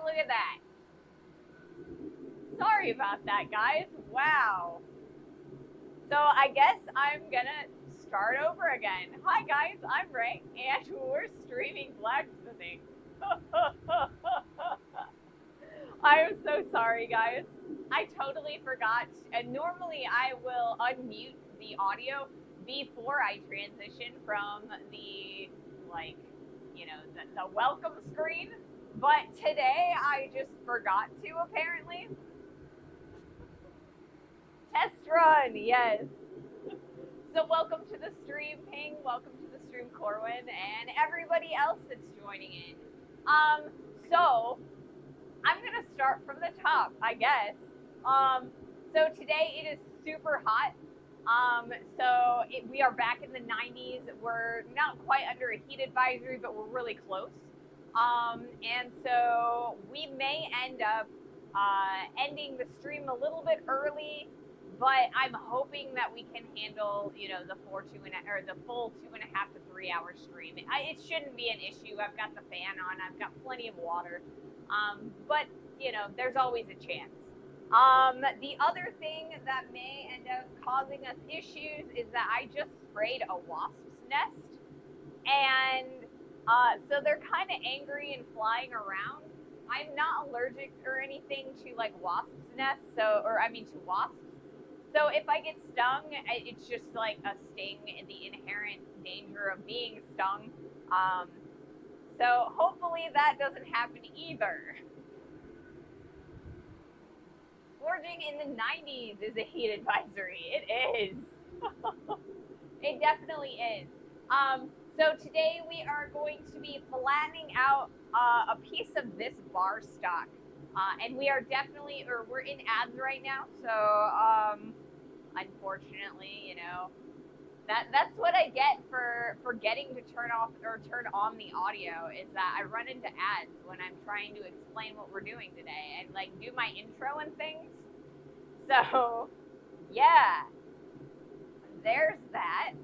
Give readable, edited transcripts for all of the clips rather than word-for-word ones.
look at that. Sorry about that, guys. Wow. So I guess I'm gonna start over again. Hi guys, I'm Ray, and we're streaming blacksmithing. I'm so sorry, guys. I totally forgot. And normally I will unmute the audio before I transition from the, like, the welcome screen. But today I just forgot to, apparently. Test run, yes. So welcome to the stream, Ping. Welcome to the stream, Corwin, and everybody else that's joining in. So I'm gonna start from the top, I guess. So today it is super hot. We are back in the 90s. We're not quite under a heat advisory, but we're really close. And so we may end up ending the stream a little bit early, but I'm hoping that we can handle, the full 2.5 to 3 hour stream. It shouldn't be an issue. I've got the fan on. I've got plenty of water. But there's always a chance. The other thing that may end up causing us issues is that I just sprayed a wasp's nest, and so they're kind of angry and flying around. I'm not allergic or anything to like wasps' nests, to wasps. So if I get stung, it's just like a sting and the inherent danger of being stung. So hopefully that doesn't happen either. Forging in the 90s is a heat advisory. It is. It definitely is. So today we are going to be flattening out a piece of this bar stock. And we are we're in ads right now. So unfortunately, that's what I get for forgetting to turn off or turn on the audio, is that I run into ads when I'm trying to explain what we're doing today and like do my intro and things. So yeah, there's that.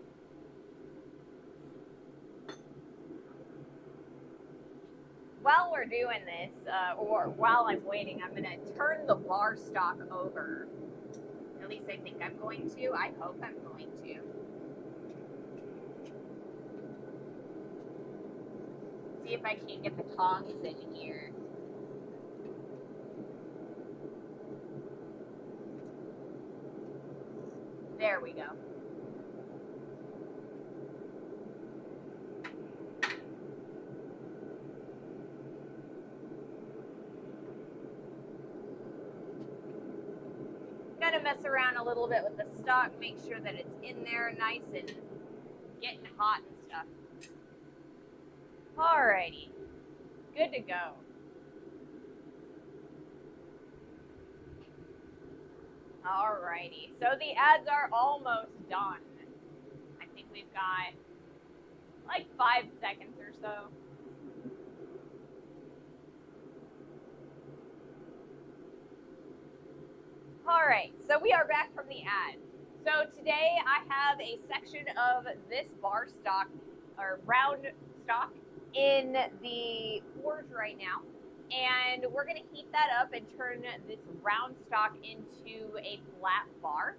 While we're doing this, or while I'm waiting, I'm gonna turn the bar stock over. At least I think I'm going to. I hope I'm going to. See if I can't get the tongs in here. There we go. Gonna mess around a little bit with the stock, make sure that it's in there nice and getting hot and stuff. Alrighty, good to go. Alrighty, so the ads are almost done. I think we've got like 5 seconds or so. Alright, so we are back from the ad. So today I have a section of this bar stock, or round stock, in the forge right now. And we're going to heat that up and turn this round stock into a flat bar.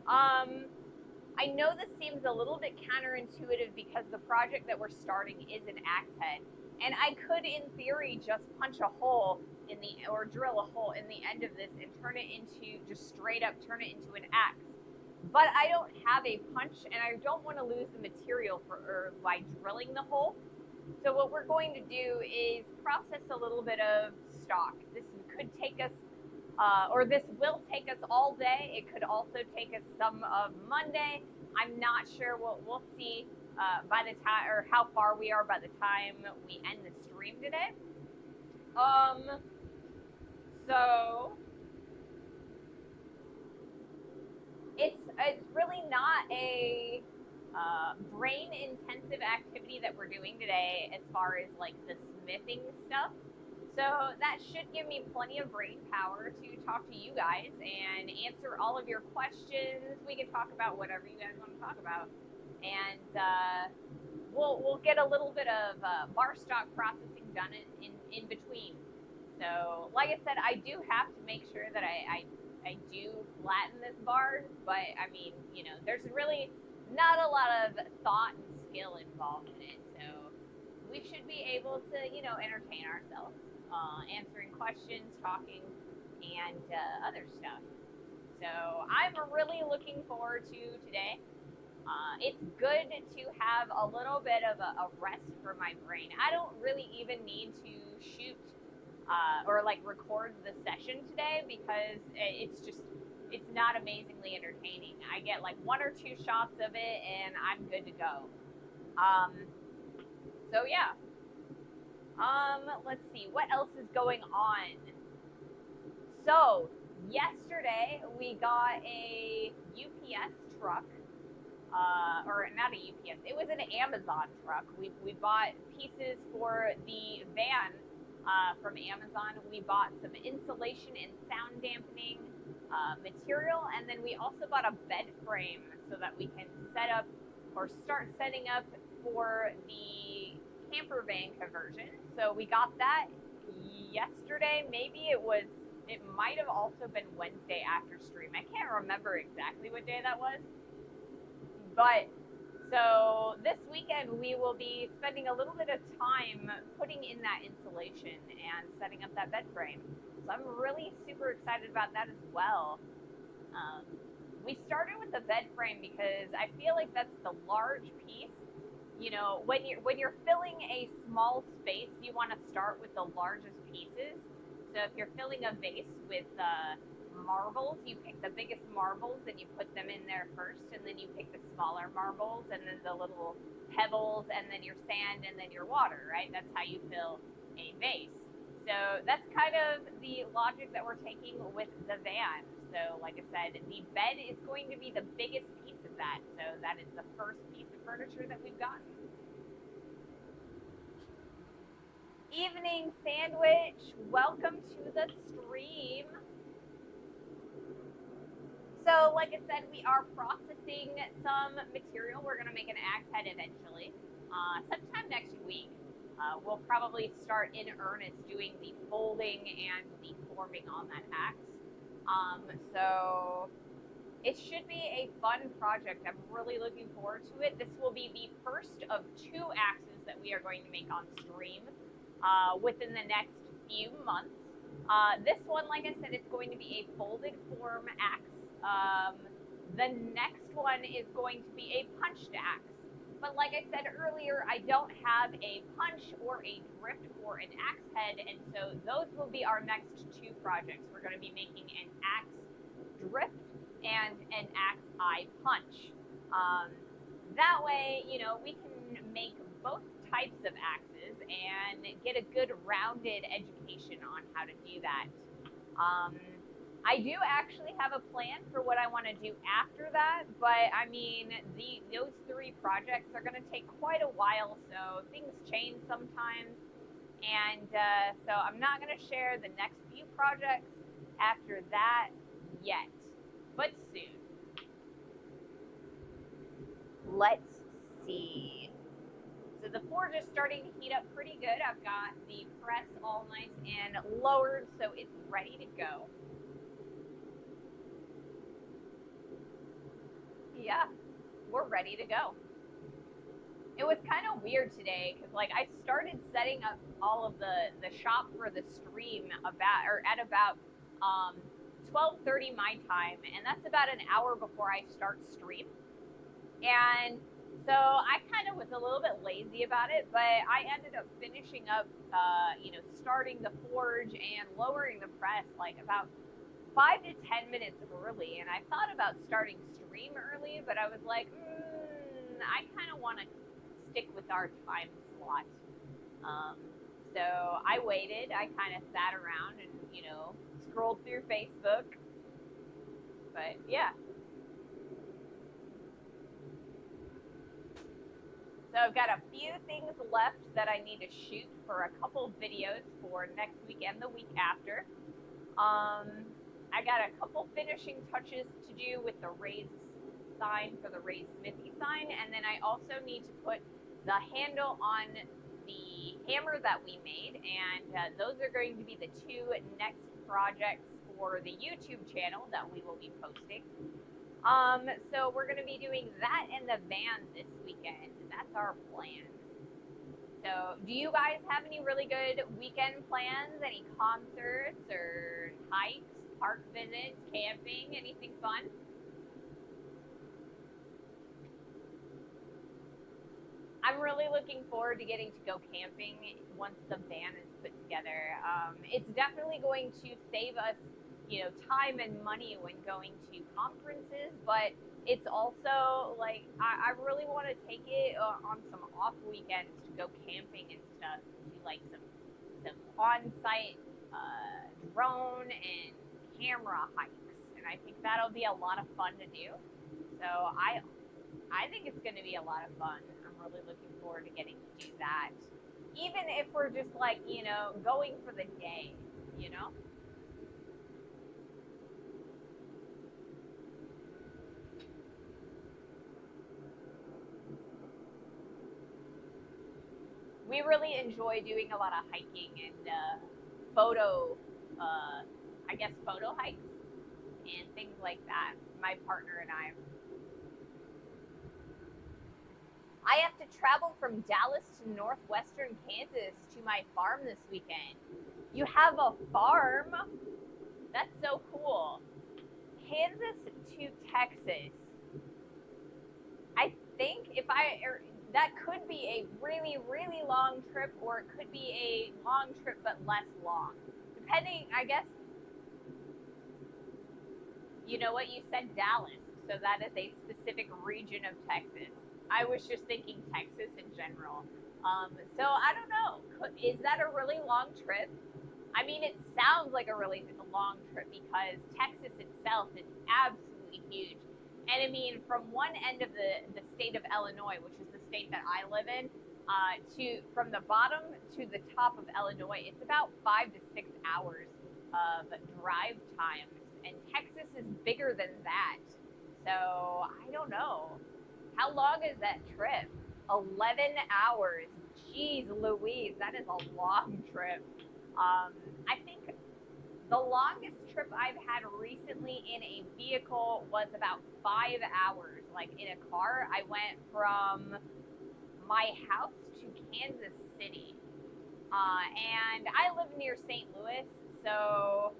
I know this seems a little bit counterintuitive because the project that we're starting is an axe head. And I could, in theory, just punch a hole or drill a hole in the end of this and turn it into, just straight up turn it into an axe. But I don't have a punch, and I don't want to lose the material by drilling the hole. So what we're going to do is process a little bit of stock. This could take us, this will take us all day. It could also take us some of Monday. I'm not sure. We'll see by the time, or how far we are by the time we end the stream today. So it's really not a brain-intensive activity that we're doing today as far as like the smithing stuff. So that should give me plenty of brain power to talk to you guys and answer all of your questions. We can talk about whatever you guys want to talk about, and we'll get a little bit of bar stock processing done in between. So, like I said, I do have to make sure that I do flatten this bar, but I mean, there's really not a lot of thought and skill involved in it. So we should be able to, entertain ourselves, answering questions, talking, and other stuff. So I'm really looking forward to today. It's good to have a little bit of a rest for my brain. I don't really even need to shoot or like record the session today because it's not amazingly entertaining. I get like one or two shots of it and I'm good to go. So yeah. Let's see what else is going on. So yesterday we got a UPS truck. Or not a UPS, it was an Amazon truck. We bought pieces for the van from Amazon. We bought some insulation and sound dampening material, and then we also bought a bed frame so that we can set up or start setting up for the camper van conversion. So we got that yesterday. Maybe it might have also been Wednesday after stream. I can't remember exactly what day that was. But so this weekend we will be spending a little bit of time putting in that insulation and setting up that bed frame. So I'm really super excited about that as well. We started with the bed frame because I feel like that's the large piece. When you're filling a small space, you want to start with the largest pieces. So if you're filling a vase with marbles, you pick the biggest marbles and you put them in there first, and then you pick the smaller marbles and then the little pebbles and then your sand and then your water, right? That's how you fill a vase. So that's kind of the logic that we're taking with the van. So like I said, the bed is going to be the biggest piece of that. So that is the first piece of furniture that we've gotten. Evening Sandwich, welcome to the stream. So, like I said, we are processing some material. We're going to make an axe head eventually. Sometime next week, we'll probably start in earnest doing the folding and the forming on that axe. So, it should be a fun project. I'm really looking forward to it. This will be the first of 2 axes that we are going to make on stream within the next few months. This one, like I said, it's going to be a folded form axe. The next one is going to be a punched axe. But like I said earlier, I don't have a punch or a drift or an axe head, and so those will be our next 2 projects. We're going to be making an axe drift and an axe eye punch. That way, we can make both types of axes and get a good rounded education on how to do that. I do actually have a plan for what I want to do after that, but I mean, those 3 projects are going to take quite a while, so things change sometimes, and so I'm not going to share the next few projects after that yet, but soon. Let's see. So the forge is starting to heat up pretty good. I've got the press all nice and lowered, so it's ready to go. Yeah, we're ready to go. It was kind of weird today because I started setting up all of the shop for the stream at about 12:30 my time, and that's about an hour before I start stream. And so I kind of was a little bit lazy about it, but I ended up finishing up, starting the forge and lowering the press about 5 to 10 minutes early. And I thought about starting stream early, but I was like, I kind of want to stick with our time slot. So I waited. I kind of sat around and, scrolled through Facebook. But yeah. So I've got a few things left that I need to shoot for a couple videos for next week and the week after. I got a couple finishing touches to do with the raised sign for the raised smithy sign, and then I also need to put the handle on the hammer that we made, and those are going to be the 2 next projects for the YouTube channel that we will be posting. So we're going to be doing that in the van this weekend. That's our plan. So do you guys have any really good weekend plans? Any concerts or hikes, park visits, camping, anything fun? I'm really looking forward to getting to go camping once the van is put together. It's definitely going to save us, time and money when going to conferences, but it's also like I really want to take it on some off weekends to go camping and stuff, do like some on-site drone and camera hikes, and I think that'll be a lot of fun to do. So I think it's going to be a lot of fun. I'm really looking forward to getting to do that. Even if we're just like, going for the day, We really enjoy doing a lot of hiking and photo, photo hikes and things like that. My partner and I have to travel from Dallas to northwestern Kansas to my farm this weekend. You have a farm? That's so cool. Kansas to Texas. I think that could be a really, really long trip, or it could be a long trip but less long. Depending, I guess, you know what, you said Dallas, so that is a specific region of Texas. I was just thinking Texas in general. So I don't know. Is that a really long trip? I mean, it sounds like a really long trip because Texas itself is absolutely huge. And I mean, from one end of the state of Illinois, which is the state that I live in, from the bottom to the top of Illinois, it's about 5 to 6 hours of drive time. And Texas is bigger than that. So I don't know. How long is that trip? 11 hours. Jeez Louise, that is a long trip. I think the longest trip I've had recently in a vehicle was about 5 hours. Like in a car, I went from my house to Kansas City. And I live near St. Louis, so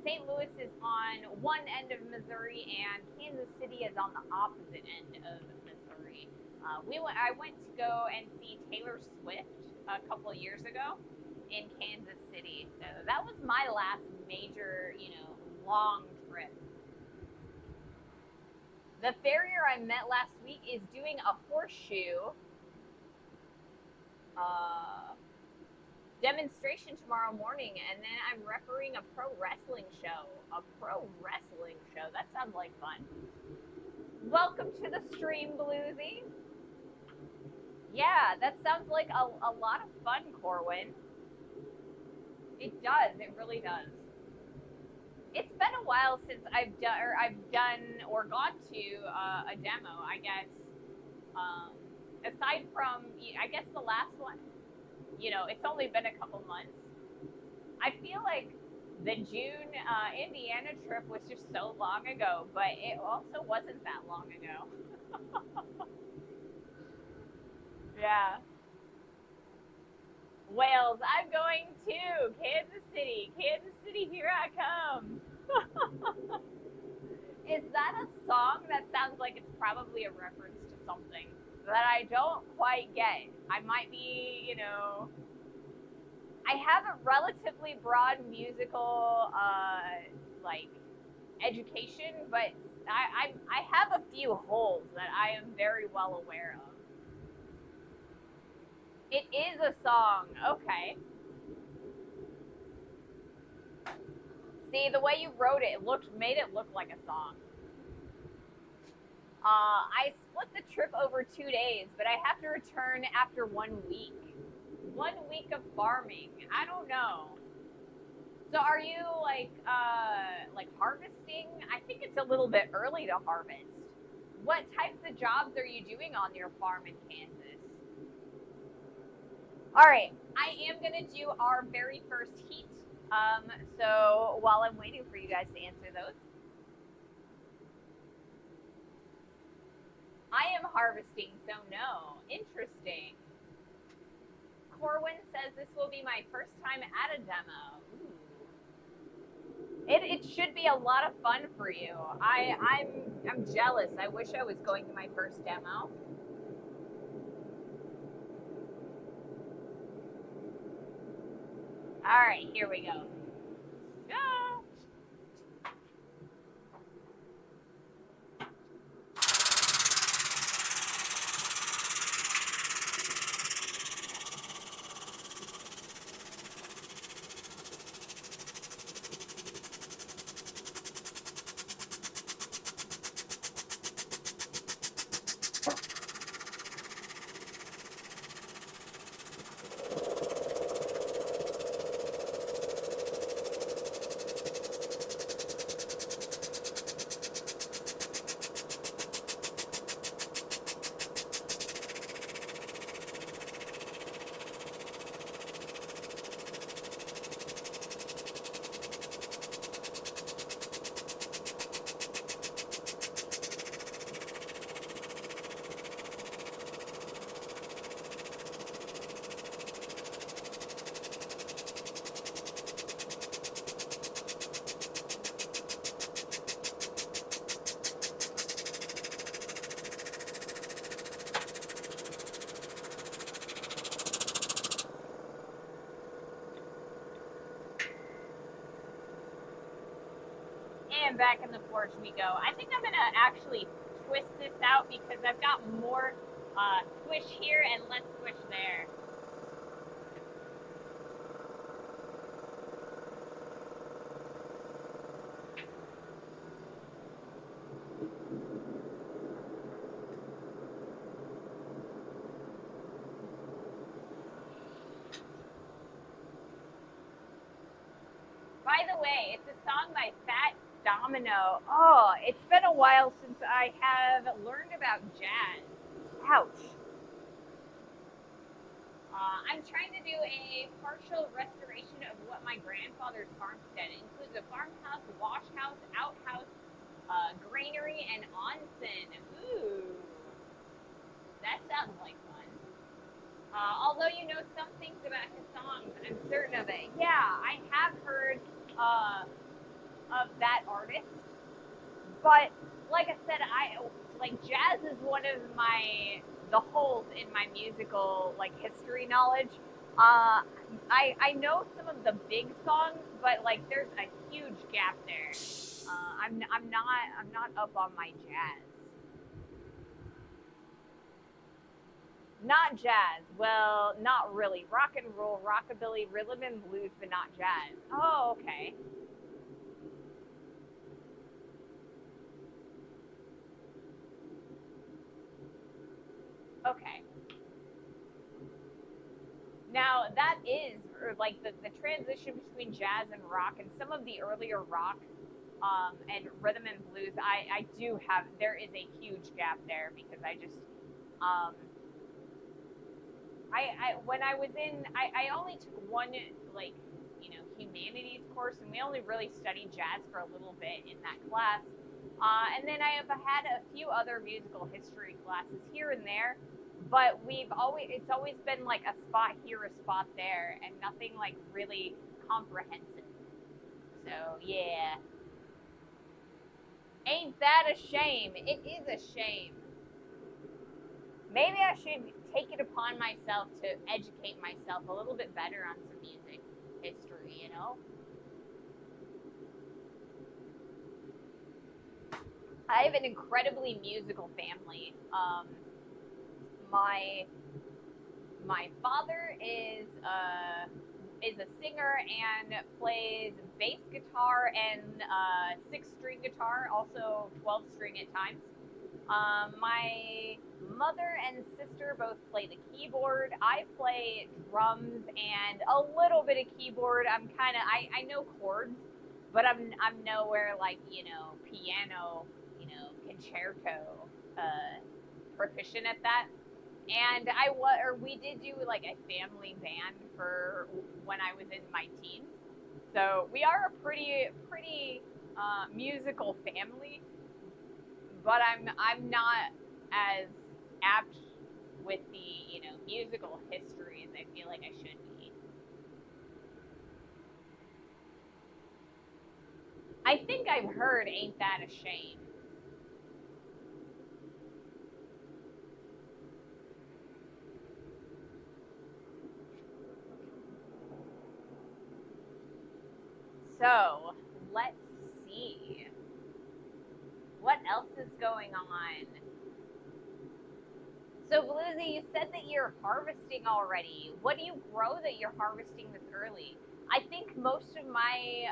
St. Louis is on one end of Missouri, and Kansas City is on the opposite end of Missouri. I went to go and see Taylor Swift a couple of years ago in Kansas City. So that was my last major, long trip. The farrier I met last week is doing a horseshoe demonstration tomorrow morning, and then I'm refereeing a pro wrestling show. That sounds like fun. Welcome to the stream, Bluesy. Yeah, that sounds like a lot of fun, Corwin. It does. It really does. It's been a while since I've done or gone to a demo, I guess. Aside from, I guess the last one, it's only been a couple months. I feel like the June Indiana trip was just so long ago, but it also wasn't that long ago. Yeah. Wales, I'm going to Kansas City. Kansas City, here I come. Is that a song? That sounds like it's probably a reference to something that I don't quite get. I might be, I have a relatively broad musical, education, but I have a few holes that I am very well aware of. It is a song. Okay. See, the way you wrote it, made it look like a song. I split the trip over 2 days, but I have to return after 1 week. 1 week of farming. I don't know. So are you like harvesting? I think it's a little bit early to harvest. What types of jobs are you doing on your farm in Kansas? All right, I am gonna do our very first heat. So while I'm waiting for you guys to answer those, I am harvesting, so no. Interesting. Corwin says this will be my first time at a demo. Ooh. It should be a lot of fun for you. I'm jealous. I wish I was going to my first demo. All right, here we go. Go. And back in the forge we go. I think I'm gonna actually twist this out because I've got more squish here and less squish there. By the way, it's a song by Fat Domino. Oh, it's been a while since I have learned about jazz. Ouch. I'm trying to do a partial restoration of what my grandfather's farmstead includes: a farmhouse, wash house, outhouse, granary, and onsen. Ooh, that sounds like fun. Although you know some things about his songs, I'm certain of it. Yeah, I have heard uh, of that artist, but like I said, I like jazz is one of the holes in my musical like history knowledge. I know some of the big songs, but like there's a huge gap there. I'm not up on my jazz. Not jazz. Well, not really. Rock and roll, rockabilly, rhythm and blues, but not jazz. Oh, okay. Okay. Now that is like the transition between jazz and rock, and some of the earlier rock and rhythm and blues. I do have there is a huge gap there because I just um, I when I was in I only took one like humanities course, and we only really studied jazz for a little bit in that class. And then I have had a few other musical history classes here and there, but it's always been like a spot here, a spot there, and nothing like really comprehensive. So yeah, ain't that a shame? It is a shame. Maybe I should take it upon myself to educate myself a little bit better on some music history. I have an incredibly musical family. My my father is a singer and plays bass guitar and six-string guitar, also 12-string at times. My mother and sister both play the keyboard. I play drums and a little bit of keyboard. I know chords, but I'm nowhere like piano, concerto proficient at that. And we did do like a family band for when I was in my teens. So we are a pretty musical family, but I'm not as apt with the musical history as I feel like I should be. I think I've heard "Ain't That a Shame." So let's see what else is going on. So, Bluesy, you said that you're harvesting already. What do you grow that you're harvesting this early? I think most of my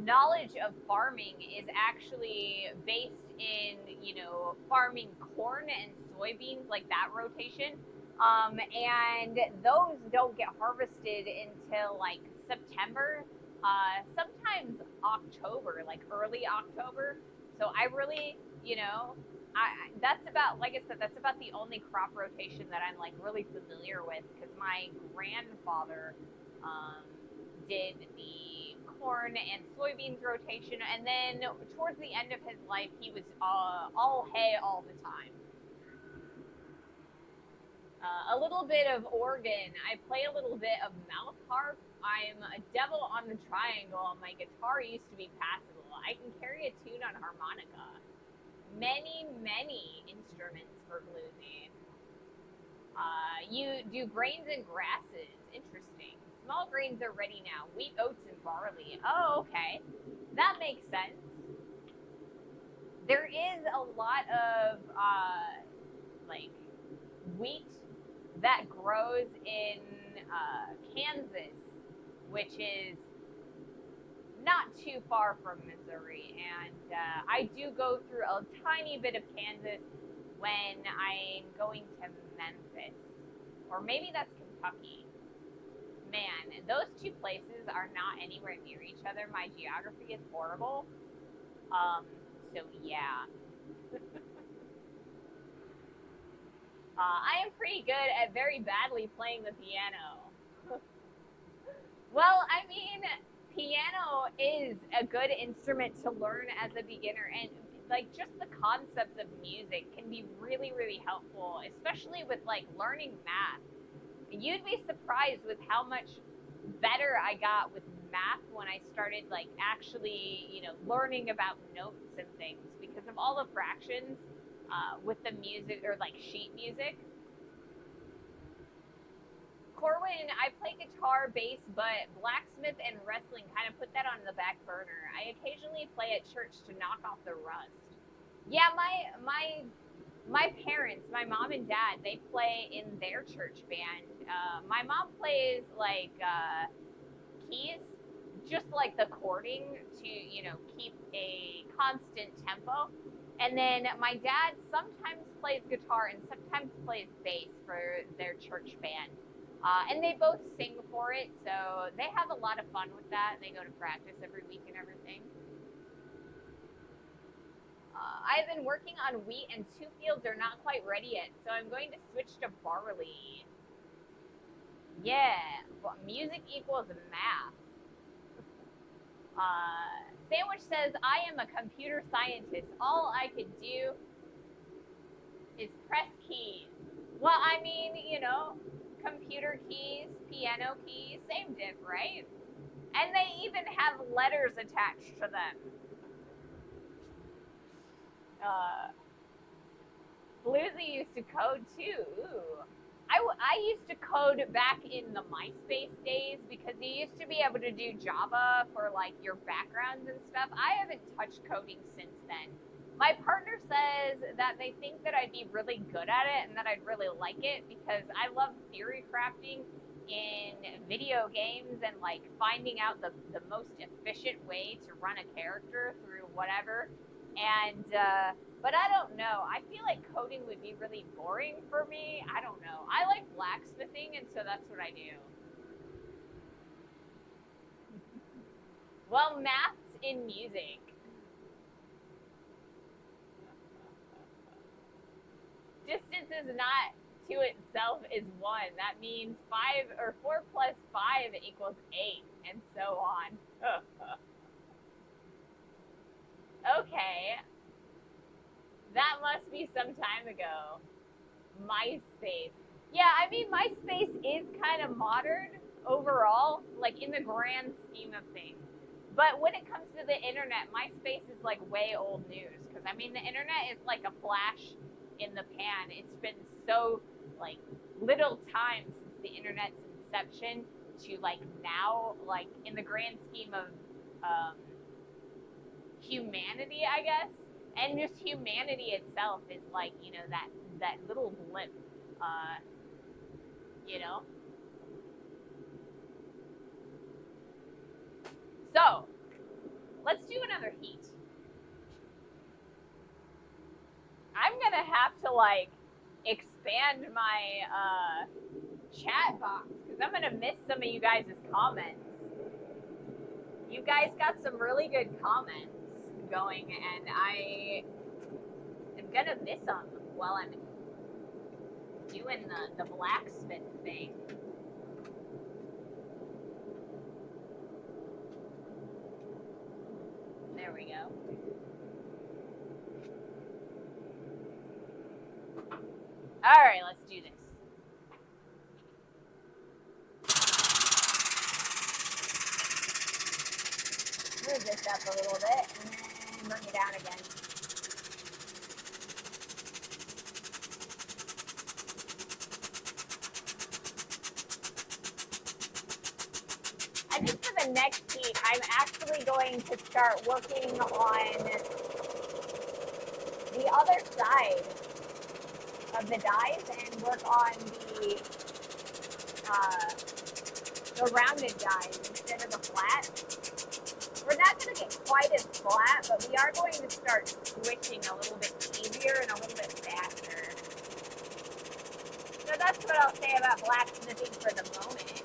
knowledge of farming is actually based in farming corn and soybeans, like that rotation. And those don't get harvested until like September, sometimes October, like early October. So I really, that's about, like I said, that's about the only crop rotation that I'm like really familiar with, because my grandfather um, did the corn and soybeans rotation, and then towards the end of his life, he was all hay all the time. A little bit of organ. I play a little bit of mouth harp. I'm a devil on the triangle. My guitar used to be passable. I can carry a tune on harmonica. Many instruments for bluesy. You do grains and grasses. Interesting. Small grains are ready now. Wheat, oats, and barley. Oh, okay. That makes sense. There is a lot of like wheat that grows in Kansas, which is not too far from Missouri, and I do go through a tiny bit of Kansas when I'm going to Memphis, or maybe that's Kentucky. Man, those two places are not anywhere near each other. My geography is horrible. So yeah. I am pretty good at very badly playing the piano. Well, I mean, piano is a good instrument to learn as a beginner, and like just the concepts of music can be really helpful, especially with like learning math. You'd be surprised with how much better I got with math when I started like actually, learning about notes and things because of all the fractions with the music, or like sheet music. Corwin, I play guitar, bass, but blacksmith and wrestling kind of put that on the back burner. I occasionally play at church to knock off the rust. Yeah, my parents, my mom and dad, they play in their church band. My mom plays like keys, just like the chording to keep a constant tempo. And then my dad sometimes plays guitar and sometimes plays bass for their church band. And they both sing for it, so they have a lot of fun with that. They go to practice every week and everything. I've been working on wheat, and two fields are not quite ready yet, so I'm going to switch to barley. Yeah, music equals math. Sandwich says, I am a computer scientist. All I could do is press keys. Well, I mean, computer keys, piano keys, same diff, right? And they even have letters attached to them. Bluesy used to code too. Ooh. I used to code back in the MySpace days because you used to be able to do Java for like your backgrounds and stuff. I haven't touched coding since then. My partner says that they think that I'd be really good at it and that I'd really like it because I love theory crafting in video games and like finding out the most efficient way to run a character through whatever. And but I don't know. I feel like coding would be really boring for me. I don't know. I like blacksmithing, and so that's what I do. Well, math's in music. is not 2 itself is 1. That means 5 or 4 plus 5 equals 8, and so on. Okay. That must be some time ago. MySpace. Yeah, I mean, MySpace is kind of modern overall, like in the grand scheme of things. But when it comes to the internet, MySpace is like way old news. Because, I mean, the internet is like a flash in the pan. It's been so, like, little time since the internet's inception to, like, now, like, in the grand scheme of humanity, I guess. And just humanity itself is like, you know, that little blip, you know? So, let's do another heat. I'm gonna have to, like, expand my chat box, because I'm gonna miss some of you guys' comments. You guys got some really good comments going, and I am gonna miss them while I'm doing the blacksmith thing. There we go. All right, let's do this. Move this up a little bit and then bring it down again. I think for the next heat, I'm actually going to start working on the other side of the dies and work on the rounded dies instead of the flat. We're not going to get quite as flat, but we are going to start switching a little bit easier and a little bit faster. So that's what I'll say about blacksmithing for the moment.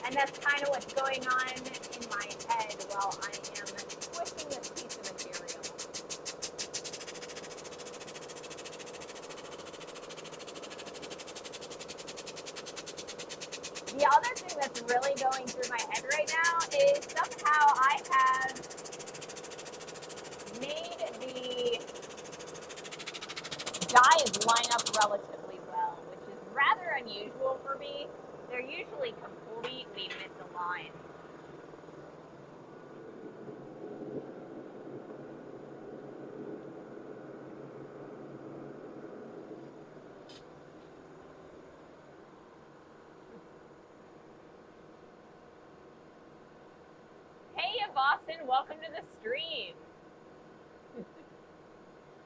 And that's kind of what's going on in my head while I am twisting this piece of material. The other thing that's really going through my head right now is somehow I have made the dies line up relatively well, which is rather unusual for me. They're usually completely misaligned. Hey, Boston, welcome to the stream.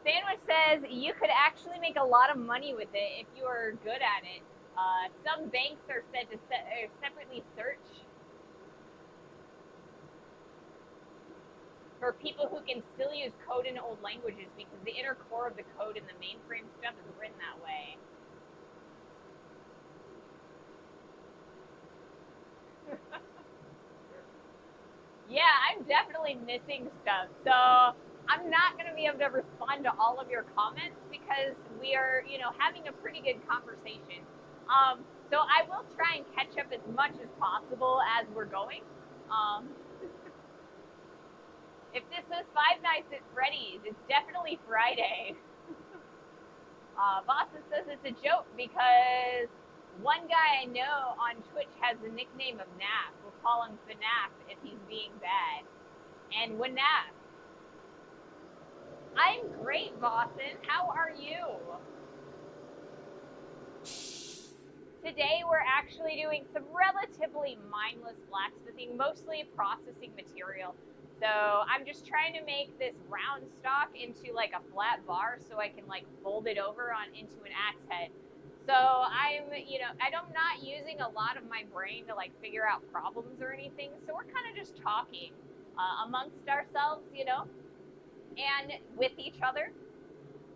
Sandwich says you could actually make a lot of money with it if you are good at it. Some banks are said to separately search for people who can still use code in old languages because the inner core of the code in the mainframe stuff is written that way. Yeah, I'm definitely missing stuff. So I'm not going to be able to respond to all of your comments because we are, you know, having a pretty good conversation. So I will try and catch up as much as possible as we're going. If this is Five Nights at Freddy's, it's definitely Friday. Boston says it's a joke because one guy I know on Twitch has the nickname of Nap. We'll call him FNAF if he's being bad. And Wanap. I'm great, Boston. How are you? Today we're actually doing some relatively mindless blacksmithing, mostly processing material. So I'm just trying to make this round stock into like a flat bar so I can like fold it over into an axe head. So I'm not using a lot of my brain to like figure out problems or anything. So we're kind of just talking amongst ourselves, you know, and with each other.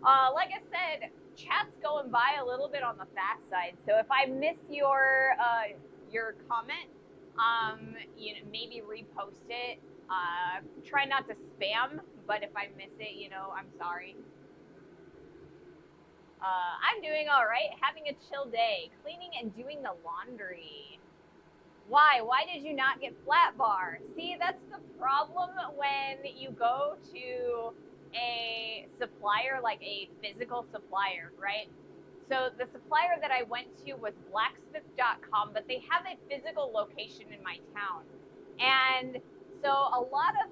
Like I said, chat's going by a little bit on the fast side. So if I miss your comment, Maybe repost it. Try not to spam, but if I miss it, I'm sorry. I'm doing all right. Having a chill day, cleaning and doing the laundry. Why? Why did you not get flat bar? See, that's the problem when you go to a supplier, like a physical supplier, right? So the supplier that I went to was blacksmith.com, but they have a physical location in my town. And so a lot of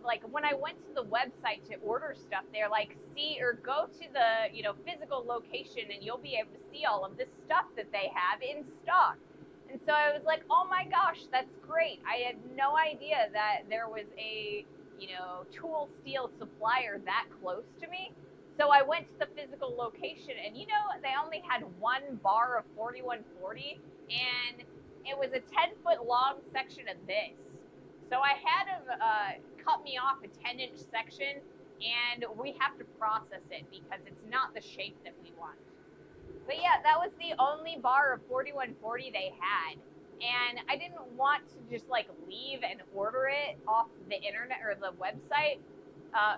like when I went to the website to order stuff, they're like, see or go to the, physical location and you'll be able to see all of this stuff that they have in stock. And so I was like, oh my gosh, that's great. I had no idea that there was a, tool steel supplier that close to me. So I went to the physical location and, they only had one bar of 4140 and it was a 10-foot long section of this. So I had them cut me off a 10-inch section and we have to process it because it's not the shape that we want. But yeah, that was the only bar of 4140 they had. And I didn't want to just like leave and order it off the internet or the website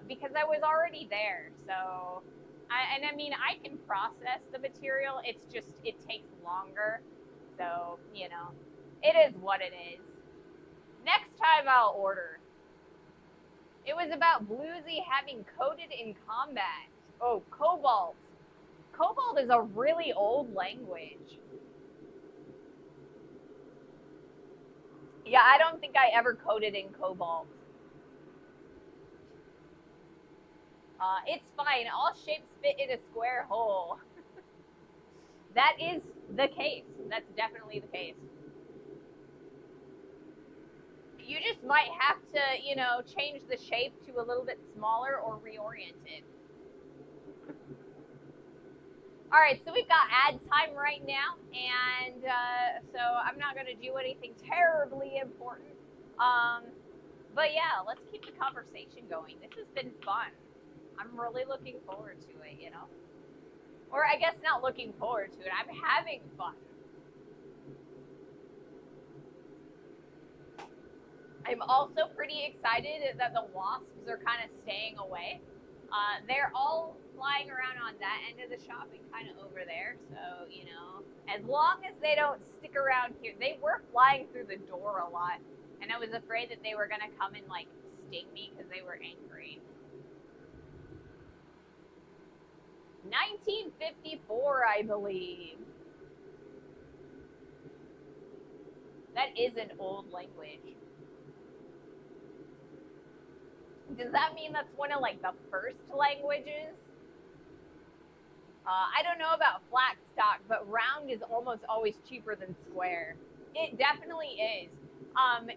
because I was already there. So, I can process the material. It's just, it takes longer. So, it is what it is. Next time I'll order. It was about Bluesy having coded in combat. Oh, Cobalt. Cobalt is a really old language. Yeah, I don't think I ever coded in Cobalt. It's fine. All shapes fit in a square hole. That is the case. That's definitely the case. You just might have to, change the shape to a little bit smaller or reorient it. All right, so we've got ad time right now, and so I'm not going to do anything terribly important. But yeah, let's keep the conversation going. This has been fun. I'm really looking forward to it, Or I guess not looking forward to it. I'm having fun. I'm also pretty excited that the wasps are kind of staying away. They're all flying around on that end of the shop and kind of over there. So, as long as they don't stick around here, they were flying through the door a lot. And I was afraid that they were going to come and like sting me because they were angry. 1954, I believe. That is an old language. Does that mean that's one of like the first languages? I don't know about flat stock, but round is almost always cheaper than square. It definitely is.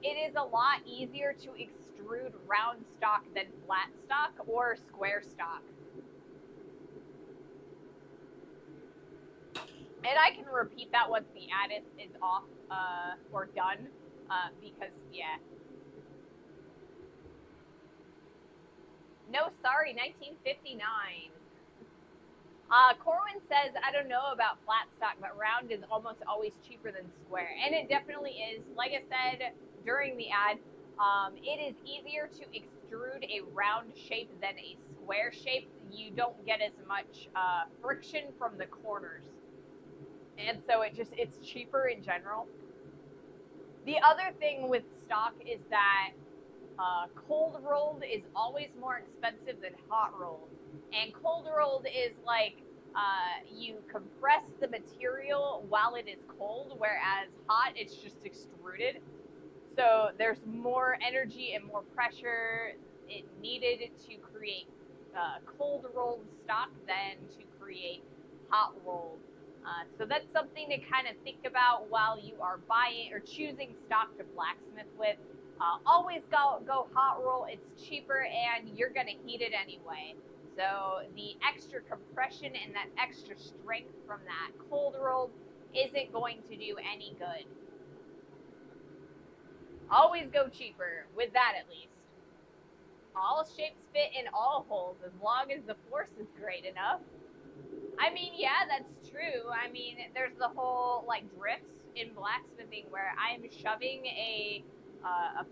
It is a lot easier to extrude round stock than flat stock or square stock. And I can repeat that once the ad is off or done because, yeah. No, sorry, 1959. Corwin says, I don't know about flat stock, but round is almost always cheaper than square. And it definitely is. Like I said during the ad, it is easier to extrude a round shape than a square shape. You don't get as much friction from the corners. And so it's cheaper in general. The other thing with stock is that cold rolled is always more expensive than hot rolled. And cold rolled is like you compress the material while it is cold, whereas hot, it's just extruded. So there's more energy and more pressure it needed to create cold rolled stock than to create hot rolled. So that's something to kind of think about while you are buying or choosing stock to blacksmith with. Always go hot roll. It's cheaper and you're going to heat it anyway. So the extra compression and that extra strength from that cold roll isn't going to do any good. Always go cheaper, with that at least. All shapes fit in all holes as long as the force is great enough. I mean, yeah, that's true. I mean, there's the whole, like, drifts. in blacksmithing where I'm shoving a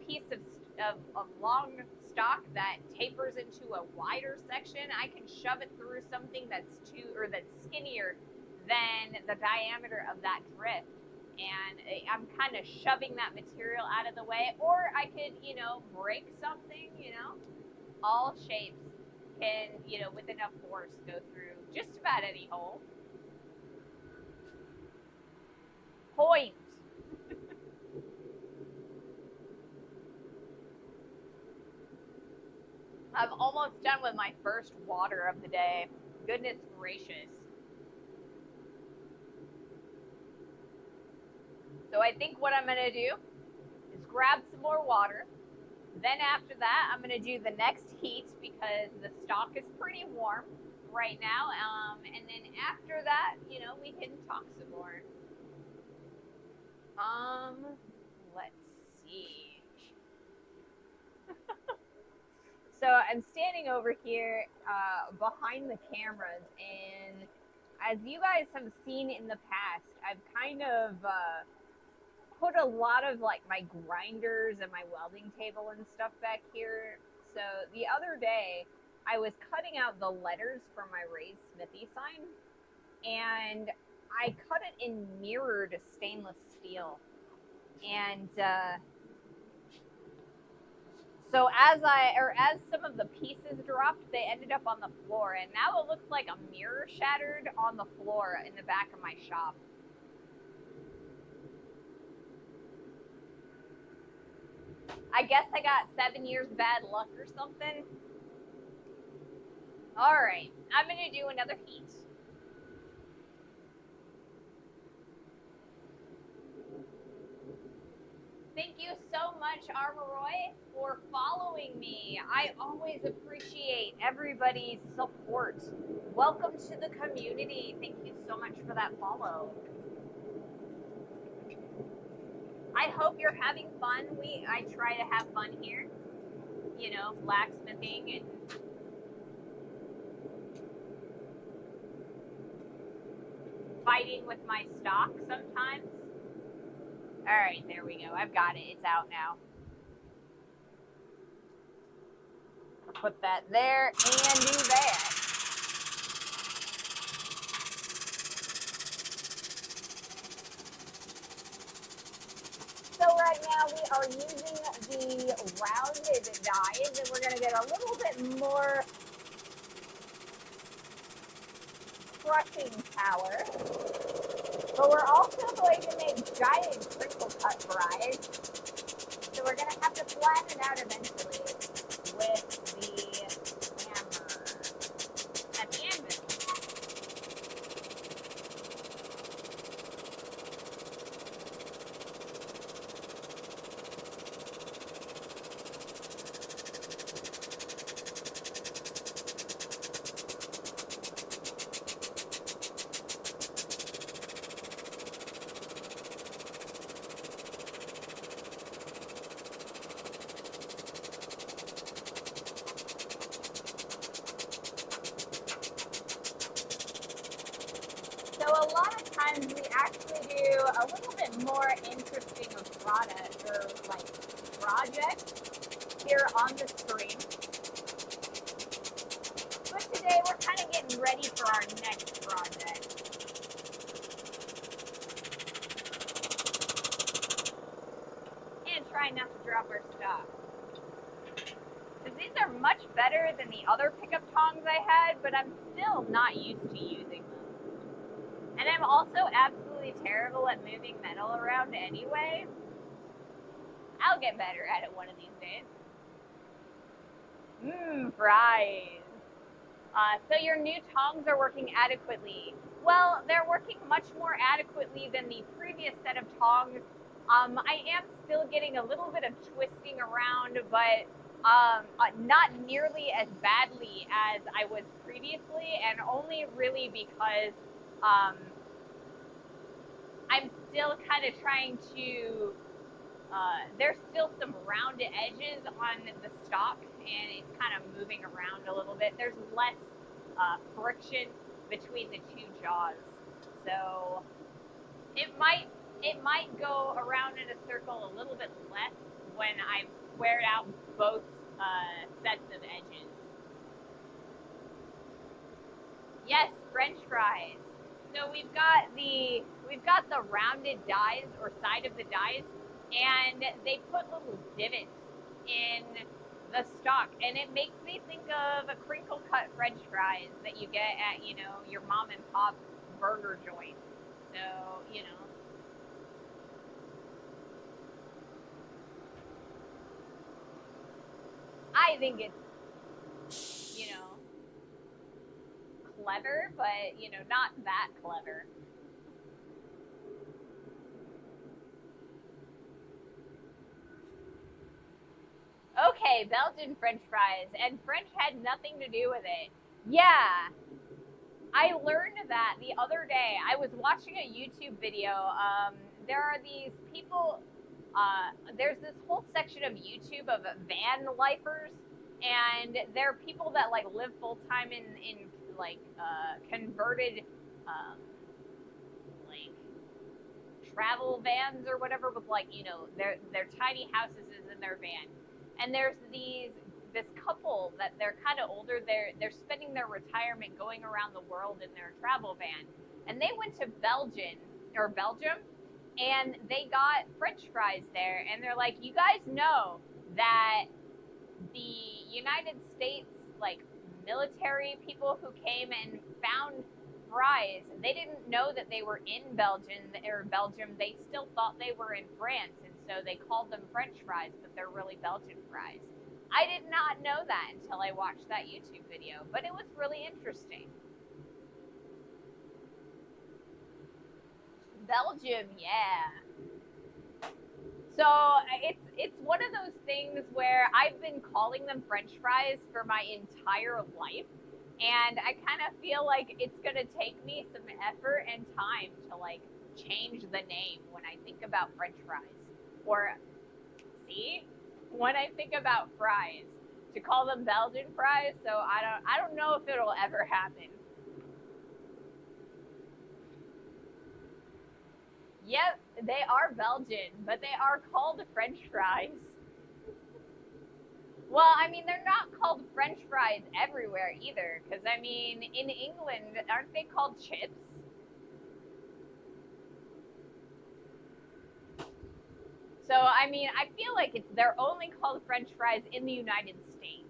piece of long stock that tapers into a wider section. I can shove it through something that's skinnier than the diameter of that drift. And I'm kind of shoving that material out of the way, or I could, break something, all shapes can, with enough force go through just about any hole. Point. I'm almost done with my first water of the day. Goodness gracious. So I think what I'm going to do is grab some more water. Then after that, I'm going to do the next heat because the stock is pretty warm right now. And then after that, we can talk some more. Let's see. So I'm standing over here behind the cameras, and as you guys have seen in the past, I've kind of put a lot of like my grinders and my welding table and stuff back here. So the other day, I was cutting out the letters for my raised smithy sign, and I cut it in mirrored stainless steel. And so as some of the pieces dropped, they ended up on the floor, and now it looks like a mirror shattered on the floor in the back of my shop. I guess I got 7 years bad luck or something. All right, I'm gonna do another heat. Thank you so much, Armoroy, for following me. I always appreciate everybody's support. Welcome to the community. Thank you so much for that follow. I hope you're having fun. I try to have fun here, blacksmithing and fighting with my stock sometimes. All right, there we go. I've got it. It's out now. Put that there and do that. So right now we are using the rounded dies, and we're going to get a little bit more crushing power. But we're also going to make giant crinkle cut fries. So we're going to have to flatten it out eventually with the hammer and the anvil. So a lot of times we actually do a little bit more interesting of product or like project here on the stream. But today we're kind of getting ready for our next project. And trying not to drop our stock. Because these are much better than the other pickup tongs I had, but I'm still not used to using them. And I'm also absolutely terrible at moving metal around anyway. I'll get better at it one of these days. Fries. So your new tongs are working adequately. Well, they're working much more adequately than the previous set of tongs. I am still getting a little bit of twisting around, but not nearly as badly as I was previously, and only really because I'm still kind of trying to, there's still some rounded edges on the stock, and it's kind of moving around a little bit. There's less friction between the two jaws. So it might It might go around in a circle a little bit less when I've squared out both sets of edges. Yes, French fries. So we've got the rounded dies or side of the dies, and they put little divots in the stock, and it makes me think of a crinkle cut French fries that you get at your mom and pop burger joint. So I think it's clever, but not that clever. Okay, Belgian French fries, and French had nothing to do with it. Yeah, I learned that the other day. I was watching a YouTube video. There are these people. There's this whole section of YouTube of van lifers, and there are people that like live full time in like converted um, like travel vans or whatever with like their tiny houses is in their van, and there's this couple that they're kind of older. They're spending their retirement going around the world in their travel van, and they went to Belgium, and they got French fries there, and they're like, you guys know that the United States like military people who came and found fries, they didn't know that they were in Belgium. They still thought they were in France, and so they called them French fries, but they're really Belgian fries. I did not know that until I watched that YouTube video, but it was really interesting. Belgium, yeah. So it's one of those things where I've been calling them French fries for my entire life, and I kind of feel like it's gonna take me some effort and time to like change the name when I think about French fries. Or see, when I think about fries, to call them Belgian fries. So I don't know if it'll ever happen. Yep, they are Belgian, but they are called French fries. Well, I mean, they're not called French fries everywhere either, because I mean, in England, aren't they called chips? So, I mean, I feel like they're only called French fries in the United States.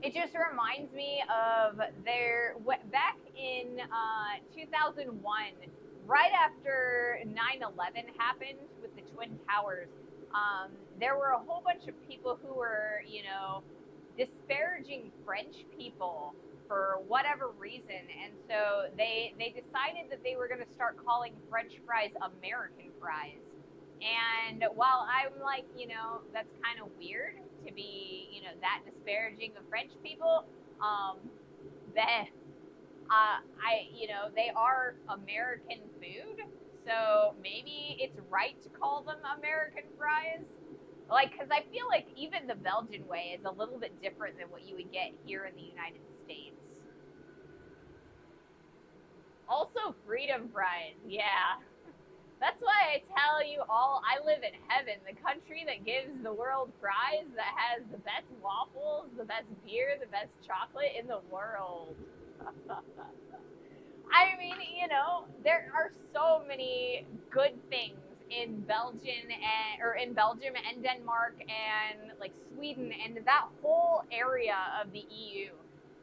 It just reminds me of back in 2001, right after 9/11 happened with the Twin Towers. There were a whole bunch of people who were, disparaging French people for whatever reason, and so they decided that they were going to start calling French fries American fries. And while I'm like, that's kind of weird to be, that disparaging of French people, um, then they are American food, so maybe it's right to call them American fries. Like, because I feel like even the Belgian way is a little bit different than what you would get here in the United States. Also, freedom fries, yeah. That's why I tell you all, I live in heaven, the country that gives the world fries, that has the best waffles, the best beer, the best chocolate in the world. I mean, there are so many good things in Belgium and Denmark and like Sweden and that whole area of the EU.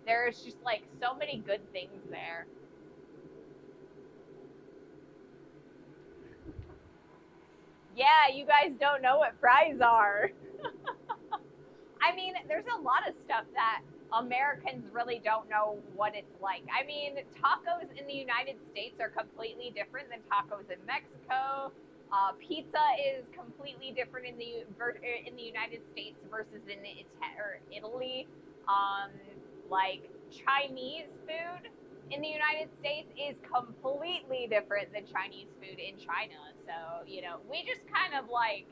There's just like so many good things there. Yeah, you guys don't know what fries are. I mean, there's a lot of stuff that Americans really don't know what it's like. I mean, tacos in the United States are completely different than tacos in Mexico. Pizza is completely different in the United States versus in Italy. Um, like Chinese food in the United States is completely different than Chinese food in China. So we just kind of like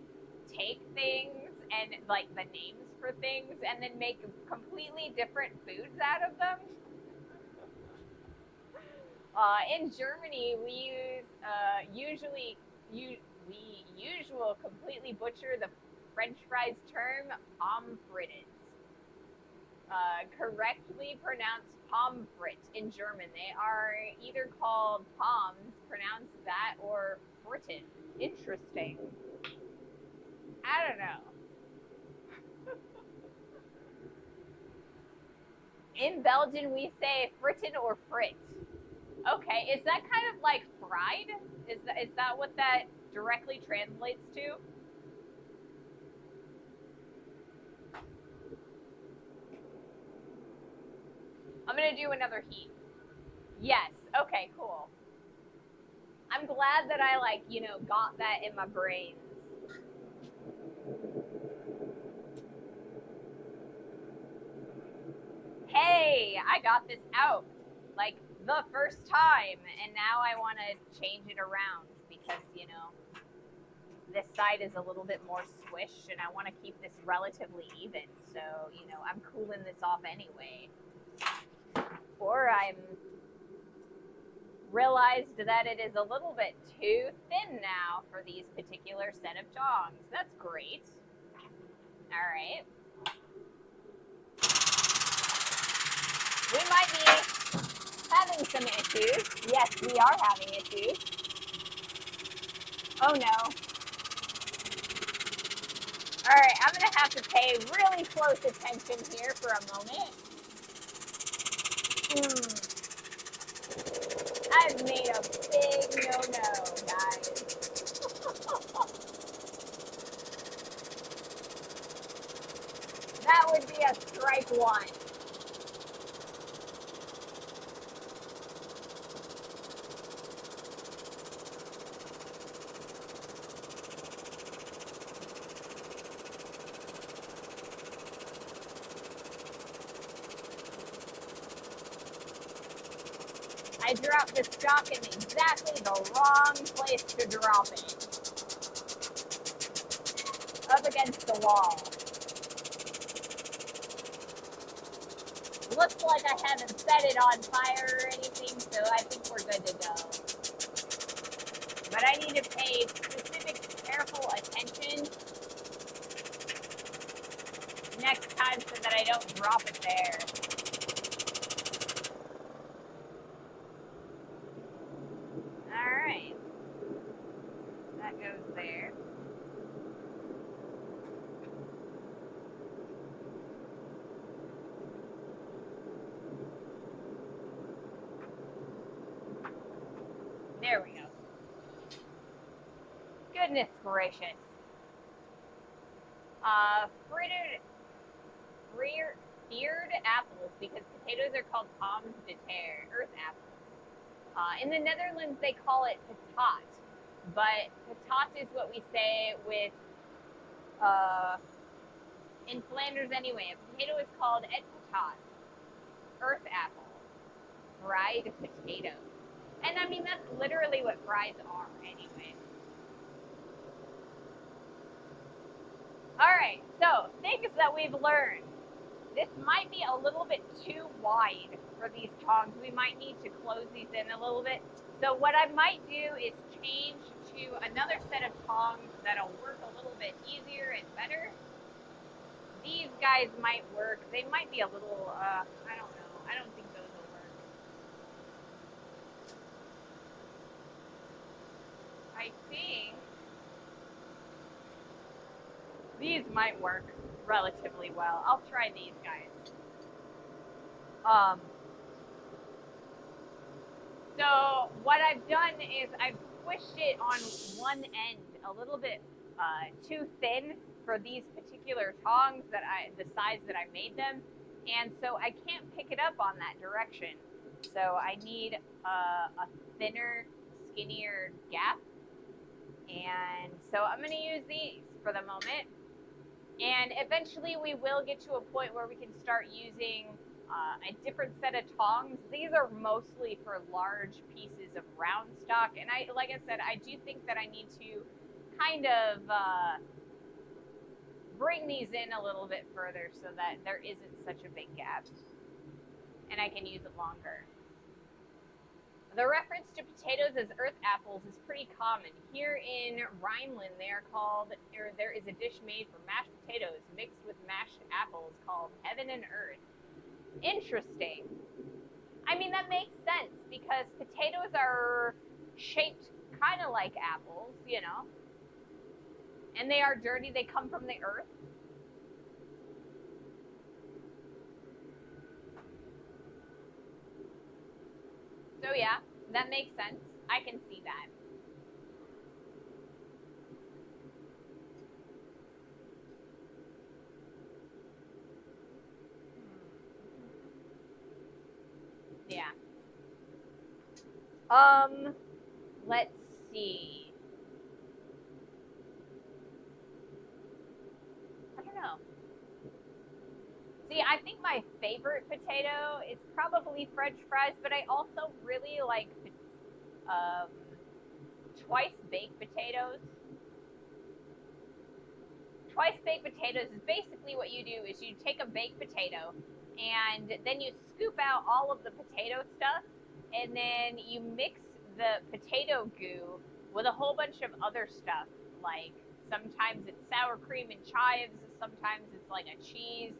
take things and like the names for things and then make completely different foods out of them. In Germany, we use we usual completely butcher the French fries term pommes frites. Correctly pronounced pommes frites in German. They are either called pommes, pronounced that, or fritten. Interesting. I don't know. In Belgium, we say fritten or frit. Okay, is that kind of like fried? Is that what that directly translates to? I'm gonna do another heat. Yes. Okay. Cool. I'm glad that I got that in my brains. Hey, I got this out like the first time, and now I want to change it around because this side is a little bit more squished, and I want to keep this relatively even. So I'm cooling this off anyway. Or I'm realized that it is a little bit too thin now for these particular set of tongs. That's great. All right. We might be having some issues. Yes, we are having issues. Oh no. All right, I'm going to have to pay really close attention here for a moment. I've made a big no-no, guys. That would be a strike one. I dropped the stock in exactly the wrong place to drop it. Up against the wall. Looks like I haven't set it on fire or anything, so I think we're good to go. But I need to pay specific, careful attention next time so that I don't drop it there. Alright. That goes there. There we go. Goodness gracious. Feared apples, because potatoes are called pommes de terre, earth apples. In the Netherlands, they call it patat, but patat is what we say in Flanders anyway. A potato is called et patat, earth apple, fried potato. And I mean, that's literally what fries are anyway. All right, so things that we've learned. This might be a little bit too wide for these tongs. We might need to close these in a little bit. So what I might do is change to another set of tongs that'll work a little bit easier and better. These guys might work. They might be a little, I don't know. I don't think those will work. I think these might work relatively well. I'll try these guys. So what I've done is I've squished it on one end a little bit too thin for these particular tongs the size that I made them, and so I can't pick it up on that direction. So I need a thinner, skinnier gap, and so I'm going to use these for the moment. And eventually we will get to a point where we can start using a different set of tongs. These are mostly for large pieces of round stock. And like I said, I do think that I need to kind of bring these in a little bit further so that there isn't such a big gap. And I can use it longer. The reference to potatoes as earth apples is pretty common. Here in Rhineland, they are called, or there is a dish made from mashed potatoes mixed with mashed apples called heaven and earth. Interesting. I mean, that makes sense because potatoes are shaped kind of like apples, you know, and they are dirty. They come from the earth. So yeah, that makes sense. I can see that. Yeah. Let's see. I don't know. See, I think my favorite potato is probably French fries, but I also really like um, twice baked potatoes. Twice baked potatoes is basically what you do is you take a baked potato and then you scoop out all of the potato stuff and then you mix the potato goo with a whole bunch of other stuff, like sometimes it's sour cream and chives, sometimes it's like a cheese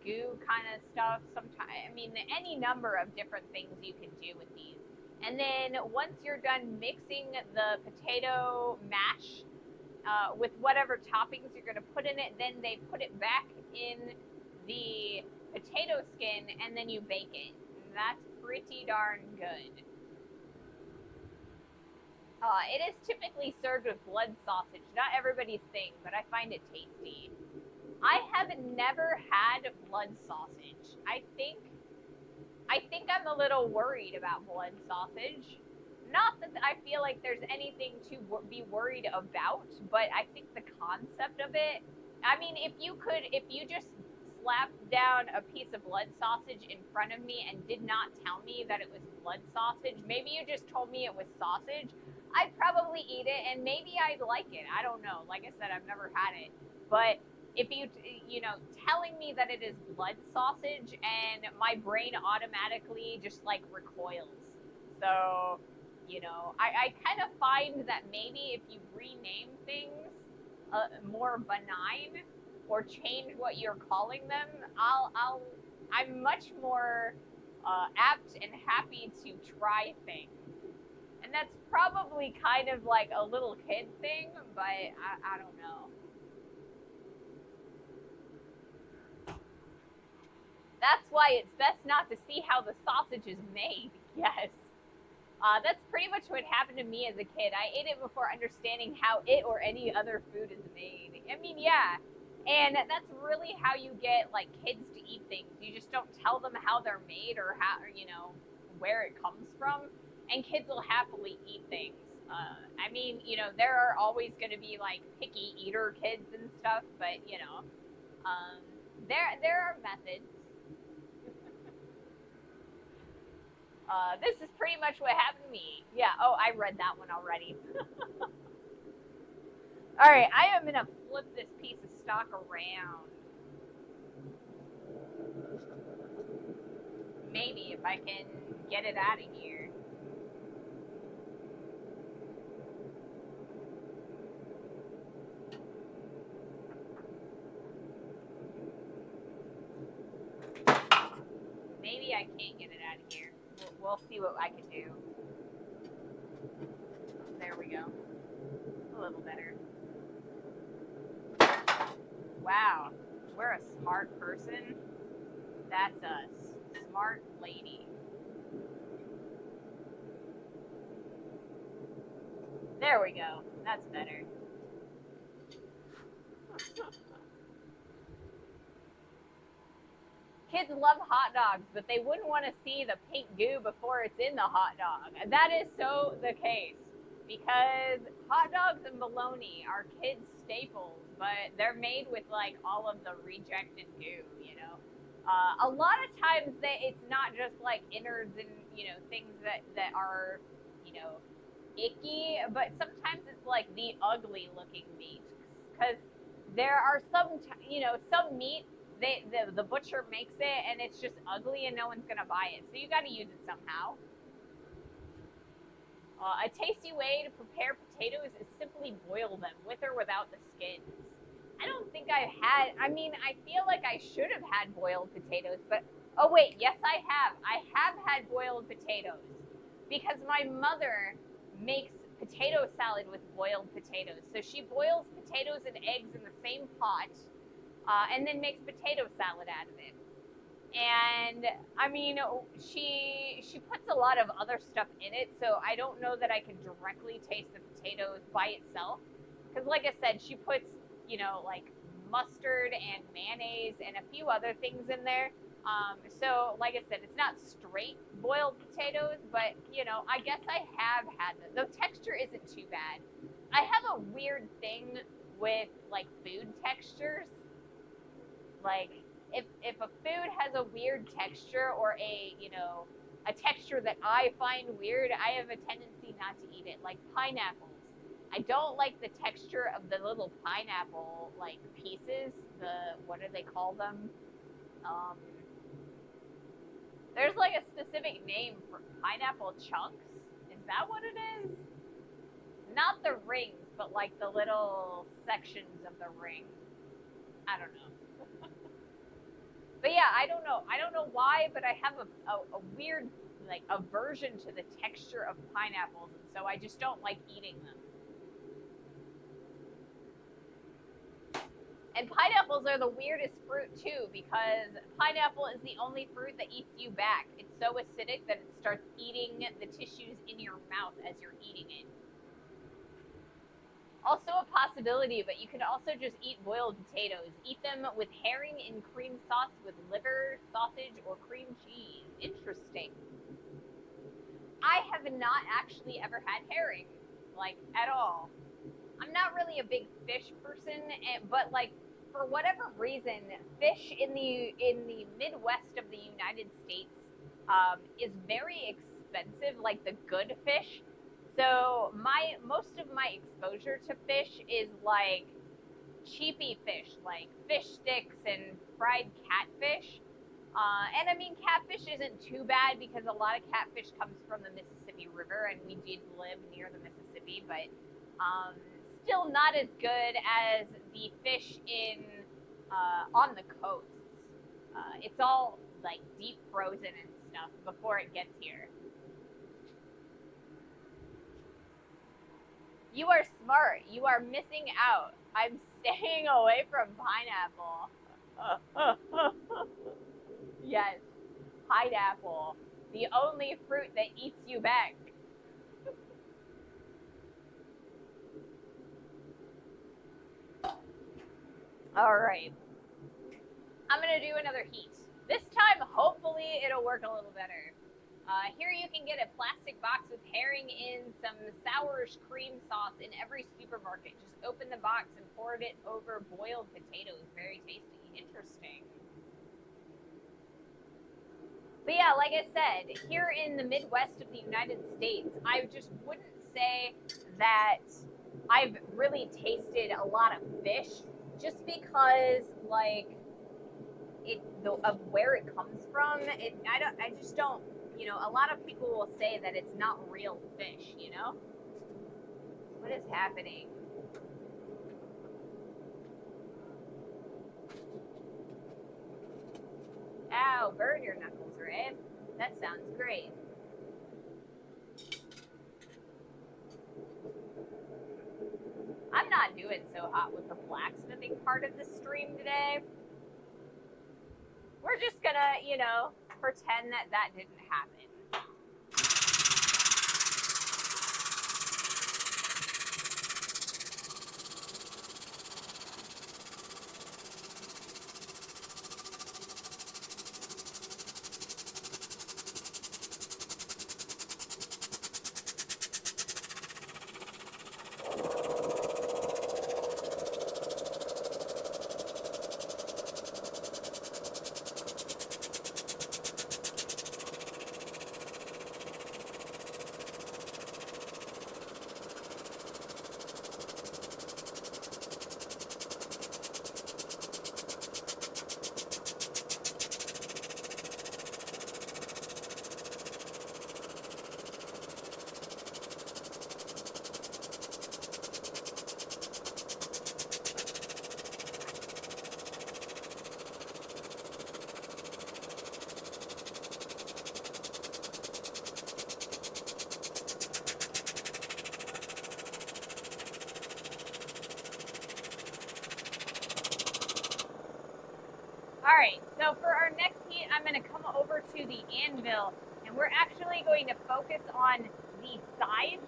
goo kind of stuff. Sometimes, I mean, any number of different things you can do with these. And then once you're done mixing the potato mash with whatever toppings you're going to put in it, then they put it back in the potato skin and then you bake it. And that's pretty darn good. It is typically served with blood sausage. Not everybody's thing, but I find it tasty. I have never had blood sausage. I think I'm a little worried about blood sausage. Not that I feel like there's anything to be worried about, but I think the concept of it. I mean, if you just slapped down a piece of blood sausage in front of me and did not tell me that it was blood sausage, maybe you just told me it was sausage, I'd probably eat it and maybe I'd like it. I don't know. Like I said, I've never had it, but if you know, telling me that it is blood sausage and my brain automatically just like recoils. So, you know, I kind of find that maybe if you rename things more benign or change what you're calling them, I'm much more apt and happy to try things. And that's probably kind of like a little kid thing, but I don't know. That's why it's best not to see how the sausage is made. Yes. That's pretty much what happened to me as a kid. I ate it before understanding how it or any other food is made. I mean, yeah. And that's really how you get like kids to eat things. You just don't tell them how they're made or how, or, you know, where it comes from, and kids will happily eat things. I mean, you know, there are always going to be like picky eater kids and stuff, but you know, um, there are methods. This is pretty much what happened to me. Yeah. Oh, I read that one already. All right, I am gonna flip this piece of stock around. Maybe if I can get it out of here. Maybe I can't get it out of here. We'll see what I can do. There we go. A little better. Wow, we're a smart person. That's us. Smart lady. There we go. That's better. Kids love hot dogs, but they wouldn't want to see the pink goo before it's in the hot dog. And that is so the case because hot dogs and bologna are kids' staples, but they're made with like all of the rejected goo, you know. A lot of times it's not just like innards and you know things that are you know icky, but sometimes it's like the ugly looking meat because there are some you know some meat the butcher makes it and it's just ugly and no one's gonna buy it, so you got to use it somehow. A tasty way to prepare potatoes is simply boil them with or without the skins. I don't think I've had, I mean, I feel like I should have had boiled potatoes, but, oh wait, yes I have. I have had boiled potatoes because my mother makes potato salad with boiled potatoes. So she boils potatoes and eggs in the same pot and then makes potato salad out of it. And I mean, she puts a lot of other stuff in it, so I don't know that I can directly taste the potatoes by itself. Because, like I said, she puts, you know, like mustard and mayonnaise and a few other things in there. So, like I said, it's not straight boiled potatoes, but you know, I guess I have had them. The texture isn't too bad. I have a weird thing with like food textures, like if a food has a weird texture or a, you know, a texture that I find weird, I have a tendency not to eat it. Like pineapples. I don't like the texture of the little pineapple like pieces. The, what do they call them? There's like a specific name for pineapple chunks. Is that what it is? Not the rings, but like the little sections of the ring. I don't know. But yeah, I don't know. I don't know why, but I have a weird like aversion to the texture of pineapples, and so I just don't like eating them. And pineapples are the weirdest fruit too, because pineapple is the only fruit that eats you back. It's so acidic that it starts eating the tissues in your mouth as you're eating it. Also a possibility, but you can also just eat boiled potatoes. Eat them with herring in cream sauce with liver, sausage, or cream cheese. Interesting. I have not actually ever had herring, like, at all. I'm not really a big fish person, but like, for whatever reason, fish in the Midwest of the United States is very expensive, like the good fish. So most of my exposure to fish is like cheapy fish, like fish sticks and fried catfish. And I mean, catfish isn't too bad because a lot of catfish comes from the Mississippi River, and we did live near the Mississippi, but still not as good as the fish in on the coast. It's all like deep frozen and stuff before it gets here. You are smart. You are missing out. I'm staying away from pineapple. Yes, pineapple. The only fruit that eats you back. All right. I'm going to do another heat. This time, hopefully, it'll work a little better. Here you can get a plastic box with herring in some sourish cream sauce in every supermarket. Just open the box and pour it over boiled potatoes. Very tasty. Interesting. But yeah, like I said, here in the Midwest of the United States, I just wouldn't say that I've really tasted a lot of fish, just because, like, of where it comes from. I just don't. You know, a lot of people will say that it's not real fish, you know? What is happening? Ow, burn your knuckles, right? That sounds great. I'm not doing so hot with the blacksmithing part of the stream today. We're just gonna, you know, pretend that that didn't happen. right, so for our next heat, I'm going to come over to the anvil, and we're actually going to focus on the sides.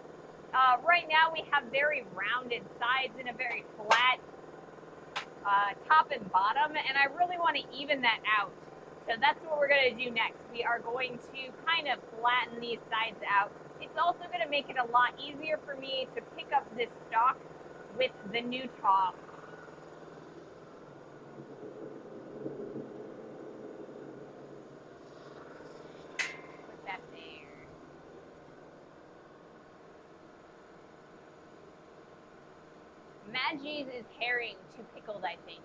Right now we have very rounded sides and a very flat top and bottom, and I really want to even that out. So that's what we're going to do next. We are going to kind of flatten these sides out. It's also going to make it a lot easier for me to pick up this stock with the new top. Put that there. Maggie's is herring to pickled, I think.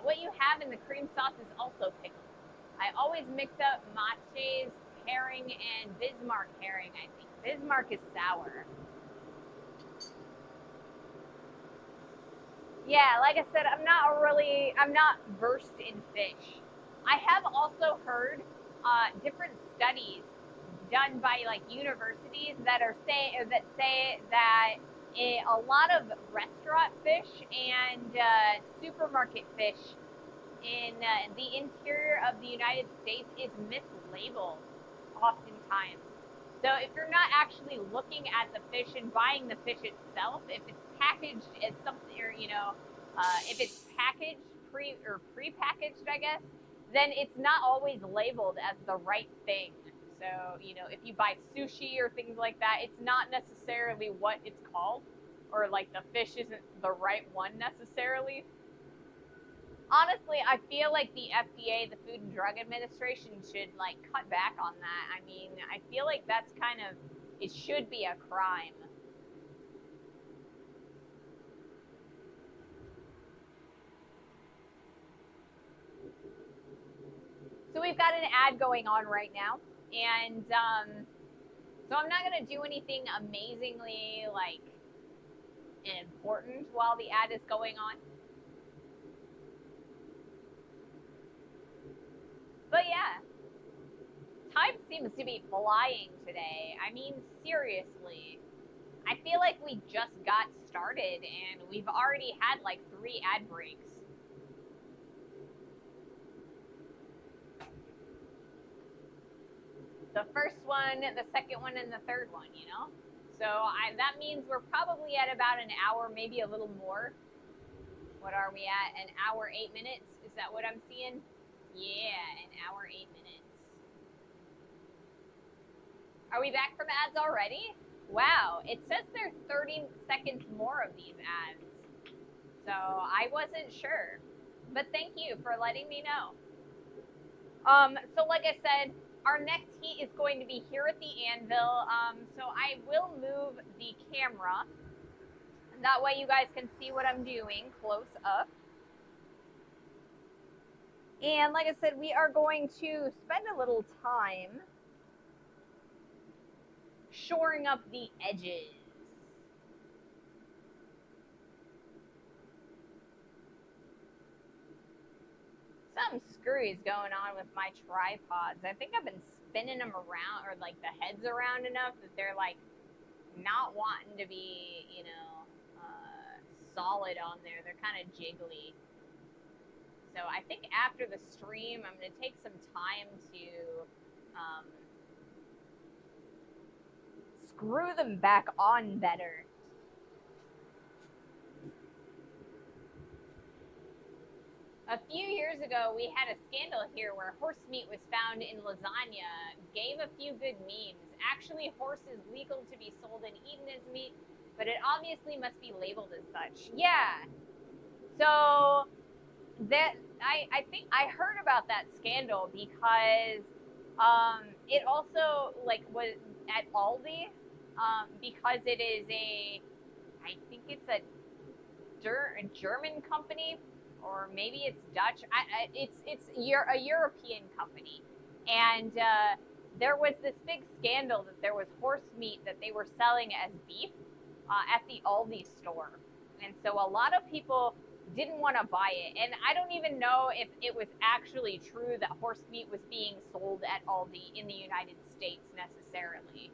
What you have in the cream sauce is also pickled. I always mix up Mache's herring and Bismarck herring, I think. Bismarck is sour. Yeah, like I said, I'm not versed in fish. I have also heard different studies done by like universities that say that a lot of restaurant fish and supermarket fish in the interior of the United States is mislabeled oftentimes. So if you're not actually looking at the fish and buying the fish itself, if it's packaged as something, or if it's packaged pre-packaged, I guess, then it's not always labeled as the right thing. So if you buy sushi or things like that, it's not necessarily what it's called, or like the fish isn't the right one necessarily. Honestly, I feel like the FDA, the Food and Drug Administration, should like cut back on that. I mean, I feel like that's it should be a crime. So we've got an ad going on right now, and so I'm not gonna do anything amazingly like important while the ad is going on. But yeah, time seems to be flying today. I mean, seriously. I feel like we just got started and we've already had like 3 ad breaks. The first one, the second one, and the third one, So that means we're probably at about an hour, maybe a little more. What are we at? An hour, 8 minutes? Is that what I'm seeing? Yeah, an hour, 8 minutes. Are we back from ads already? Wow, it says there's 30 seconds more of these ads. So I wasn't sure. But thank you for letting me know. So like I said, our next heat is going to be here at the anvil. So I will move the camera. That way you guys can see what I'm doing close up. And like I said, we are going to spend a little time shoring up the edges. Some screws going on with my tripods. I think I've been spinning them around, or like the heads around enough that they're like not wanting to be, solid on there. They're kind of jiggly. So I think after the stream, I'm going to take some time to screw them back on better. A few years ago, we had a scandal here where horse meat was found in lasagna, gave a few good memes. Actually, horse is legal to be sold and eaten as meat, but it obviously must be labeled as such. Yeah. So that I think I heard about that scandal because it also like was at Aldi because it is I think it's a German company, or maybe it's Dutch. It's a European company, and there was this big scandal that there was horse meat that they were selling as beef at the Aldi store, and so a lot of people didn't want to buy it. And I don't even know if it was actually true that horse meat was being sold at Aldi in the United States necessarily.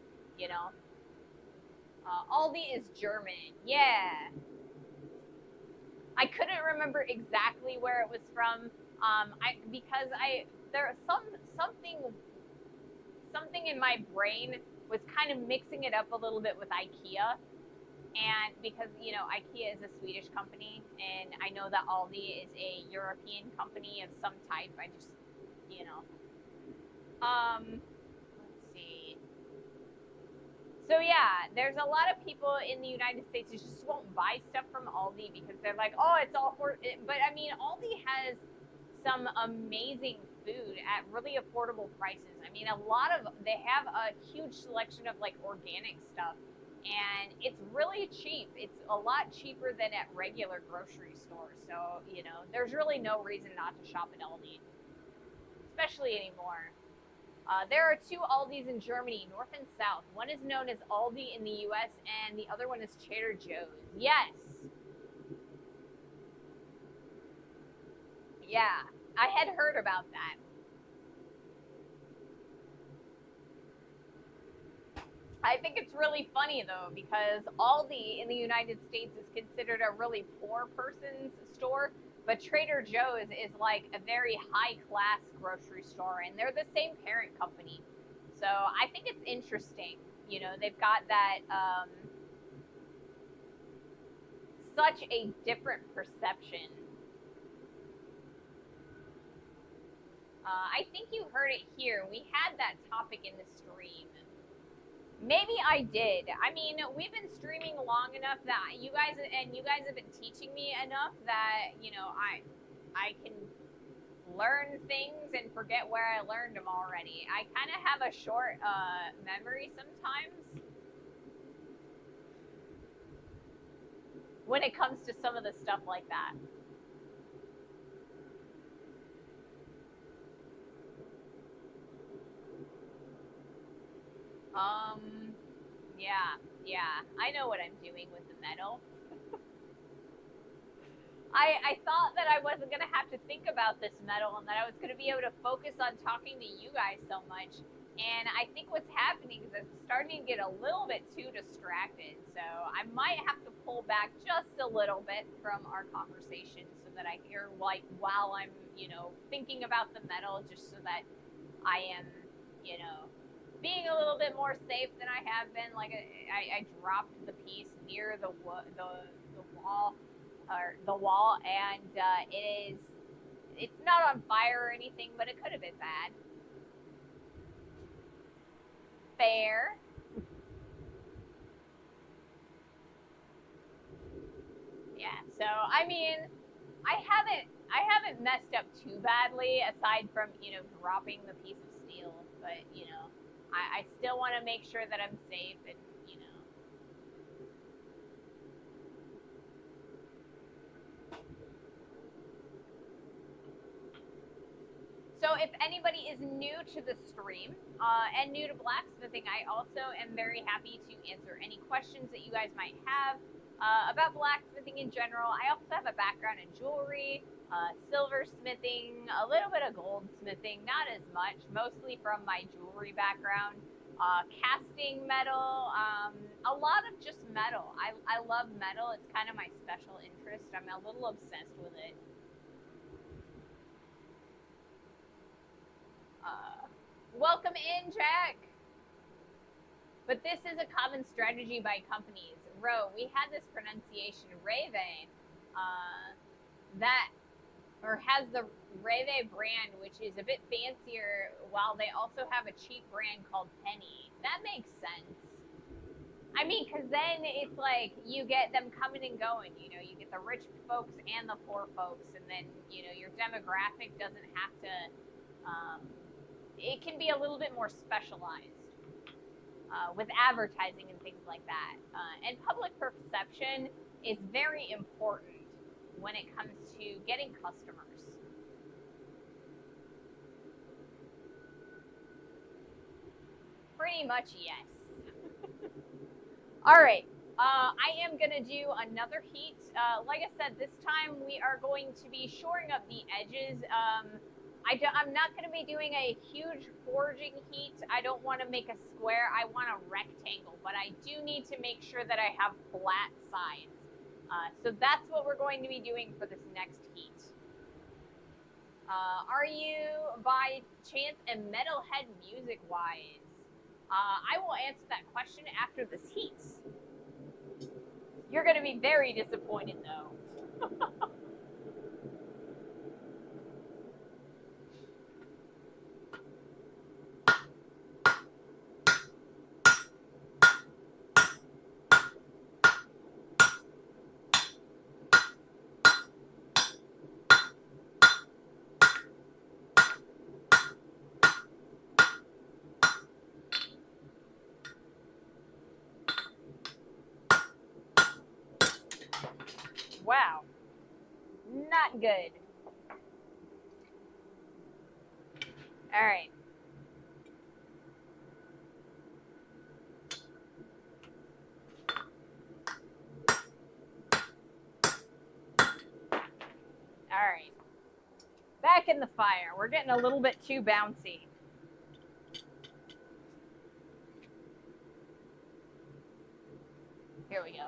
Aldi is German. Yeah. I couldn't remember exactly where it was from, There something in my brain was kind of mixing it up a little bit with IKEA. And because, IKEA is a Swedish company, and I know that Aldi is a European company of some type. I just, you know. Let's see. So yeah, there's a lot of people in the United States who just won't buy stuff from Aldi because they're like, oh, it's all for it. But I mean, Aldi has some amazing food at really affordable prices. I mean, they have a huge selection of like organic stuff, and it's really cheap. It's a lot cheaper than at regular grocery stores. So, there's really no reason not to shop at Aldi, especially anymore. There are two Aldis in Germany, North and South. One is known as Aldi in the US, and the other one is Trader Joe's. Yes. Yeah, I had heard about that. I think it's really funny though, because Aldi in the United States is considered a really poor person's store, but Trader Joe's is like a very high class grocery store, and they're the same parent company. So I think it's interesting. They've got that such a different perception. I think you heard it here. We had that topic in the stream. Maybe I did. I mean, we've been streaming long enough that you guys have been teaching me enough that, I can learn things and forget where I learned them already. I kind of have a short memory sometimes when it comes to some of the stuff like that. Yeah, I know what I'm doing with the metal. I thought that I wasn't going to have to think about this metal and that I was going to be able to focus on talking to you guys so much. And I think what's happening is I'm starting to get a little bit too distracted. So I might have to pull back just a little bit from our conversation so that I hear, like, while I'm, thinking about the metal, just so that I am, being a little bit more safe than I have been. Like, I dropped the piece near the wall, and it's not on fire or anything, but it could have been bad. Fair. Yeah. So I mean, I haven't messed up too badly aside from dropping the piece of steel, but I still want to make sure that I'm safe and. So if anybody is new to the stream and new to blacksmithing, I also am very happy to answer any questions that you guys might have about blacksmithing in general. I also have a background in jewelry, silversmithing, a little bit of goldsmithing, not as much, mostly from my jewelry background. Casting metal, a lot of just metal. I love metal. It's kind of my special interest. I'm a little obsessed with it. Welcome in, Jack. But this is a common strategy by companies. We had this pronunciation, Reve, that, or has the Reve brand, which is a bit fancier, while they also have a cheap brand called Penny. That makes sense. I mean, because then it's like you get them coming and going. You get the rich folks and the poor folks, and then your demographic doesn't have to. It can be a little bit more specialized with advertising and things like that. And public perception is very important when it comes to getting customers. Pretty much, yes. All right. I am going to do another heat. Like I said, this time we are going to be shoring up the edges. I'm not going to be doing a huge forging heat. I don't want to make a square. I want a rectangle, but I do need to make sure that I have flat sides. So that's what we're going to be doing for this next heat. Are you by chance a metalhead music-wise? I will answer that question after this heat. You're going to be very disappointed, though. Wow. Not good. All right. All right. Back in the fire. We're getting a little bit too bouncy. Here we go.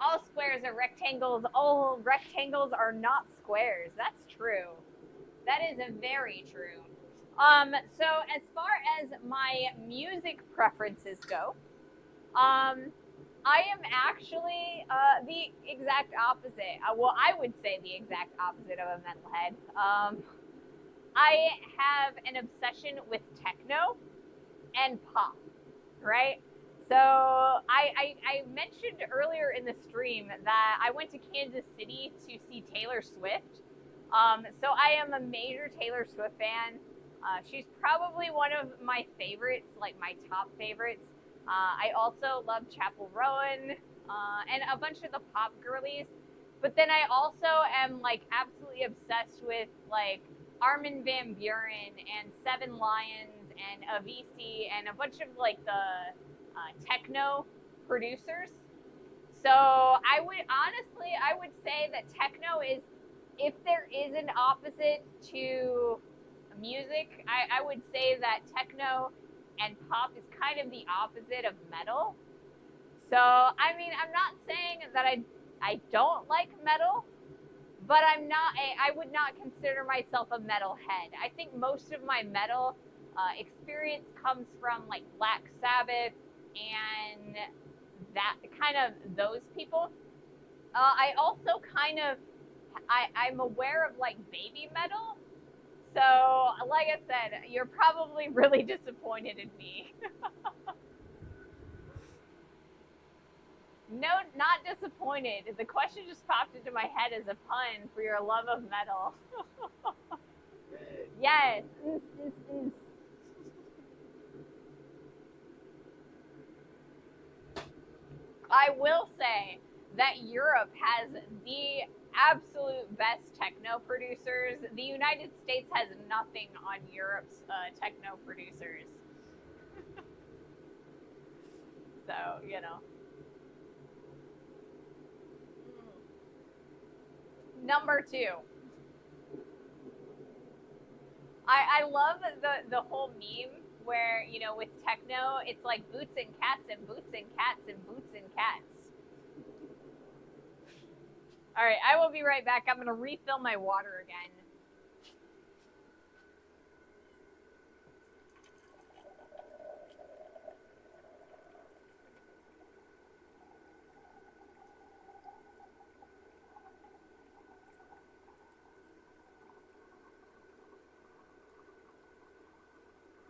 All squares are rectangles. All rectangles are not squares. That's true. That is very true. So as far as my music preferences go, I am actually the exact opposite. Well, I would say the exact opposite of a metalhead. I have an obsession with techno and pop, right? So I mentioned earlier in the stream that I went to Kansas City to see Taylor Swift. So I am a major Taylor Swift fan. She's probably one of my favorites, like my top favorites. I also love Chapel Rowan and a bunch of the pop girlies. But then I also am like absolutely obsessed with like Armin van Buuren and Seven Lions and Avicii and a bunch of like the techno producers. So I would say that techno is, if there is an opposite to music, I would say that techno and pop is kind of the opposite of metal. So I mean, I'm not saying that I don't like metal, but I would not consider myself a metalhead. I think most of my metal experience comes from like Black Sabbath and that kind of those people. I also kind of I'm aware of like baby metal. So like I said, you're probably really disappointed in me. No, not disappointed. The question just popped into my head as a pun for your love of metal. Yes. I will say that Europe has the absolute best techno producers. The United States has nothing on Europe's techno producers. So, you know. Number two. I love the whole meme where, you know, with techno, it's like boots and cats and boots and cats and boots and cats. All right, I will be right back. I'm going to refill my water again.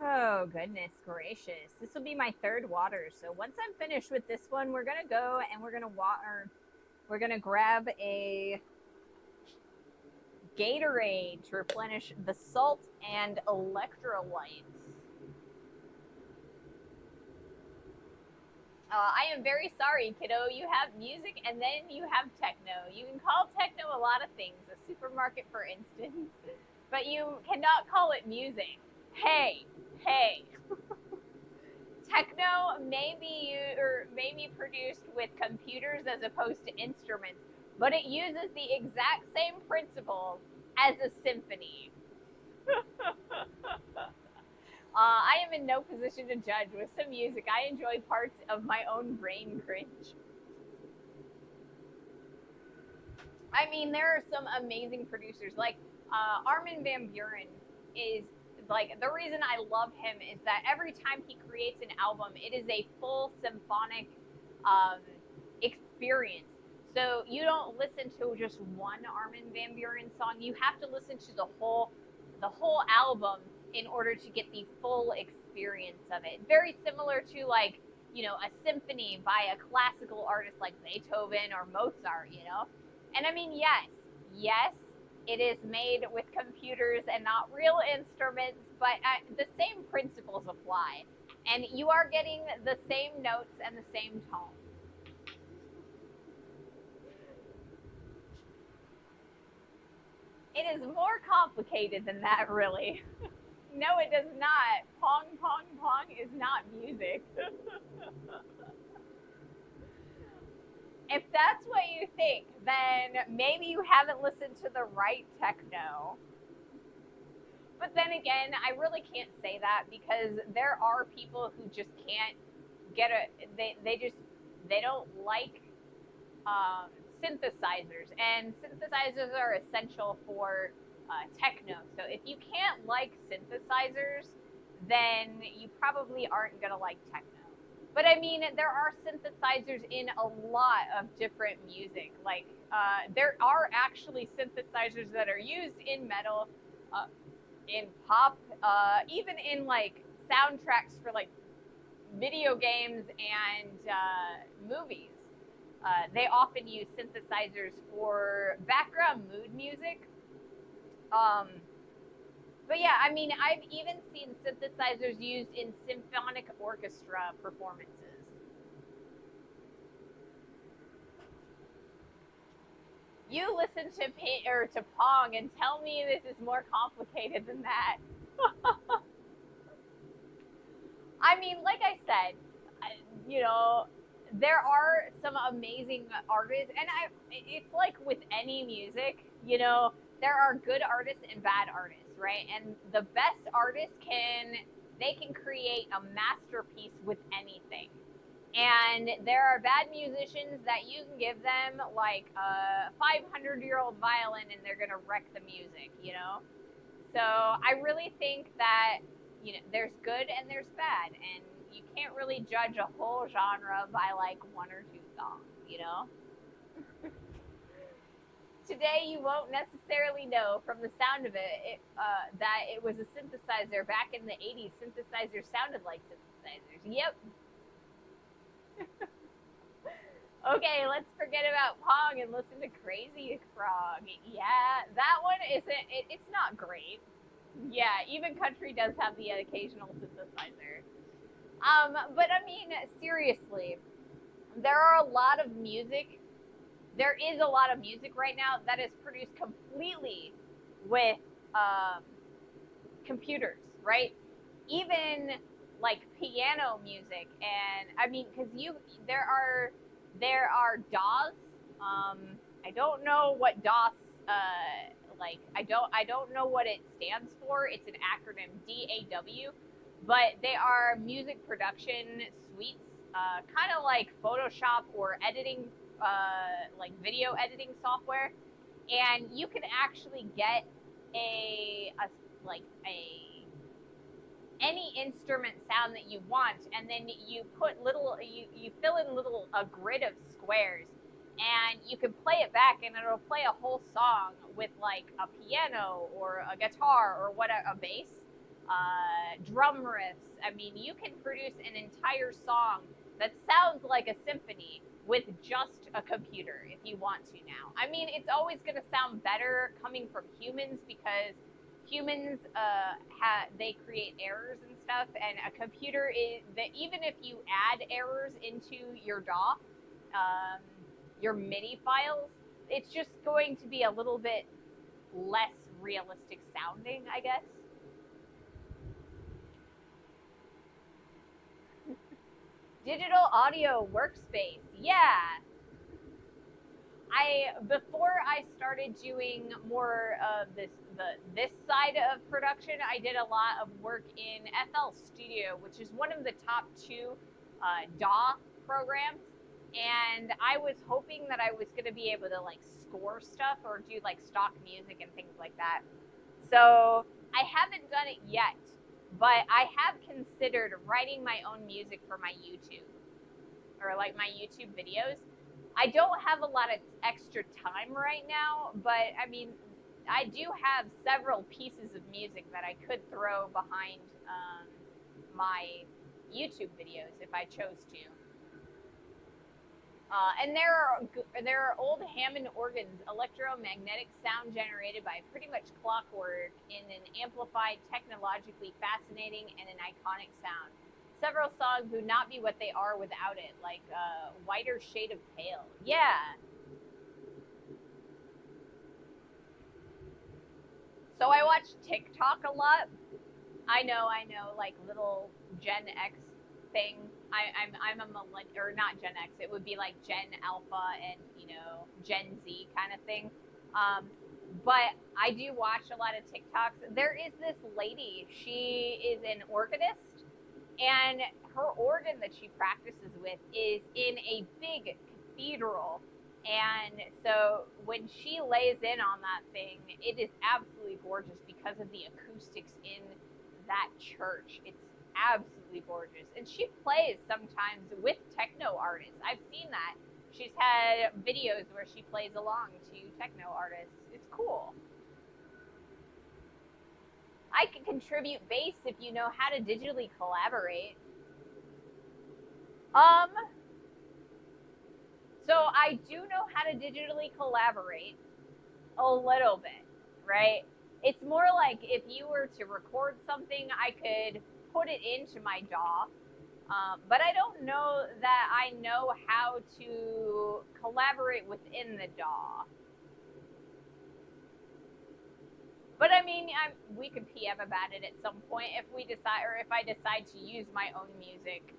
Oh, goodness gracious. This will be my third water. So once I'm finished with this one, we're going to go and we're going to water. We're going to grab a Gatorade to replenish the salt and electrolytes. I am very sorry, kiddo. You have music and then you have techno. You can call techno a lot of things, a supermarket, for instance, but you cannot call it music. Hey. Techno may be produced with computers as opposed to instruments, but it uses the exact same principles as a symphony. I am in no position to judge. With some music, I enjoy parts of my own brain cringe. I mean, there are some amazing producers. Like Armin van Buuren is like the reason I love him is that every time he creates an album, it is a full symphonic um, experience. So you don't listen to just one Armin van Buuren song. You have to listen to the whole album in order to get the full experience of it. Very similar to like a symphony by a classical artist like Beethoven or Mozart. And I mean, yes, it is made with computers and not real instruments, but the same principles apply. And you are getting the same notes and the same tones. It is more complicated than that, really. No, it does not. Pong, pong, pong is not music. If that's what you think, then maybe you haven't listened to the right techno. But then again, I really can't say that because there are people who just can't get they don't like um, synthesizers, and synthesizers are essential for techno. So if you can't like synthesizers, then you probably aren't gonna like techno. But I mean, there are synthesizers in a lot of different music. Like there are actually synthesizers that are used in metal, uh, in pop, even in like soundtracks for like video games and movies. They often use synthesizers for background mood music. Um, but yeah, I mean, I've even seen synthesizers used in symphonic orchestra performances. You listen to Pong and tell me this is more complicated than that. I mean, like I said, you know, there are some amazing artists, and it's like with any music, there are good artists and bad artists, right? And the best artists they can create a masterpiece with anything. And there are bad musicians that you can give them like a 500-year-old violin and they're gonna wreck the music. So I really think that there's good and there's bad, and you can't really judge a whole genre by like one or two songs. Today you won't necessarily know from the sound of that it was a synthesizer. Back in the 80s, synthesizers sounded like synthesizers. Yep. Okay, let's forget about Pong and listen to Crazy Frog. Yeah, that one it's not great. Yeah, even country does have the occasional synthesizer. But I mean, seriously, there are a lot of music. There is a lot of music right now that is produced completely with computers, right? Even like piano music, and I mean, because there are DAWs. I don't know what DAWs like. I don't know what it stands for. It's an acronym, DAW, but they are music production suites, kind of like Photoshop or editing, like video editing software, and you can actually get a like a any instrument sound that you want, and then you put you fill in a grid of squares, and you can play it back and it'll play a whole song with like a piano or a guitar or a bass, drum riffs. I mean, you can produce an entire song that sounds like a symphony with just a computer if you want to now. I mean, it's always going to sound better coming from humans because humans they create errors and stuff, and a computer is that even if you add errors into your DAW, your MIDI files, it's just going to be a little bit less realistic sounding, I guess. Digital audio workspace, yeah. Before I started doing more of this side of production, I did a lot of work in FL Studio, which is one of the top 2 DAW programs. And I was hoping that I was going to be able to like score stuff or do like stock music and things like that. So I haven't done it yet, but I have considered writing my own music for my YouTube or like my YouTube videos. I don't have a lot of extra time right now, but I mean, I do have several pieces of music that I could throw behind my YouTube videos if I chose to. And there are old Hammond organs, electromagnetic sound generated by pretty much clockwork in an amplified, technologically fascinating, and an iconic sound. Several songs would not be what they are without it, like Whiter Shade of Pale. Yeah. So I watch TikTok a lot. I know, like little Gen X thing. I'm a millennial, or not Gen X. It would be like Gen Alpha and Gen Z kind of thing. But I do watch a lot of TikToks. There is this lady. She is an organist, and her organ that she practices with is in a big cathedral. And so when she lays in on that thing, it is absolutely gorgeous because of the acoustics in that church. It's absolutely gorgeous. And she plays sometimes with techno artists. I've seen that. She's had videos where she plays along to techno artists. It's cool. I can contribute bass if you know how to digitally collaborate. So I do know how to digitally collaborate a little bit, right? It's more like if you were to record something, I could put it into my DAW, but I don't know that I know how to collaborate within the DAW. But I mean, we could PM about it at some point if we decide, or if I decide to use my own music.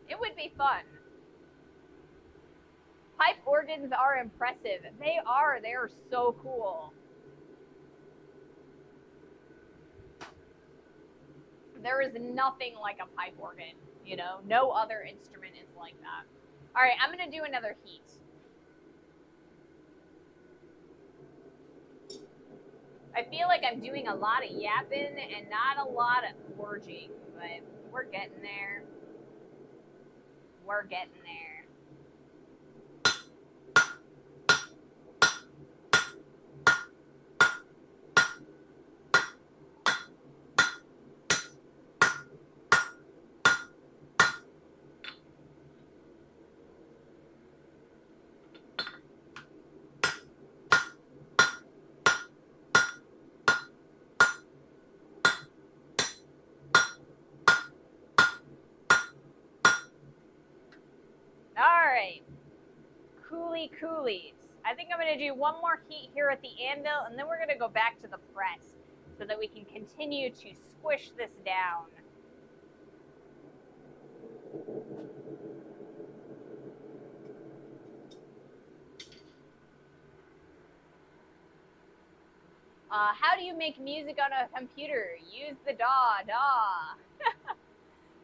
It would be fun. Pipe organs are impressive. They are. They are so cool. There is nothing like a pipe organ, no other instrument is like that. All right, I'm going to do another heat. I feel like I'm doing a lot of yapping and not a lot of gorging, but we're getting there. We're getting there. All right, coolies. I think I'm going to do one more heat here at the anvil, and then we're going to go back to the press so that we can continue to squish this down. How do you make music on a computer? Use the DAW.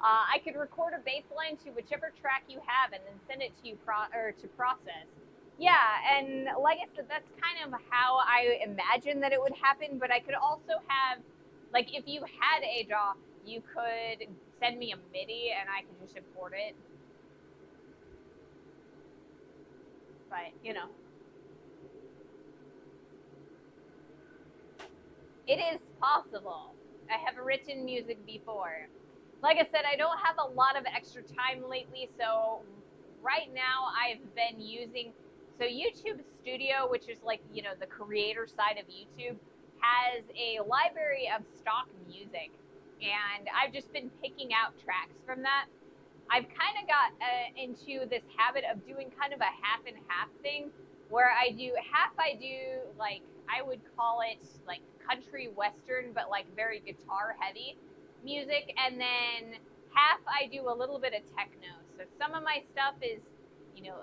I could record a bass line to whichever track you have and then send it to you to process. Yeah, and like I said, that's kind of how I imagine that it would happen, but I could also have, like, if you had a DAW, you could send me a MIDI and I could just import it. But, it is possible. I have written music before. Like I said, I don't have a lot of extra time lately, so right now I've been using, so YouTube Studio, which is like, the creator side of YouTube, has a library of stock music, and I've just been picking out tracks from that. I've kind of got into this habit of doing kind of a half and half thing, where I do like, I would call it like country western, but like very guitar heavy music, and then half I do a little bit of techno. So some of my stuff is,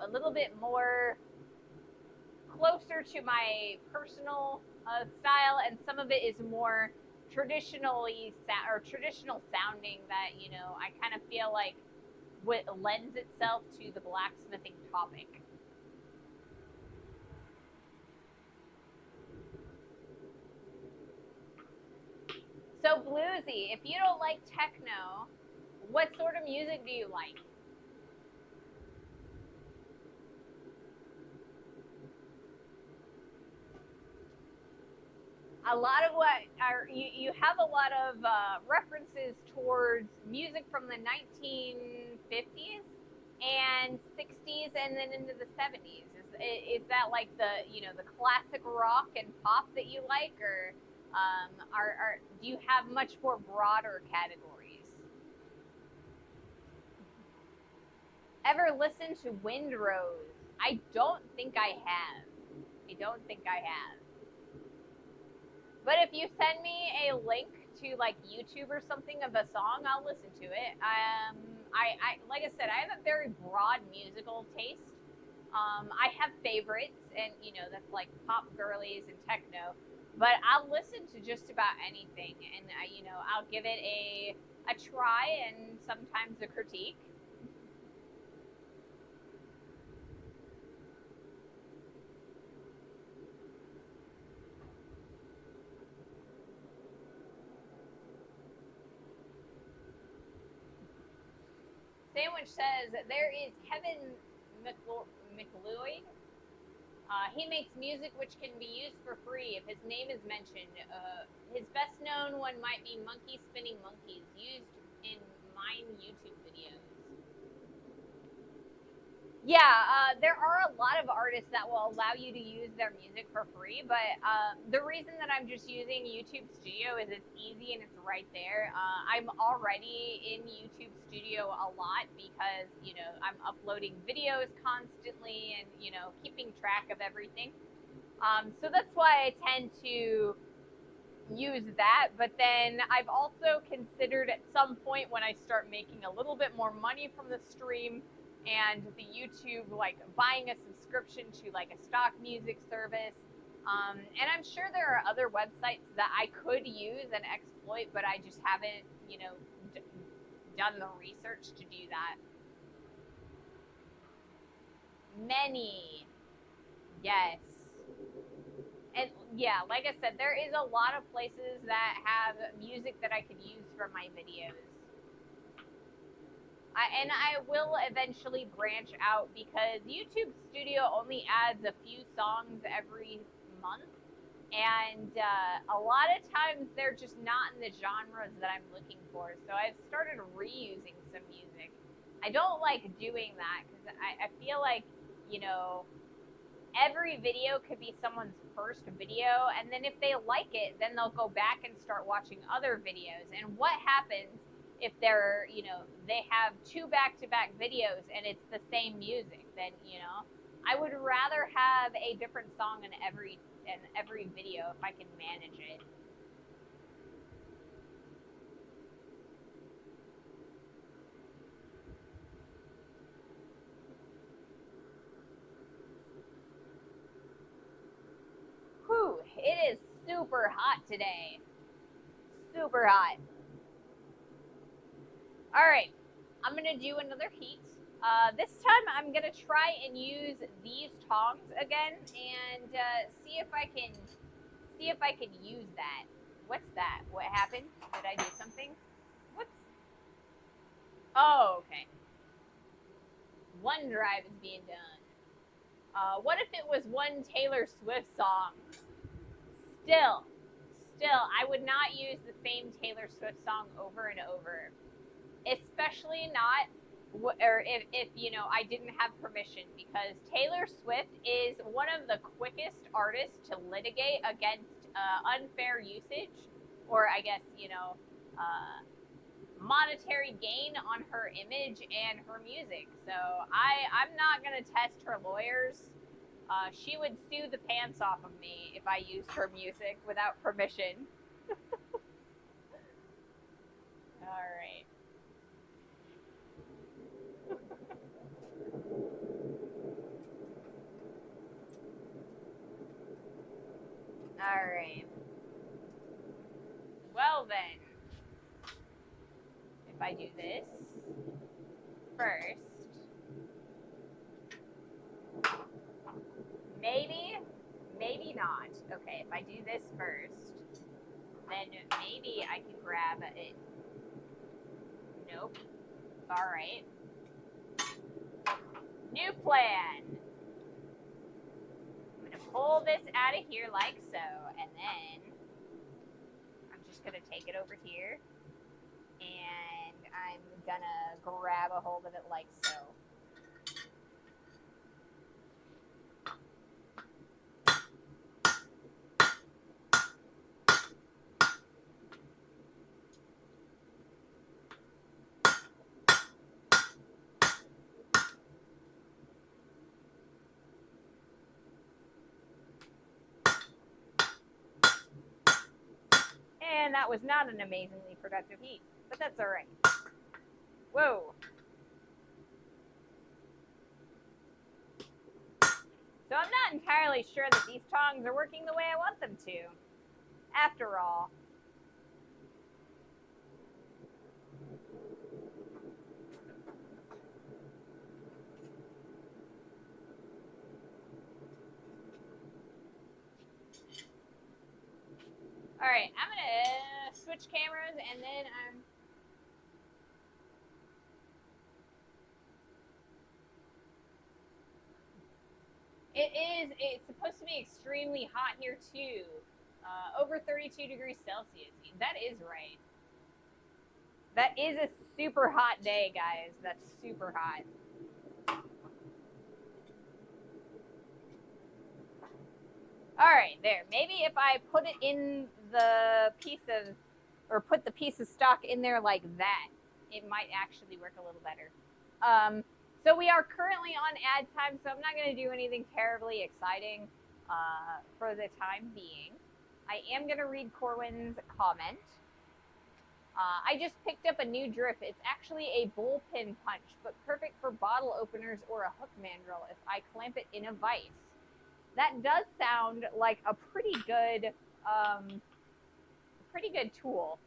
a little bit more closer to my personal style, and some of it is more traditional sounding that I kind of feel like what lends itself to the blacksmithing topic. So bluesy, if you don't like techno, what sort of music do you like? A lot of what are you have a lot of references towards music from the 1950s and 60s and then into the 70s. Is that like the classic rock and pop that you like, or do you have much more broader categories? Ever listen to Windrose? I don't think I have. I don't think I have. But if you send me a link to like YouTube or something of a song, I'll listen to it. I like I said, I have a very broad musical taste. I have favorites, and that's like pop girlies and techno. But I'll listen to just about anything, and I'll give it a try and sometimes a critique. Sandwich says there is Kevin McLeod. He makes music which can be used for free if his name is mentioned. His best known one might be Monkey Spinning Monkeys, used in mine YouTube videos. Yeah, there are a lot of artists that will allow you to use their music for free, but the reason that I'm just using YouTube Studio is it's easy and it's right there. I'm already in YouTube Studio a lot because, I'm uploading videos constantly and, keeping track of everything. So that's why I tend to use that. But then I've also considered at some point when I start making a little bit more money from the stream and the YouTube, like buying a subscription to like a stock music service. And I'm sure there are other websites that I could use and exploit, but I just haven't, done the research to do that. Many, yes. And yeah, like I said, there is a lot of places that have music that I could use for my videos. And I will eventually branch out because YouTube Studio only adds a few songs every month. And a lot of times they're just not in the genres that I'm looking for. So I've started reusing some music. I don't like doing that because I feel like, every video could be someone's first video. And then if they like it, then they'll go back and start watching other videos. And what happens if they have two back-to-back videos and it's the same music? Then I would rather have a different song in every video if I can manage it. Whew, it is super hot today. Super hot. All right, I'm gonna do another heat. This time I'm gonna try and use these tongs again and see if I can use that. What's that? What happened? Did I do something? Whoops. Oh, okay. OneDrive is being done. What if it was one Taylor Swift song? Still, I would not use the same Taylor Swift song over and over, especially not or if I didn't have permission, because Taylor Swift is one of the quickest artists to litigate against unfair usage, or I guess monetary gain on her image and her music. So I'm not gonna test her lawyers. She would sue the pants off of me if I used her music without permission. All right. All Well then, if I do this first, maybe not. Okay, if I do this first, then maybe I can grab it. Nope. All right. New plan. I'm gonna pull this out of here like so, and then I'm just gonna take it over here, and I'm gonna grab a hold of it like so. And that was not an amazingly productive heat, but that's all right. Whoa. So I'm not entirely sure that these tongs are working the way I want them to, after all. All right, I'm gonna switch cameras and then it's supposed to be extremely hot here too. Over 32 degrees Celsius. That is right. That is a super hot day, guys. That's super hot. All right, there. Maybe if I put it in the piece of, or put the piece of stock in there like that, it might actually work a little better. So we are currently on ad time, so I'm not going to do anything terribly exciting for the time being. I am going to read Corwin's comment. I just picked up a new drip. It's actually a bullpen punch, but perfect for bottle openers or a hook mandrel if I clamp it in a vise. That does sound like a pretty good tool.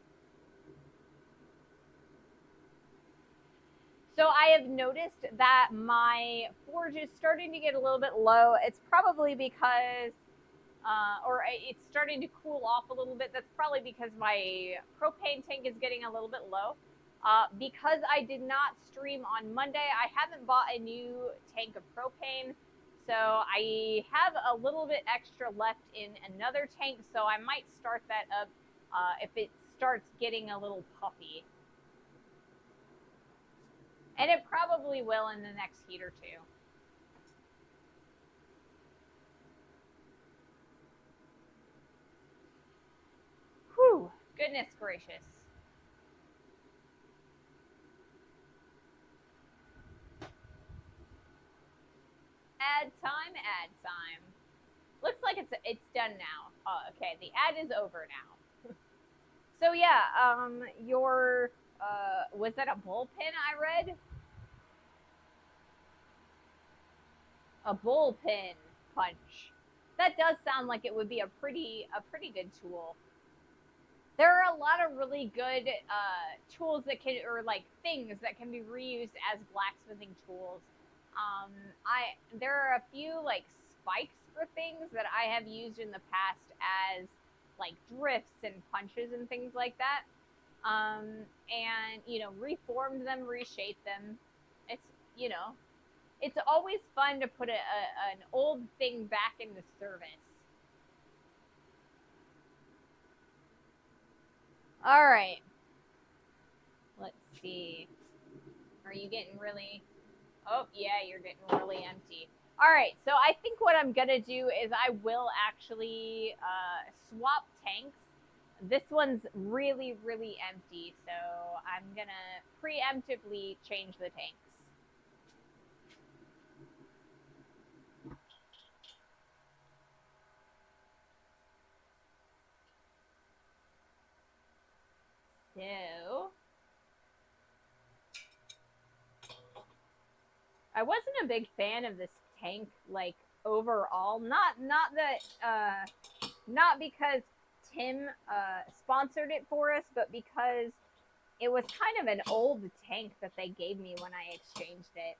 So I have noticed that my forge is starting to get a little bit low. It's probably because, or it's starting to cool off a little bit. That's probably because my propane tank is getting a little bit low. Because I did not stream on Monday, I haven't bought a new tank of propane. So I have a little bit extra left in another tank, so I might start that up if it starts getting a little puffy. And it probably will in the next heat or two. Whew, goodness gracious. Ad time, ad time. Looks like it's done now. Oh, okay, the ad is over now. So yeah, your was that a bullpen I read? A bullpen punch. That does sound like it would be a pretty good tool. There are a lot of really good tools that can, or like things that can be reused as blacksmithing tools. There are a few like spikes for things that I have used in the past as like drifts and punches and things like that. And reformed them, reshaped them. It's it's always fun to put an old thing back into service. All right. Let's see. Are you getting really... Oh, yeah, you're getting really empty. All right, so I think what I'm going to do is I will actually swap tanks. This one's really, really empty, so I'm going to preemptively change the tanks. So I wasn't a big fan of this tank, like overall. Not because Tim sponsored it for us, but because it was kind of an old tank that they gave me when I exchanged it.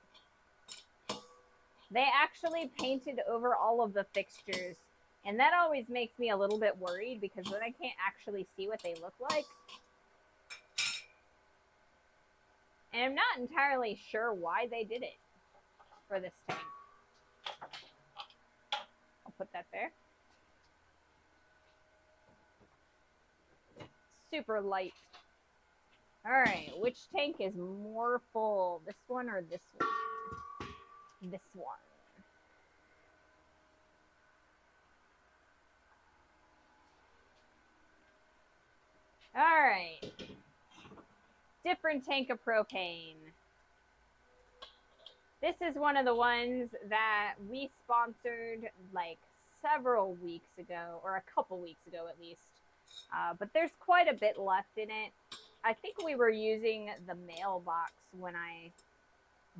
They actually painted over all of the fixtures, and that always makes me a little bit worried because then I can't actually see what they look like. And I'm not entirely sure why they did it for this tank. I'll put that there. Super light. Alright, which tank is more full? This one or this one? This one. Alright. Different tank of propane. This is one of the ones that we sponsored like several weeks ago, or a couple weeks ago at least. But there's quite a bit left in it. I think we were using the mailbox when I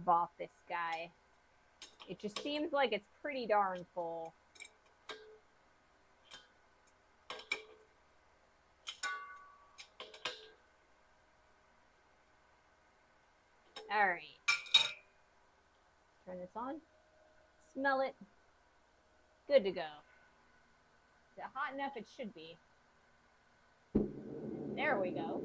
bought this guy. It just seems like it's pretty darn full. All right. Turn this on. Smell it. Good to go. Is it hot enough? It should be. There we go.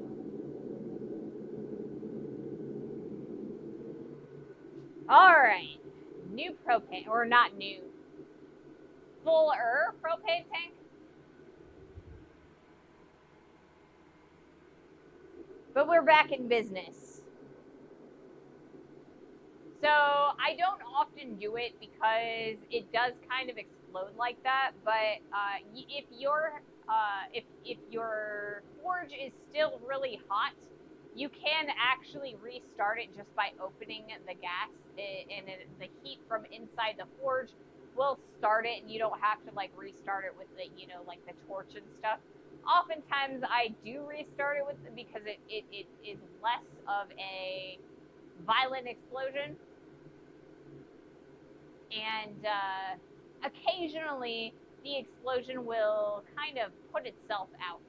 All right. New propane, or not new. Fuller propane tank. But we're back in business. So I don't often do it because it does kind of explode like that. But if your forge is still really hot, you can actually restart it just by opening the gas, and the heat from inside the forge will start it, and you don't have to like restart it with the like the torch and stuff. Oftentimes I do restart it with because it is less of a violent explosion, and occasionally the explosion will kind of put itself out.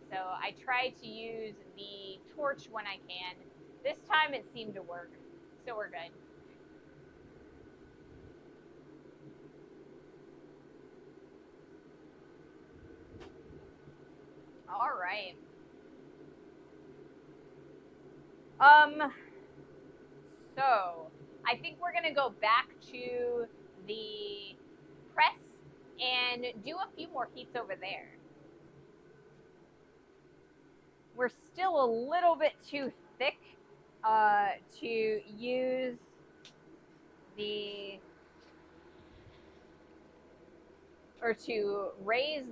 So I try to use the torch when I can. This time it seemed to work, so we're good. All right. So I think we're gonna go back to the press and do a few more heats over there. We're still a little bit too thick to use to raise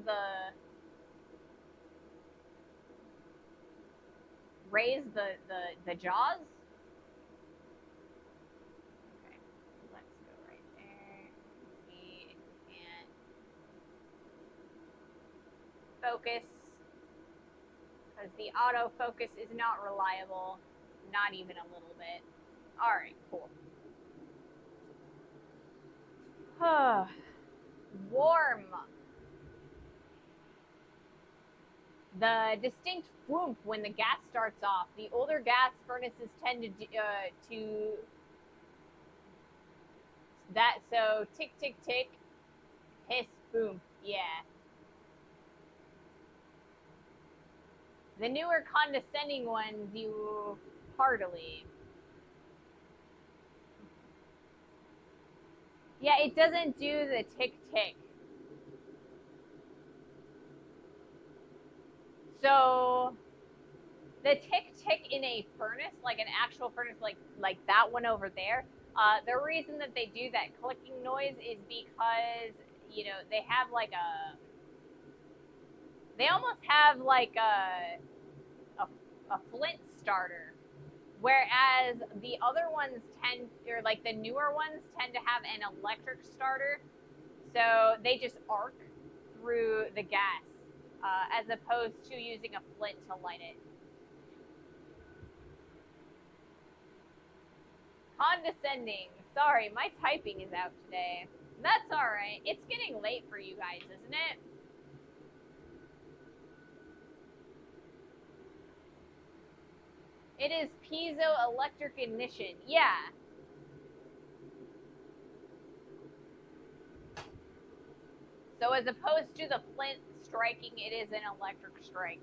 the jaws. Okay, let's go right there. See if we can focus, because the autofocus is not reliable, not even a little bit. All right, cool. Warm. The distinct whoomp when the gas starts off. The older gas furnaces tend to that. So tick, tick, tick, hiss, boom. Yeah. The newer condescending ones you heartily. Yeah, it doesn't do the tick, tick. So the tick tick in a furnace, like an actual furnace, like that one over there, the reason that they do that clicking noise is because they have like they almost have like a flint starter, whereas the other ones or like the newer ones tend to have an electric starter, so they just arc through the gas. As opposed to using a flint to light it. Condescending. Sorry, my typing is out today. That's alright. It's getting late for you guys, isn't it? It is piezoelectric ignition. Yeah. So as opposed to the flint striking, it is an electric strike.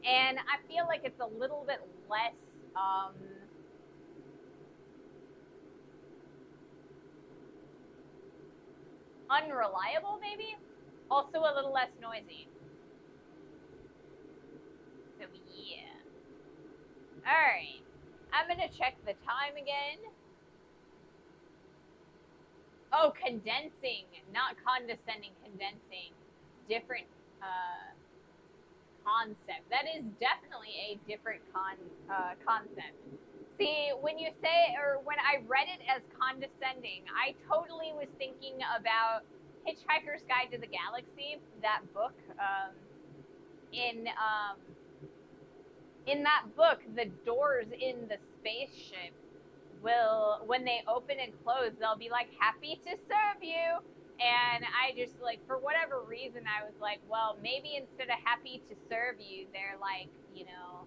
And I feel like it's a little bit less unreliable, maybe. Also a little less noisy. So yeah. Alright. I'm gonna check the time again. Oh, condensing, not condescending, condensing. Different concept. That is definitely a different concept. See, when you say, or when I read it as condescending, I totally was thinking about Hitchhiker's Guide to the Galaxy, that book. In that book, the doors in the spaceship will, when they open and close, they'll be like, happy to serve you. And I just, like, for whatever reason, I was like, well, maybe instead of happy to serve you, they're like, you know,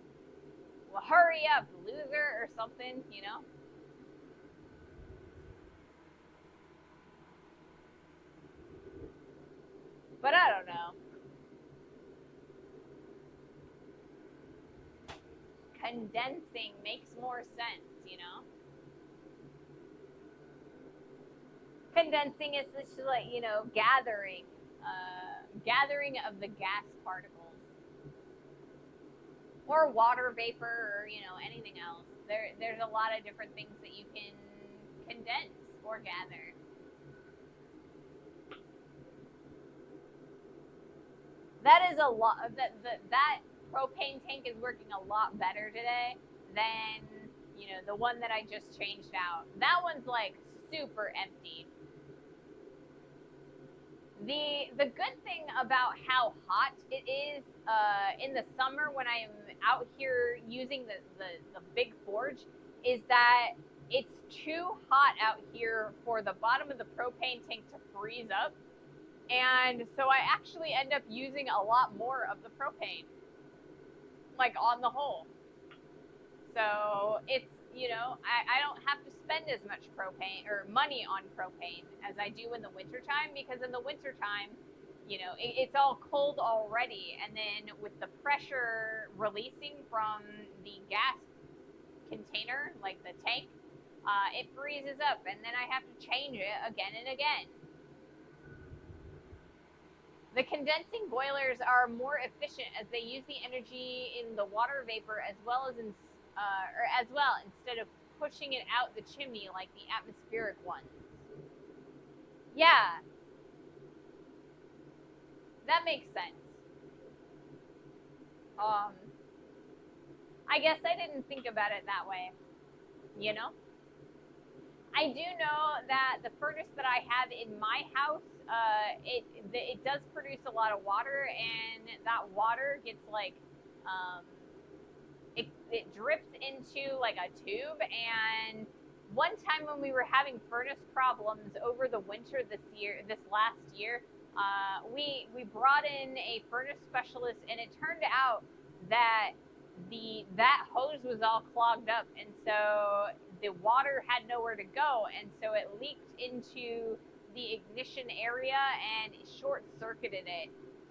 well, hurry up, loser, or something, you know? But I don't know. Condensing makes more sense, you know? Condensing is just like, you know, gathering of the gas particles. Or water vapor, or, you know, anything else. There's a lot of different things that you can condense or gather. That is a lot. That propane tank is working a lot better today than, you know, the one that I just changed out. That one's like super empty. The good thing about how hot it is in the summer when I'm out here using the big forge is that it's too hot out here for the bottom of the propane tank to freeze up. And so I actually end up using a lot more of the propane, like on the whole. So it's, you know, I don't have to spend as much propane or money on propane as I do in the wintertime, because in the wintertime, you know, it's all cold already. And then with the pressure releasing from the gas container, like the tank, it freezes up, and then I have to change it again and again. The condensing boilers are more efficient as they use the energy in the water vapor as well as instead of pushing it out the chimney like the atmospheric ones. Yeah, that makes sense. I guess I didn't think about it that way, you know? I do know that the furnace that I have in my house, it does produce a lot of water, and that water gets like, it drips into like a tube. And one time when we were having furnace problems over the winter this last year, we brought in a furnace specialist, and it turned out that that hose was all clogged up, and so the water had nowhere to go, and so it leaked into the ignition area and short circuited it.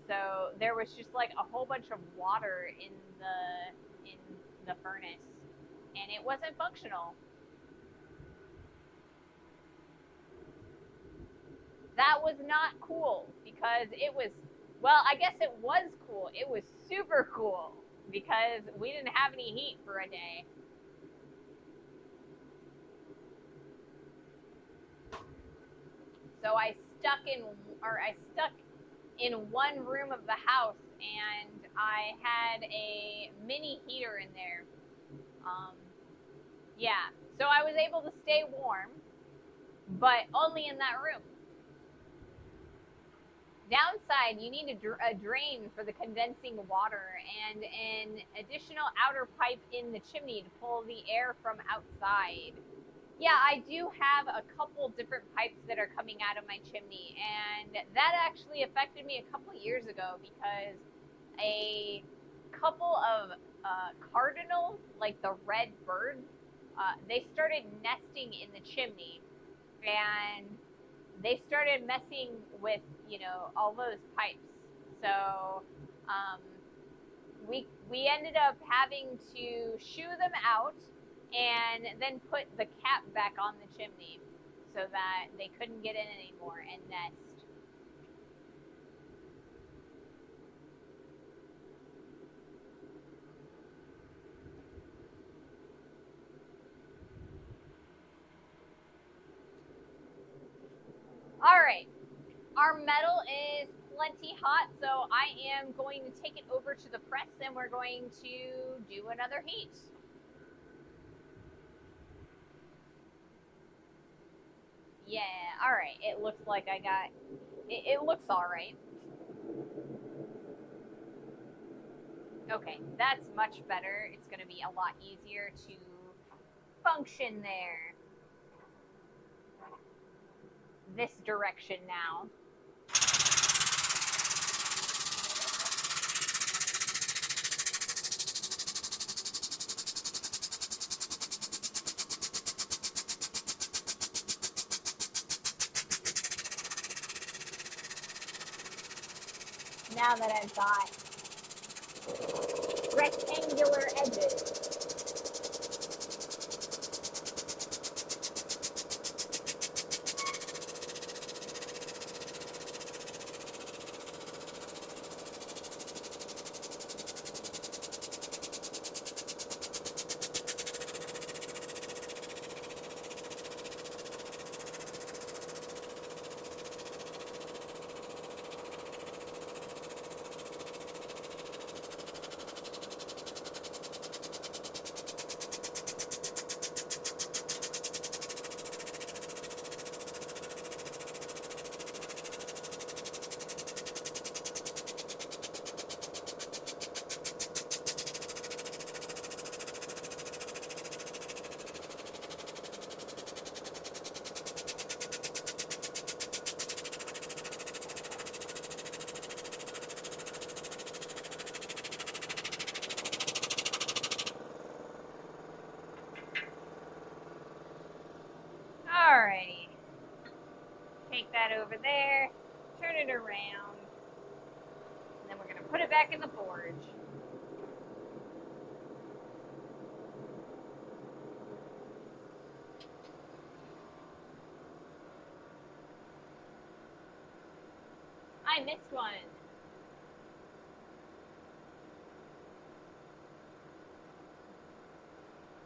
So there was just like a whole bunch of water in the furnace, and it wasn't functional. That was not cool, because it was, well, I guess it was cool. It was super cool because we didn't have any heat for a day. So I stuck in one room of the house, and I had a mini heater in there. Yeah, so I was able to stay warm, but only in that room. Downside, you need a drain for the condensing water and an additional outer pipe in the chimney to pull the air from outside. Yeah, I do have a couple different pipes that are coming out of my chimney, and that actually affected me a couple years ago because a couple of cardinals, like the red birds, they started nesting in the chimney, and they started messing with, all those pipes. So we ended up having to shoo them out and then put the cap back on the chimney so that they couldn't get in anymore and nest. All right, our metal is plenty hot, so I am going to take it over to the press and we're going to do another heat. Yeah, all right, it looks like it looks all right. Okay, that's much better. It's going to be a lot easier to function there. This direction now. Now that I've got rectangular edges. Alrighty. Take that over there, turn it around, and then we're going to put it back in the forge. I missed one.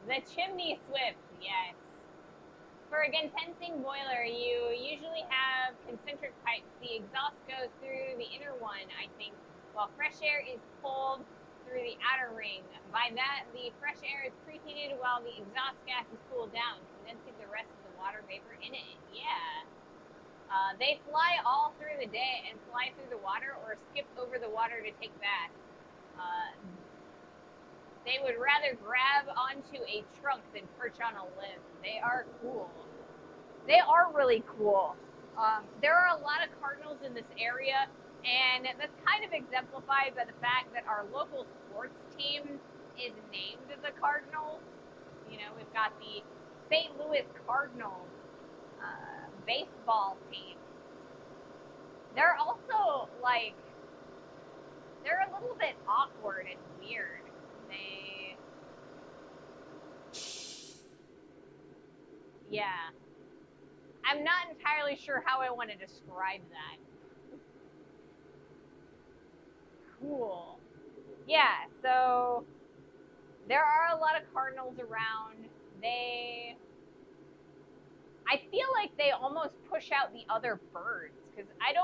The chimney swift, yes. For a condensing boiler, you usually have concentric pipes. The exhaust goes through the inner one, I think, while fresh air is pulled through the outer ring. By that, the fresh air is preheated while the exhaust gas is cooled down, condensing the rest of the water vapor in it. Yeah. They fly all through the day and fly through the water or skip over the water to take baths. They would rather grab onto a trunk than perch on a limb. They are cool. They are really cool. There are a lot of cardinals in this area, and that's kind of exemplified by the fact that our local sports team is named the Cardinals. We've got the St. Louis Cardinals baseball team. They're also they're a little bit awkward and weird. Yeah. I'm not entirely sure how I want to describe that. Cool. Yeah, so there are a lot of cardinals around. I feel like they almost push out the other birds because I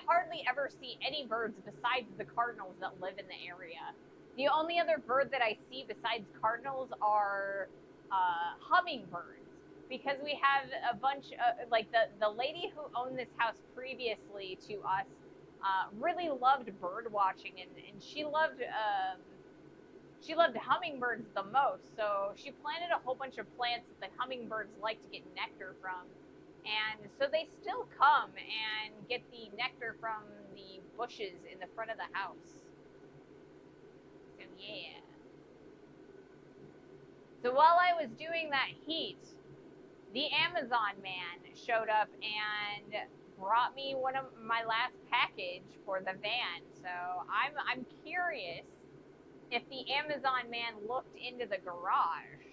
hardly ever see any birds besides the cardinals that live in the area. The only other bird that I see besides cardinals are hummingbirds, because we have a bunch of, the lady who owned this house previously to us really loved bird watching, and she loved hummingbirds the most. So she planted a whole bunch of plants that the hummingbirds like to get nectar from. And so they still come and get the nectar from the bushes in the front of the house. So Yeah. So while I was doing that heat, the Amazon man showed up and brought me one of my last package for the van. So I'm curious if the Amazon man looked into the garage.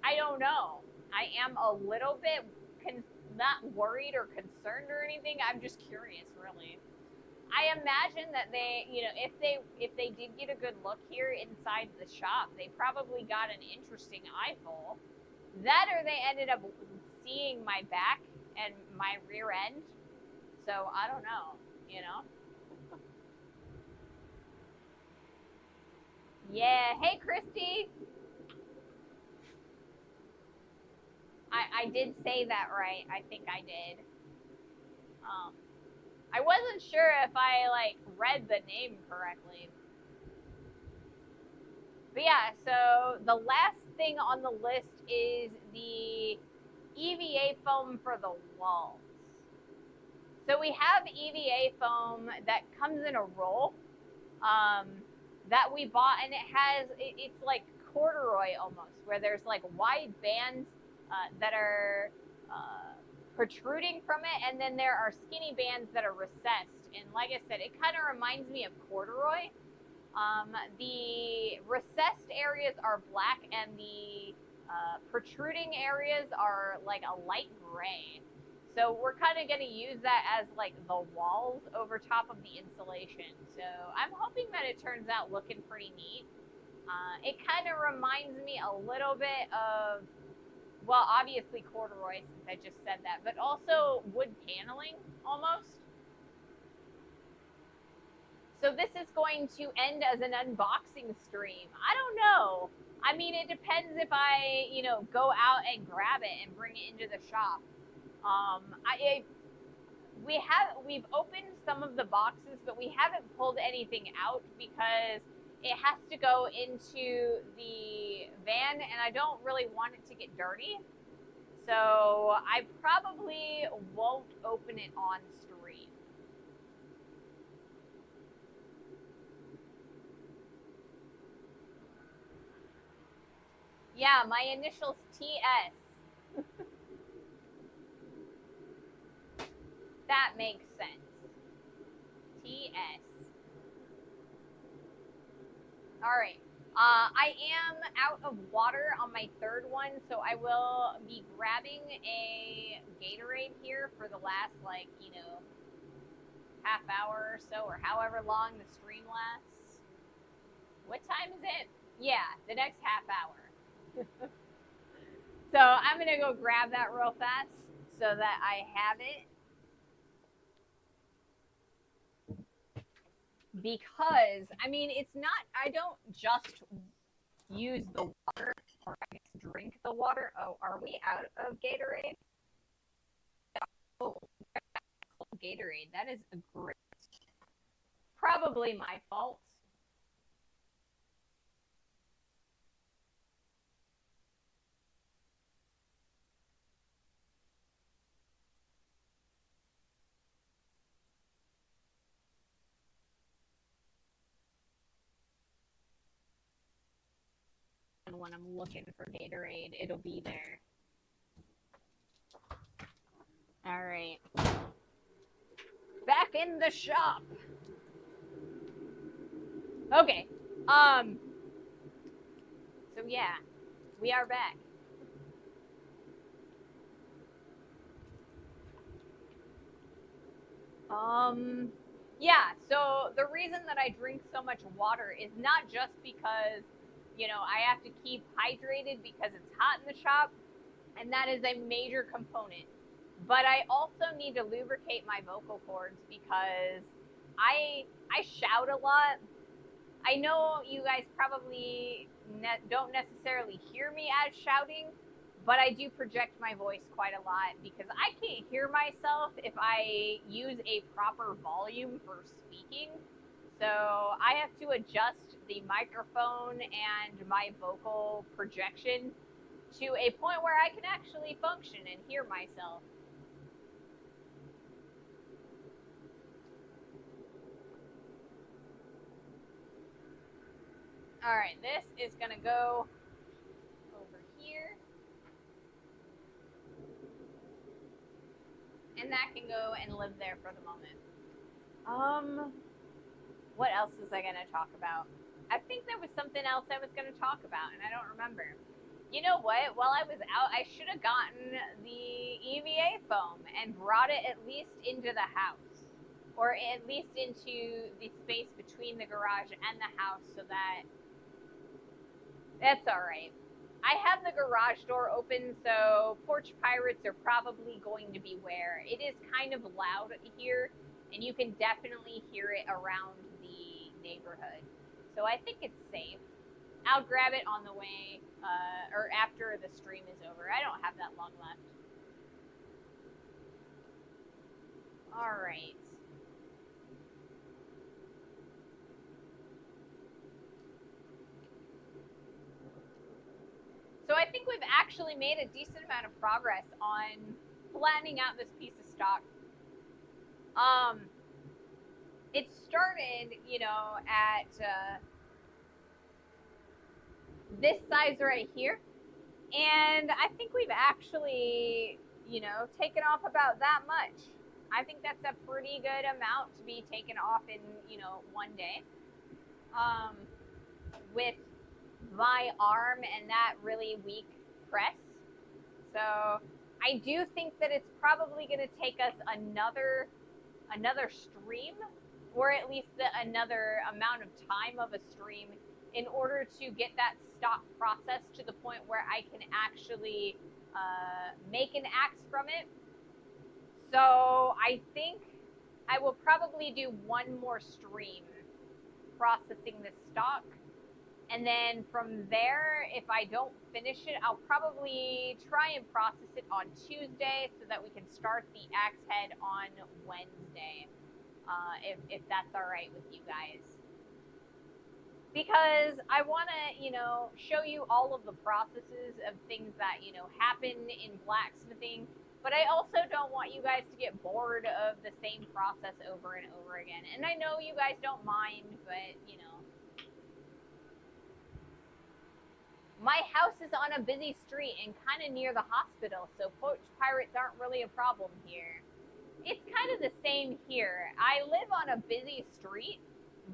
I don't know. I am a little bit not worried or concerned or anything. I'm just curious, really. I imagine that they, if they did get a good look here inside the shop, they probably got an interesting eyeful. That or they ended up seeing my back and my rear end. So I don't know, you know? Yeah. Hey, Christy. I did say that right. I think I did. I wasn't sure if I read the name correctly. But yeah, so the last thing on the list is the EVA foam for the walls. So we have EVA foam that comes in a roll that we bought, and it's like corduroy almost, where there's wide bands that are protruding from it, and then there are skinny bands that are recessed. And like I said, it kind of reminds me of corduroy. The recessed areas are black, and the protruding areas are like a light gray. So we're kind of going to use that as the walls over top of the insulation. So I'm hoping that it turns out looking pretty neat. It kind of reminds me a little bit of, well, obviously corduroy, since I just said that, but also wood paneling almost. So this is going to end as an unboxing stream. I don't know. I mean, it depends if I, go out and grab it and bring it into the shop. We've opened some of the boxes, but we haven't pulled anything out because it has to go into the van, and I don't really want it to get dirty. So I probably won't open it on stream. Yeah, my initials TS. That makes sense. TS. All right. I am out of water on my third one, so I will be grabbing a Gatorade here for the last, half hour or so, or however long the stream lasts. What time is it? Yeah, the next half hour. So I'm going to go grab that real fast so that I have it. Because, I mean, it's not, I don't just use the water, or I guess drink the water. Oh, are we out of Gatorade? Oh, Gatorade. That is a great. Probably my fault. When I'm looking for Gatorade, it'll be there. All right. Back in the shop. Okay. So yeah, we are back. Yeah, so the reason that I drink so much water is not just because, I have to keep hydrated because it's hot in the shop, and that is a major component. But I also need to lubricate my vocal cords because I shout a lot. I know you guys probably don't necessarily hear me as shouting, but I do project my voice quite a lot because I can't hear myself if I use a proper volume for speaking. So I have to adjust the microphone and my vocal projection to a point where I can actually function and hear myself. All right, this is gonna go over here, and that can go and live there for the moment. What else was I gonna talk about? I think there was something else I was gonna talk about, and I don't remember. You know what? While I was out, I should have gotten the EVA foam and brought it at least into the house, or at least into the space between the garage and the house, so that's all right. I have the garage door open, so porch pirates are probably going to beware. It is kind of loud here, and you can definitely hear it around the neighborhood. So I think it's safe. I'll grab it on the way, or after the stream is over. I don't have that long left. All right. So I think we've actually made a decent amount of progress on flattening out this piece of stock. It started, at this size right here, and I think we've actually, taken off about that much. I think that's a pretty good amount to be taken off in, one day. With my arm and that really weak press. So I do think that it's probably going to take us another stream, or at least another amount of time of a stream, in order to get that stock process to the point where I can actually make an axe from it. So I think I will probably do one more stream processing this stock. And then from there, if I don't finish it, I'll probably try and process it on Tuesday so that we can start the axe head on Wednesday, if that's all right with you guys. Because I want to, show you all of the processes of things that, happen in blacksmithing. But I also don't want you guys to get bored of the same process over and over again. And I know you guys don't mind, but, my house is on a busy street and kind of near the hospital, so porch pirates aren't really a problem here. It's kind of the same here. I live on a busy street,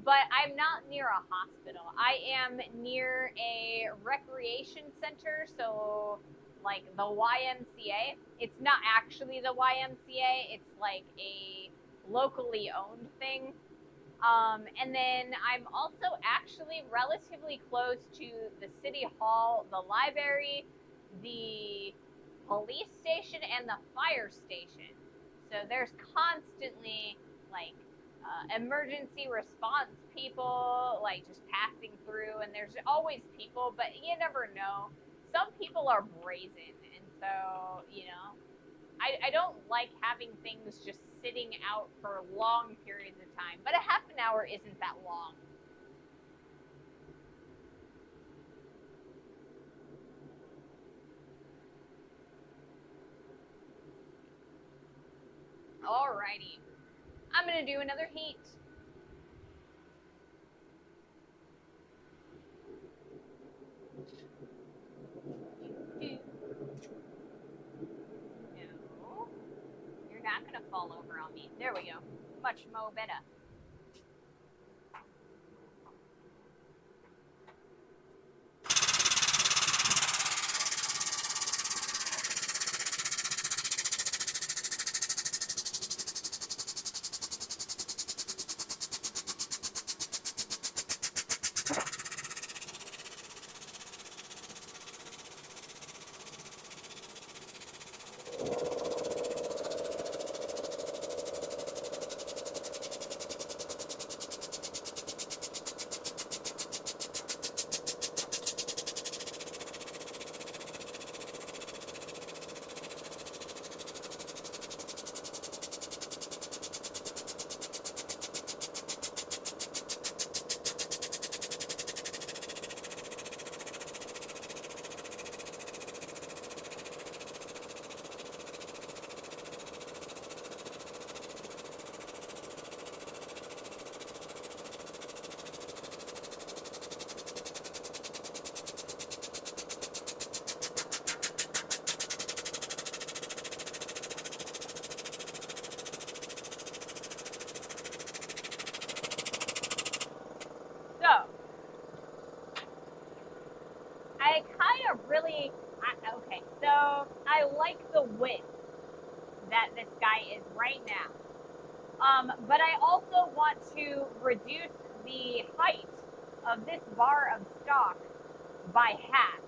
but I'm not near a hospital. I am near a recreation center, so like the YMCA. It's not actually the YMCA, it's like a locally owned thing. And then I'm also actually relatively close to the city hall, the library, the police station, and the fire station. So there's constantly like emergency response people like just passing through, and there's always people, but you never know. Some people are brazen, and so, I don't like having things just sitting out for long periods of time, but a half an hour isn't that long. Alrighty. I'm going to do another heat. No. You're not going to fall over on me. There we go. Much more better. I kind of really, okay, so I like the width that this guy is right now. But I also want to reduce the height of this bar of stock by half.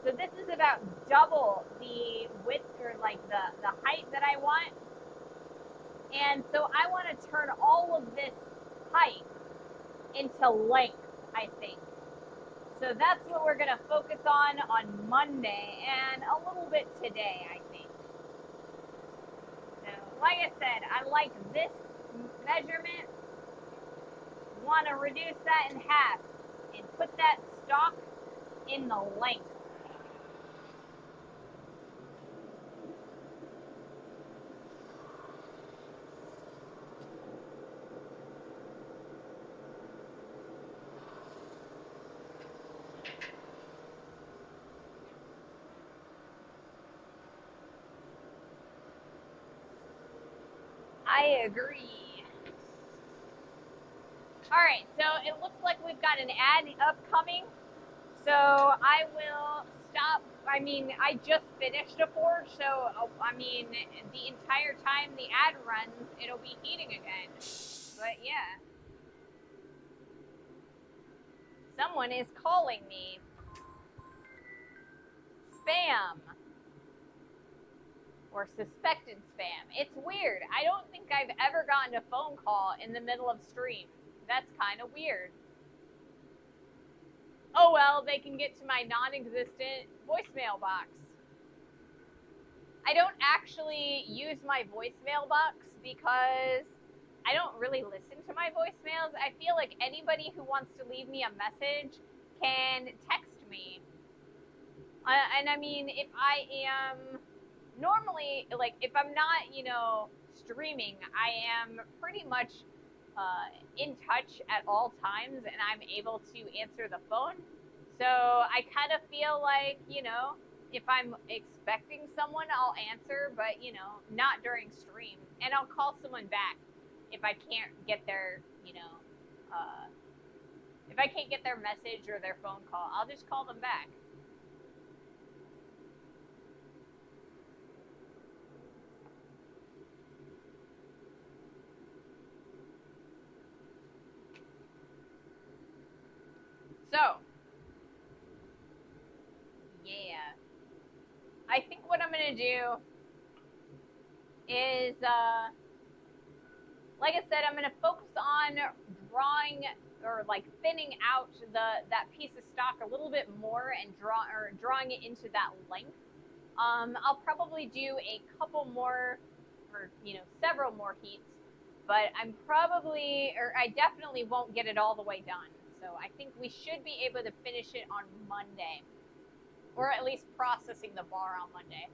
So this is about double the width, or like the height that I want. And so I want to turn all of this height into length, I think. So that's what we're going to focus on Monday and a little bit today, I think. So, like I said, I like this measurement. Want to reduce that in half and put that stock in the length. I agree. All right, so it looks like we've got an ad upcoming. So I will stop. I mean, I just finished a forge, so I mean, the entire time the ad runs, it'll be heating again. But yeah. Someone is calling me. Spam. Or suspected spam. It's weird. I don't think I've ever gotten a phone call in the middle of stream. That's kind of weird. Oh well, they can get to my non-existent voicemail box. I don't actually use my voicemail box because I don't really listen to my voicemails. I feel like anybody who wants to leave me a message can text me. And I mean, if I am normally, like, if I'm not, streaming, I am pretty much in touch at all times and I'm able to answer the phone. So I kind of feel like, if I'm expecting someone, I'll answer, but, not during stream. And I'll call someone back if I can't get their, if I can't get their message or their phone call, I'll just call them back. So, yeah. I think what I'm going to do is, like I said, I'm going to focus on drawing or like thinning out that piece of stock a little bit more and drawing it into that length. I'll probably do a couple more, or several more heats, but I definitely won't get it all the way done. So I think we should be able to finish it on Monday, or at least processing the bar on Monday.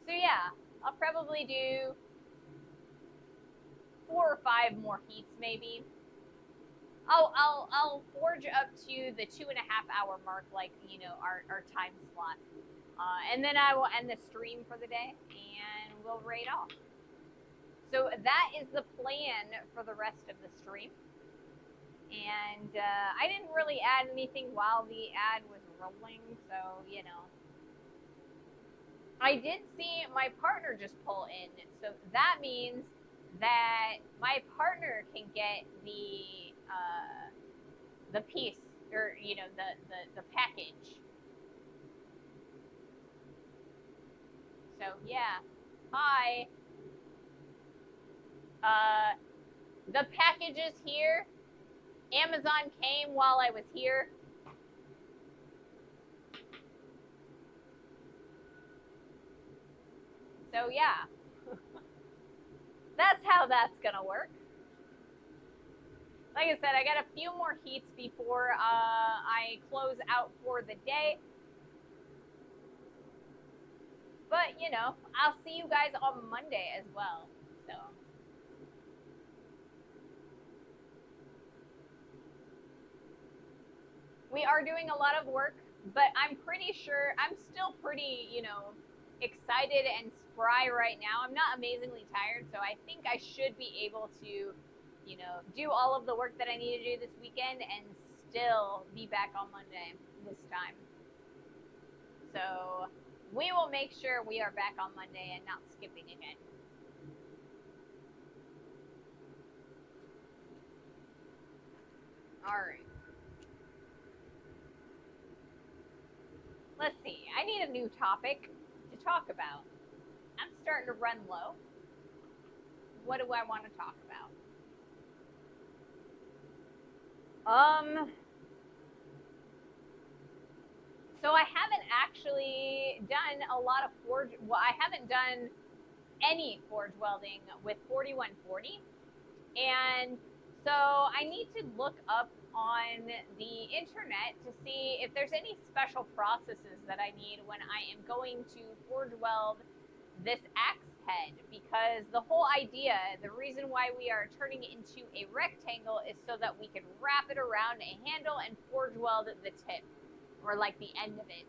So yeah, I'll probably do 4 or 5 more heats maybe. I'll forge up to the 2.5 hour mark, like our time slot, and then I will end the stream for the day and we'll raid off. So that is the plan for the rest of the stream. And I didn't really add anything while the ad was rolling, so I did see my partner just pull in, so that means that my partner can get the piece, or the package. So yeah, hi. The package is here. Amazon came while I was here. So yeah, that's how that's gonna work. Like I said, I got a few more heats before I close out for the day. But, I'll see you guys on Monday as well. So. We are doing a lot of work, but I'm pretty sure, I'm still pretty, excited and spry right now. I'm not amazingly tired, so I think I should be able to, do all of the work that I need to do this weekend and still be back on Monday this time. So we will make sure we are back on Monday and not skipping again. All right. Let's see. I need a new topic to talk about. I'm starting to run low. What do I want to talk about? So I haven't actually done a lot of forge. Well, I haven't done any forge welding with 4140, and so I need to look up on the internet to see if there's any special processes that I need when I am going to forge weld this axe head, because the whole idea, the reason why we are turning it into a rectangle is so that we can wrap it around a handle and forge weld the tip, or like the end of it,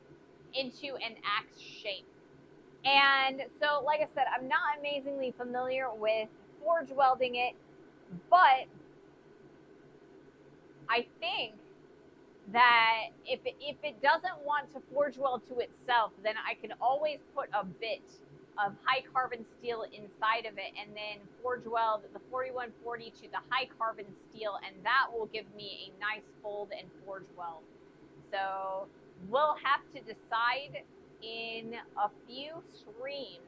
into an axe shape. And so, like I said, I'm not amazingly familiar with forge welding it, but I think that if it doesn't want to forge weld to itself, then I can always put a bit of high carbon steel inside of it and then forge weld the 4140 to the high carbon steel, and that will give me a nice fold and forge weld. So we'll have to decide in a few streams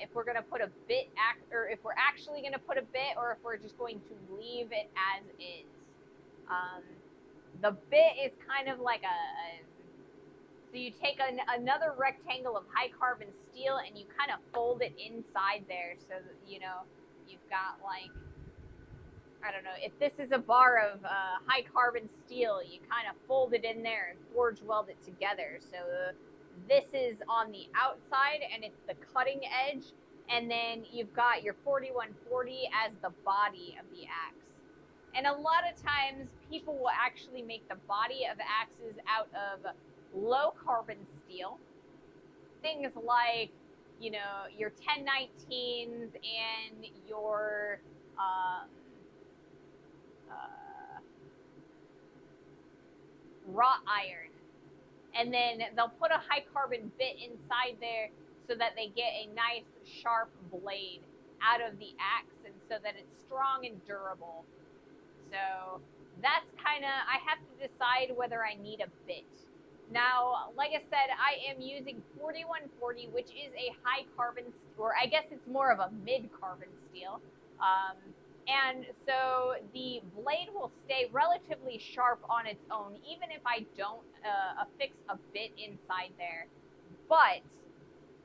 if we're going to put a bit, or if we're actually going to put a bit, or if we're just going to leave it as is. The bit is kind of like so you take another rectangle of high carbon steel and you kind of fold it inside there, so that, you know, you've got like, I don't know, if this is a bar of high carbon steel, you kind of fold it in there and forge weld it together. So this is on the outside and it's the cutting edge, and then you've got your 4140 as the body of the axe. And a lot of times people will actually make the body of axes out of low carbon steel. Things like, you know, your 1019s and your wrought iron. And then they'll put a high carbon bit inside there so that they get a nice sharp blade out of the axe, and so that it's strong and durable. So that's kind of, I have to decide whether I need a bit. Now, like I said, I am using 4140, which is a high carbon, or I guess it's more of a mid carbon steel. And so the blade will stay relatively sharp on its own, even if I don't affix a bit inside there. But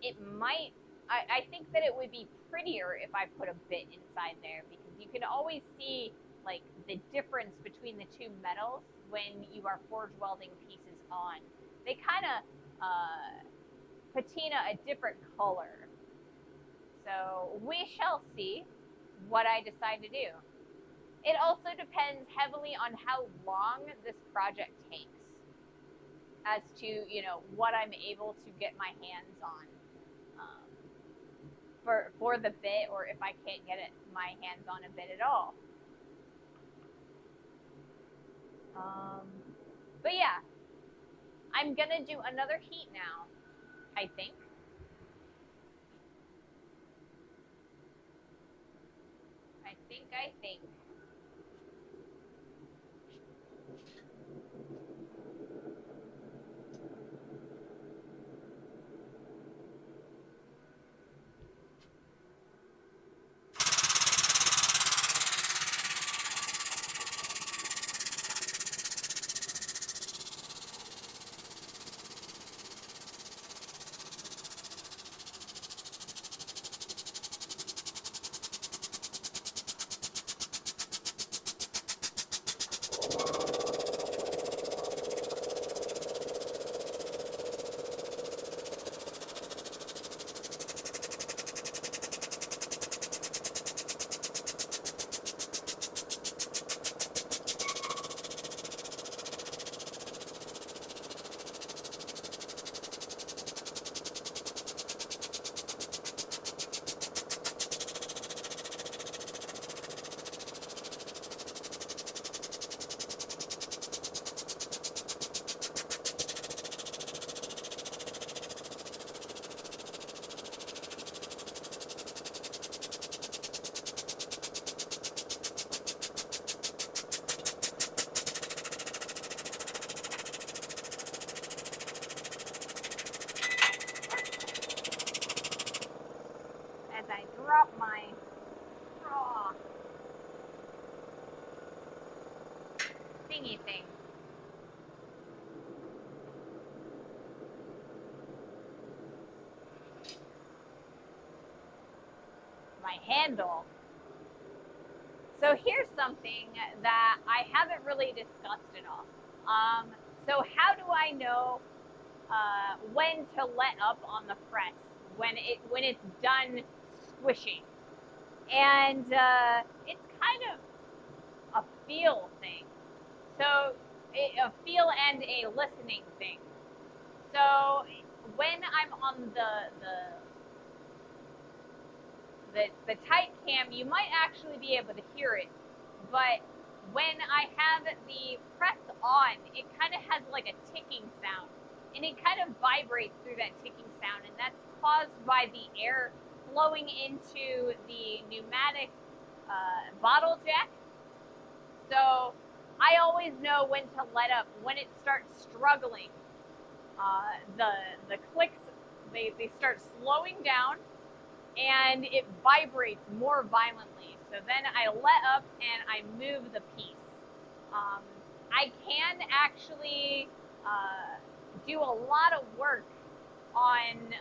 it might, I think that it would be prettier if I put a bit inside there, because you can always see like the difference between the two metals when you are forge welding pieces on. They kind of patina a different color. So we shall see what I decide to do. It also depends heavily on how long this project takes as to, you know, what I'm able to get my hands on for the bit, or if I can't get my hands on a bit at all. But yeah, I'm gonna do another heat now, I think. I think. off my thingy thing. My handle. So here's something that I haven't really discussed at all. So how do I know when to let up on the press when it's done squishing? And it's kind of a feel thing. So a feel and a listening thing. So when I'm on the tight cam, you might actually be able to hear it, but when I have the press on, it kind of has like a ticking sound, and it kind of vibrates through that ticking sound, and that's caused by the air flowing into the pneumatic bottle jack. So I always know when to let up when it starts struggling. The clicks, they start slowing down, and it vibrates more violently. So then I let up and I move the piece. I can actually do a lot of work on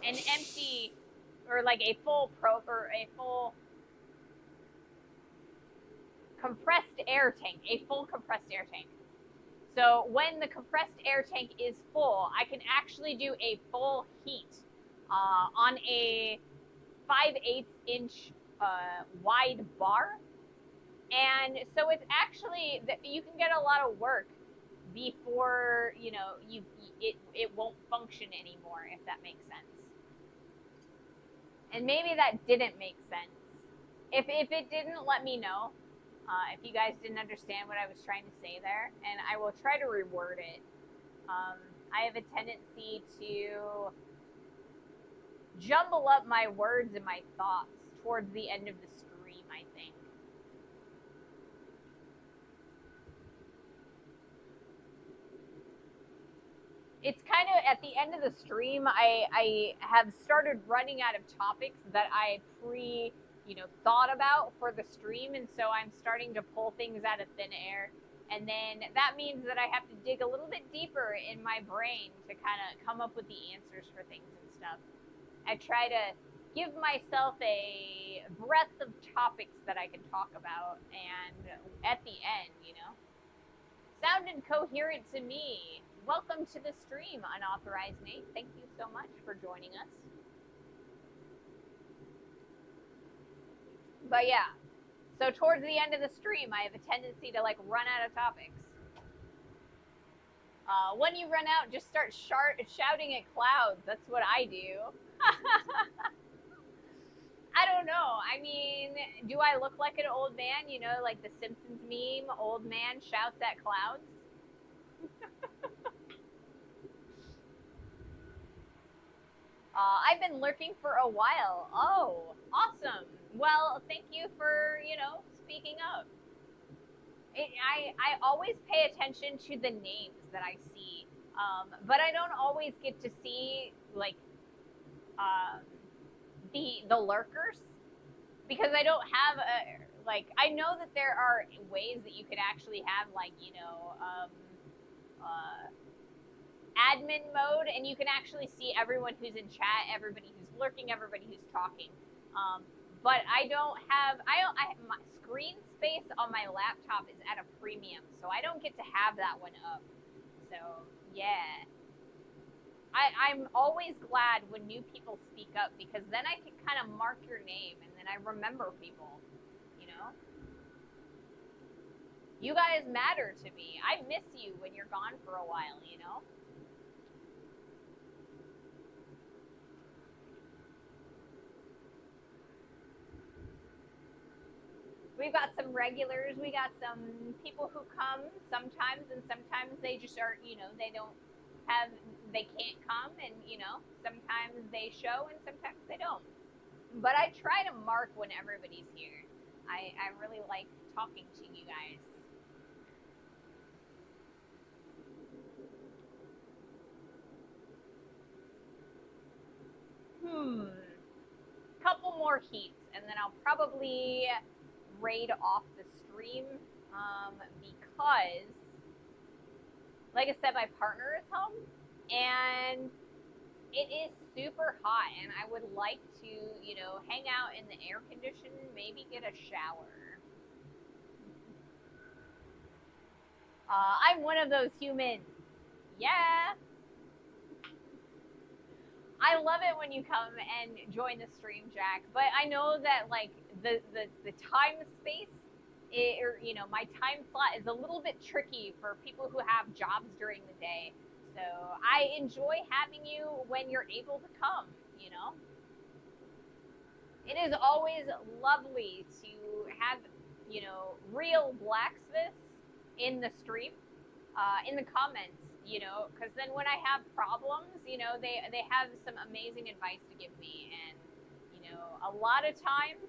an empty or like a full compressed air tank, a full compressed air tank. So when the compressed air tank is full, I can actually do a full heat on a 5/8 inch wide bar. And so it's actually, you can get a lot of work before, it won't function anymore, if that makes sense. And maybe that didn't make sense. If it didn't, let me know. If you guys didn't understand what I was trying to say there, and I will try to reword it. I have a tendency to jumble up my words and my thoughts towards the end of the stream, I think. It's kind of at the end of the stream, I have started running out of topics that I thought about for the stream, and so I'm starting to pull things out of thin air. And then that means that I have to dig a little bit deeper in my brain to kind of come up with the answers for things and stuff. I try to give myself a breadth of topics that I can talk about, and at the end, sounded coherent to me. Welcome to the stream, Unauthorized Nate. Thank you so much for joining us. But yeah, so towards the end of the stream, I have a tendency to run out of topics. When you run out, just start shouting at clouds. That's what I do. I don't know. I mean, do I look like an old man? Like the Simpsons meme, old man shouts at clouds? I've been lurking for a while. Oh, awesome. Well, thank you for, speaking up. I always pay attention to the names that I see, but I don't always get to see, the lurkers, because I don't have I know that there are ways that you could actually have, admin mode, and you can actually see everyone who's in chat, everybody who's lurking, everybody who's talking. But I don't have, my screen space on my laptop is at a premium, so I don't get to have that one up. So, yeah. I'm always glad when new people speak up, because then I can kind of mark your name, and then I remember people, You guys matter to me. I miss you when you're gone for a while, We've got some regulars. We got some people who come sometimes, and sometimes they just are, they can't come, and, sometimes they show and sometimes they don't. But I try to mark when everybody's here. I really like talking to you guys. Couple more more heats, and then I'll probably raid off the stream because, like I said, my partner is home, and it is super hot, and I would like to, you know, hang out in the air condition, maybe get a shower. I'm one of those humans. Yeah. I love it when you come and join the stream, Jack. But I know that like the time space, or you know, my time slot is a little bit tricky for people who have jobs during the day. So I enjoy having you when you're able to come. You know, it is always lovely to have, you know, real blacksmiths in the stream, in the comments, you know, because then when I have problems, you know, they have some amazing advice to give me, and you know, a lot of times,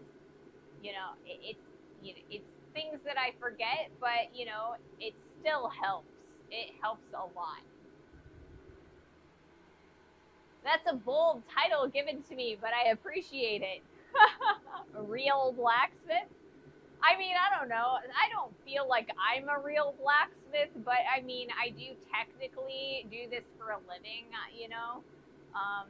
you know, it's you know, it's things that I forget, but you know, it still helps. It helps a lot. That's a bold title given to me, but I appreciate it. A real blacksmith. I mean, I don't know. I don't feel like I'm a real blacksmith, but I mean, I do technically do this for a living, you know? Um,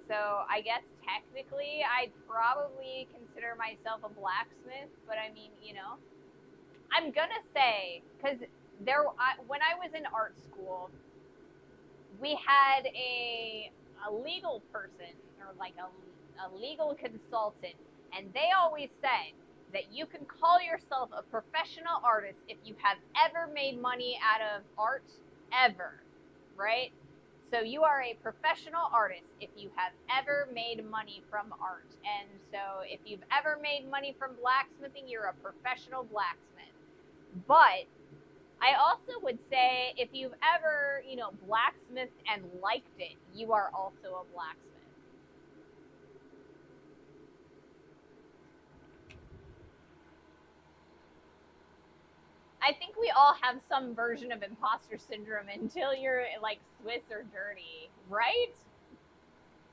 so I guess technically I'd probably consider myself a blacksmith, but I mean, you know, I'm gonna say, because when I was in art school, we had a legal person, or like a legal consultant, and they always said that you can call yourself a professional artist if you have ever made money out of art, ever, right? So you are a professional artist if you have ever made money from art. And so if you've ever made money from blacksmithing, you're a professional blacksmith. But I also would say if you've ever, you know, blacksmithed and liked it, you are also a blacksmith. I think we all have some version of imposter syndrome until you're like Swiss or dirty, right?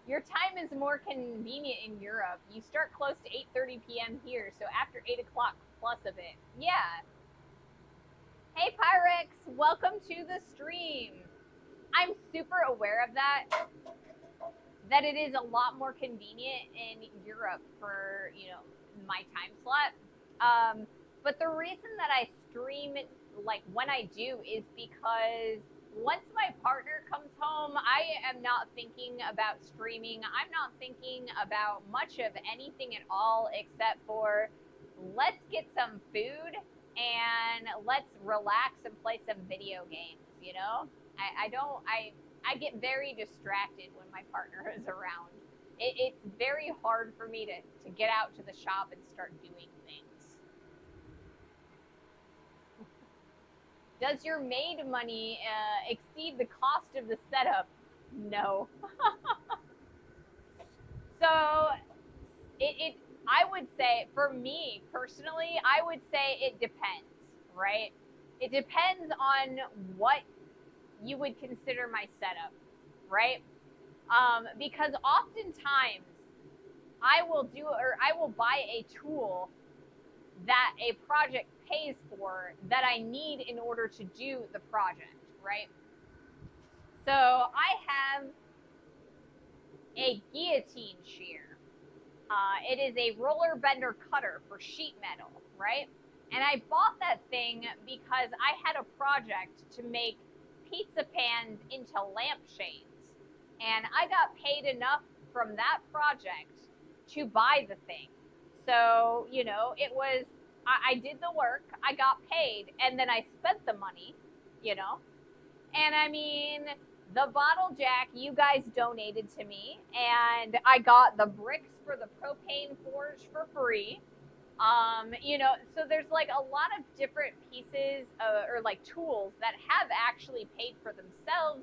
Your time is more convenient in Europe. You start close to 8:30 p.m. here, so after 8 o'clock plus a bit. Yeah. Hey Pyrex, welcome to the stream. I'm super aware of that it is a lot more convenient in Europe for, you know, my time slot. But the reason that I stream like when I do is because once my partner comes home, I am not thinking about streaming. I'm not thinking about much of anything at all except for let's get some food and let's relax and play some video games, you know? I get very distracted when my partner is around. It's very hard for me to get out to the shop and start doing things. Does your maid money exceed the cost of the setup? No. So I would say, for me personally, I would say it depends, right? It depends on what you would consider my setup, right? Because oftentimes I will buy a tool that a project pays for that I need in order to do the project, right? So I have a guillotine shear. It is a roller bender cutter for sheet metal, right? And I bought that thing because I had a project to make pizza pans into lampshades. And I got paid enough from that project to buy the thing. So, you know, it was, I did the work, I got paid, and then I spent the money, you know? And I mean, the bottle jack you guys donated to me, and I got the bricks for the propane forge for free. You know, so there's like a lot of different pieces or like tools that have actually paid for themselves,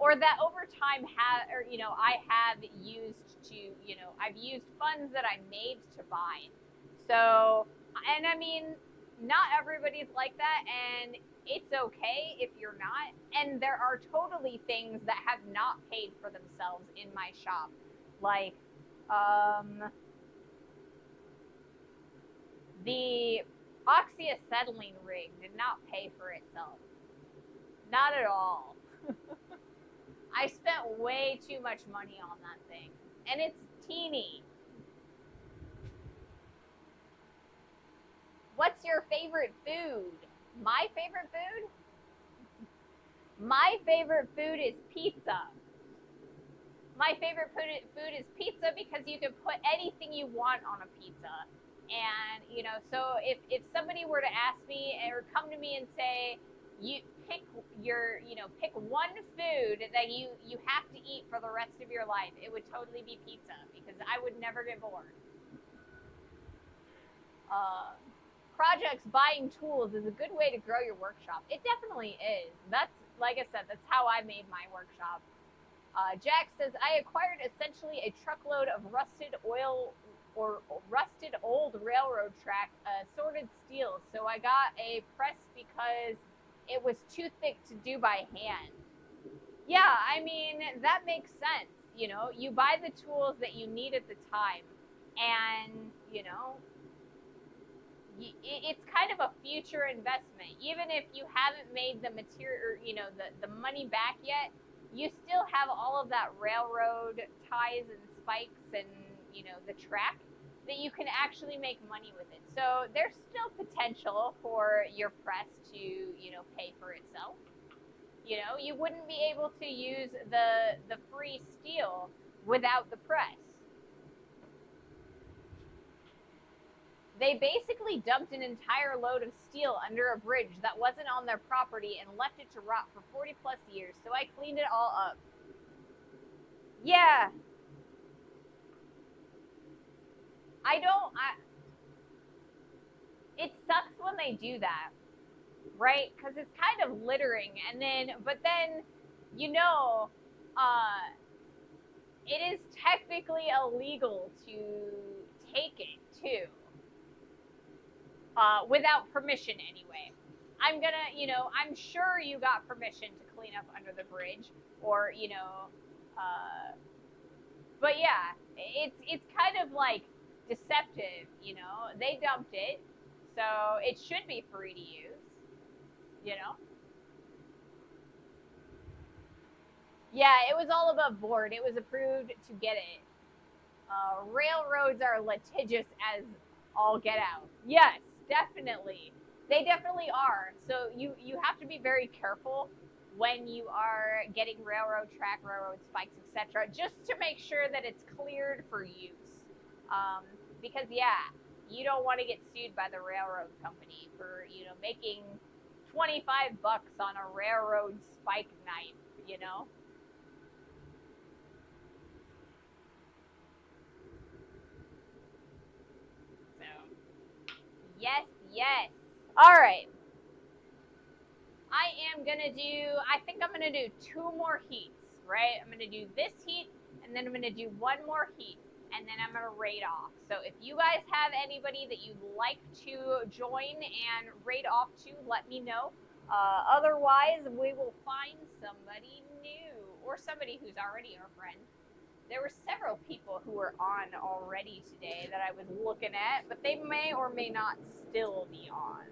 or that over time have, or you know, I have used to, you know, I've used funds that I made to buy. So, and I mean, not everybody's like that, and it's okay if you're not. And there are totally things that have not paid for themselves in my shop, like The oxyacetylene rig did not pay for itself. Not at all. I spent way too much money on that thing. And it's teeny. What's your favorite food? My favorite food? My favorite food is pizza. My favorite food is pizza because you can put anything you want on a pizza. And, you know, so if somebody were to ask me or come to me and say, you pick pick one food that you have to eat for the rest of your life, it would totally be pizza because I would never get bored. Projects buying tools is a good way to grow your workshop. It definitely is. That's, like I said, that's how I made my workshop. Jack says, I acquired essentially a truckload of rusted old railroad track sorted steel. So I got a press because it was too thick to do by hand. Yeah, I mean, that makes sense. You know, you buy the tools that you need at the time. And, you know, it's kind of a future investment. Even if you haven't made the material, you know, the money back yet, you still have all of that railroad ties and spikes and, you know, the track that you can actually make money with it. So there's still potential for your press to, you know, pay for itself. You know, you wouldn't be able to use the free steel without the press. They basically dumped an entire load of steel under a bridge that wasn't on their property and left it to rot for 40 plus years, so I cleaned it all up. Yeah. It sucks when they do that, right? Because it's kind of littering, but then, you know, it is technically illegal to take it, too. Without permission anyway. I'm sure you got permission to clean up under the bridge or, you know, but yeah, it's kind of like deceptive, you know, they dumped it, so it should be free to use, you know? Yeah, it was all above board. It was approved to get it. Railroads are litigious as all get out. Yes, definitely. They definitely are. So you have to be very careful when you are getting railroad track, railroad spikes, etc., just to make sure that it's cleared for use. Because yeah, you don't want to get sued by the railroad company for, you know, making $25 on a railroad spike knife, you know? Yes, yes. All right. I think I'm going to do 2 more heats, right? I'm going to do this heat, and then I'm going to do 1 more heat, and then I'm going to raid off. So if you guys have anybody that you'd like to join and raid off to, let me know. Otherwise, we will find somebody new, or somebody who's already our friend. There were several people who were on already today that I was looking at, but they may or may not still be on.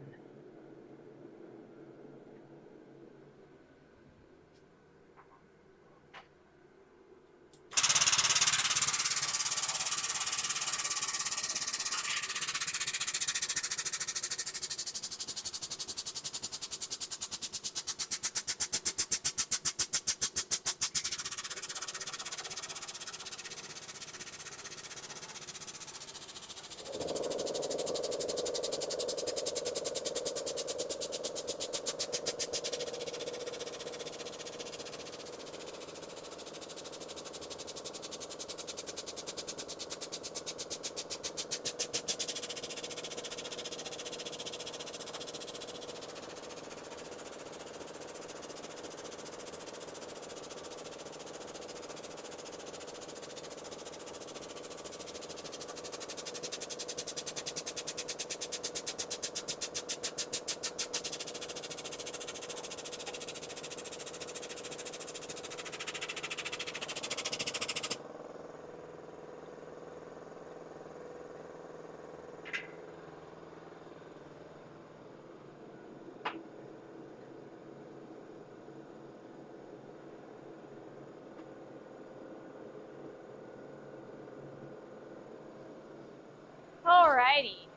righty.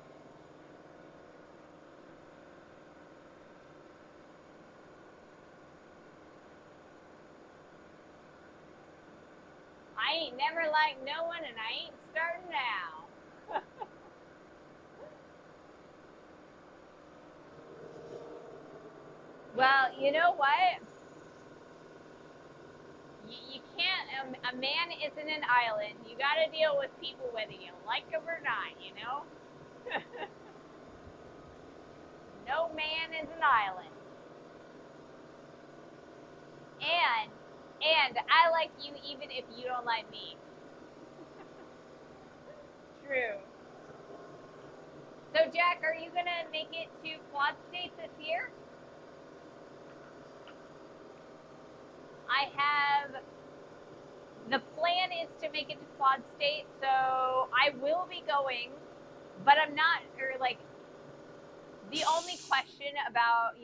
I ain't never liked no one, and I ain't starting now. Well, you know what? You can't. A man isn't an island. You got to deal with people whether you like them or not. You know. No man is an island. And I like you even if you don't like me. True. So Jack, are you gonna make it to Quad State this year? I have the plan is to make it to Quad State, so I will be going, but I'm not, or like, the only question about,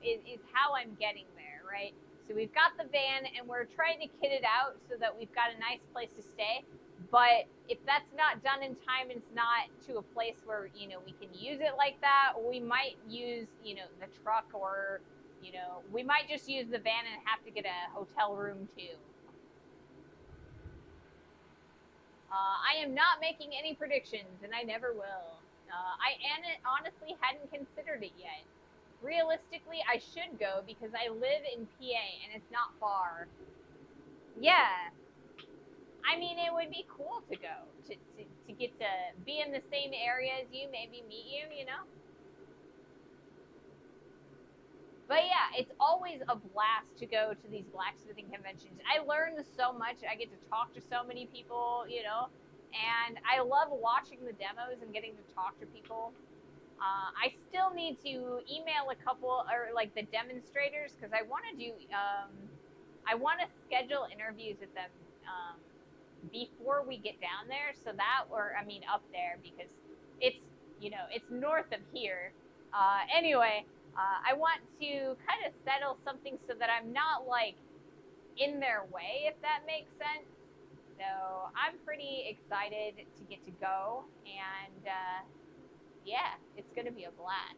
is how I'm getting there, right? So we've got the van and we're trying to kit it out so that we've got a nice place to stay. But if that's not done in time, it's not to a place where, we can use it like that. We might use, the truck, or, we might just use the van and have to get a hotel room too. I am not making any predictions, and I never will. I honestly hadn't considered it yet. Realistically, I should go because I live in PA and it's not far. Yeah. I mean, it would be cool to go, to get to be in the same area as you, maybe meet you, But yeah, it's always a blast to go to these blacksmithing conventions. I learn so much. I get to talk to so many people, and I love watching the demos and getting to talk to people. I still need to email a couple, or like the demonstrators, because I want to do, I want to schedule interviews with them before we get down there. So that, up there, because it's, it's north of here. Anyway, I want to kind of settle something so that I'm not like in their way, if that makes sense. So I'm pretty excited to get to go, and yeah, it's going to be a blast.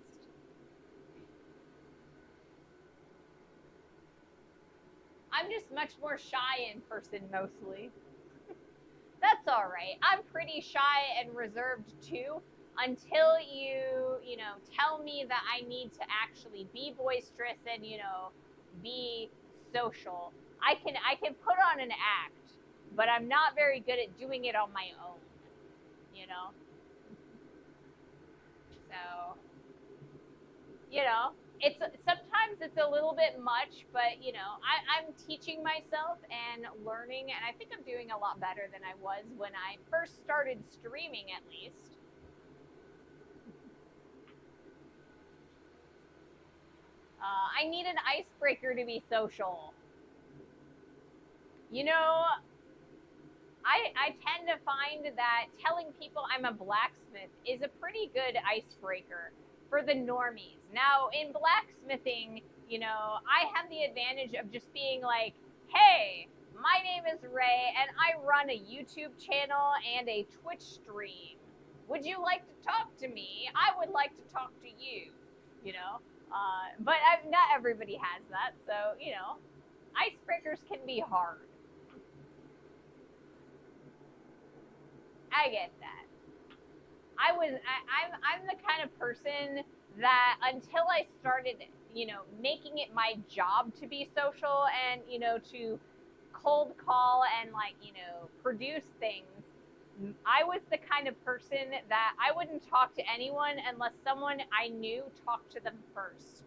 I'm just much more shy in person mostly. That's all right. I'm pretty shy and reserved too, until you tell me that I need to actually be boisterous and, be social. I can put on an act, but I'm not very good at doing it on my own, So, it's sometimes it's a little bit much, but I'm teaching myself and learning, and I think I'm doing a lot better than I was when I first started streaming, at least. I need an icebreaker to be social. I tend to find that telling people I'm a blacksmith is a pretty good icebreaker for the normies. Now, in blacksmithing, I have the advantage of just being like, hey, my name is Ray, and I run a YouTube channel and a Twitch stream. Would you like to talk to me? I would like to talk to you, But not everybody has that, so, icebreakers can be hard. I get that. I'm the kind of person that until I started, making it my job to be social and, to cold call and produce things, I was the kind of person that I wouldn't talk to anyone unless someone I knew talked to them first,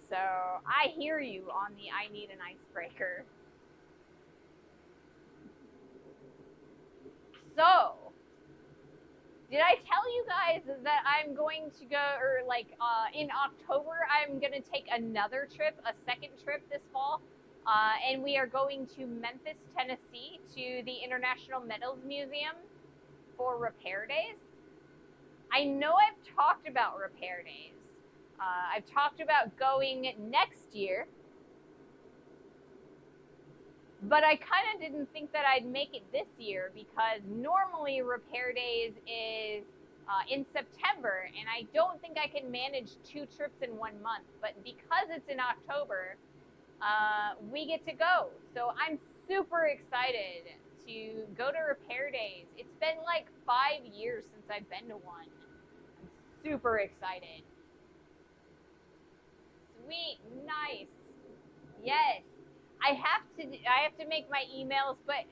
So I hear you on the I need an icebreaker. So, did I tell you guys that I'm going to go, or in October, I'm going to take another trip, a second trip this fall, and we are going to Memphis, Tennessee, to the International Metals Museum for Repair Days? I know I've talked about Repair Days. I've talked about going next year. But I kind of didn't think that I'd make it this year because normally Repair Days is in September, and I don't think I can manage 2 trips in 1 month. But because it's in October, we get to go. So I'm super excited to go to Repair Days. It's been like 5 years since I've been to one. I'm super excited. Sweet, nice. Yes. I have to make my emails, but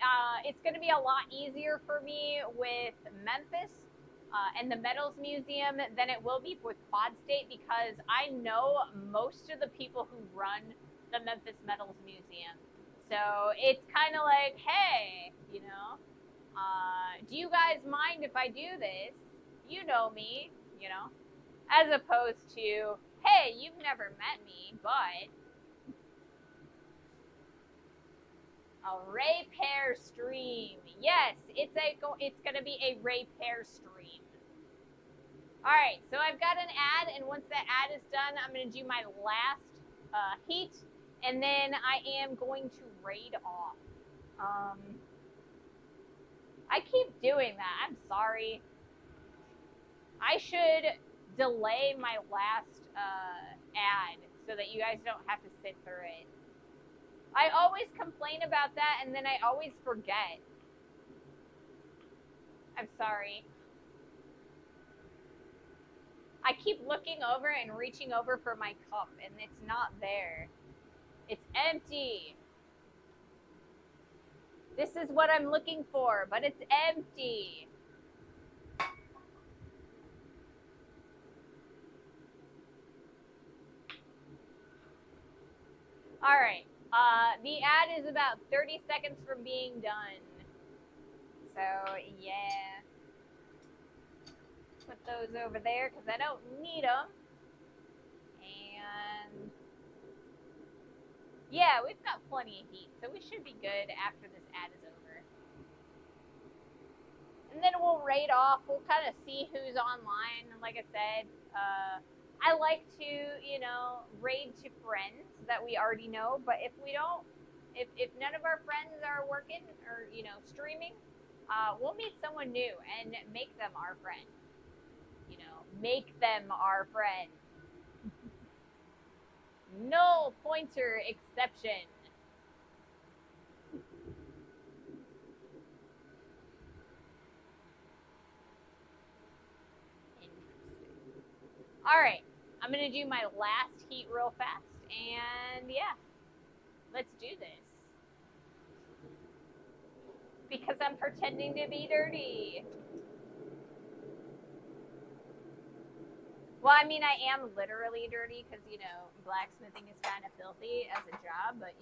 it's going to be a lot easier for me with Memphis and the Metals Museum than it will be with Quad State because I know most of the people who run the Memphis Metals Museum. So it's kind of like, hey, do you guys mind if I do this? You know me, as opposed to, hey, you've never met me, but a repair stream. Yes, it's gonna be a repair stream. All right, so I've got an ad, and once that ad is done, I'm gonna do my last heat, and then I am going to raid off. I keep doing that. I'm sorry. I should delay my last ad so that you guys don't have to sit through it. I always complain about that, and then I always forget. I'm sorry. I keep looking over and reaching over for my cup, and it's not there. It's empty. This is what I'm looking for, but it's empty. All right. The ad is about 30 seconds from being done. So, yeah. Put those over there because I don't need them. And yeah, we've got plenty of heat, so we should be good after this ad is over. And then we'll raid off. We'll kind of see who's online. Like I said, I like to, raid to friends that we already know. But if we don't, if none of our friends are working or, streaming, we'll meet someone new and make them our friend. Make them our friend. Null pointer exception. All right, I'm gonna do my last heat real fast, and yeah, let's do this. Because I'm pretending to be dirty. Well, I mean, I am literally dirty because, blacksmithing is kind of filthy as a job, but,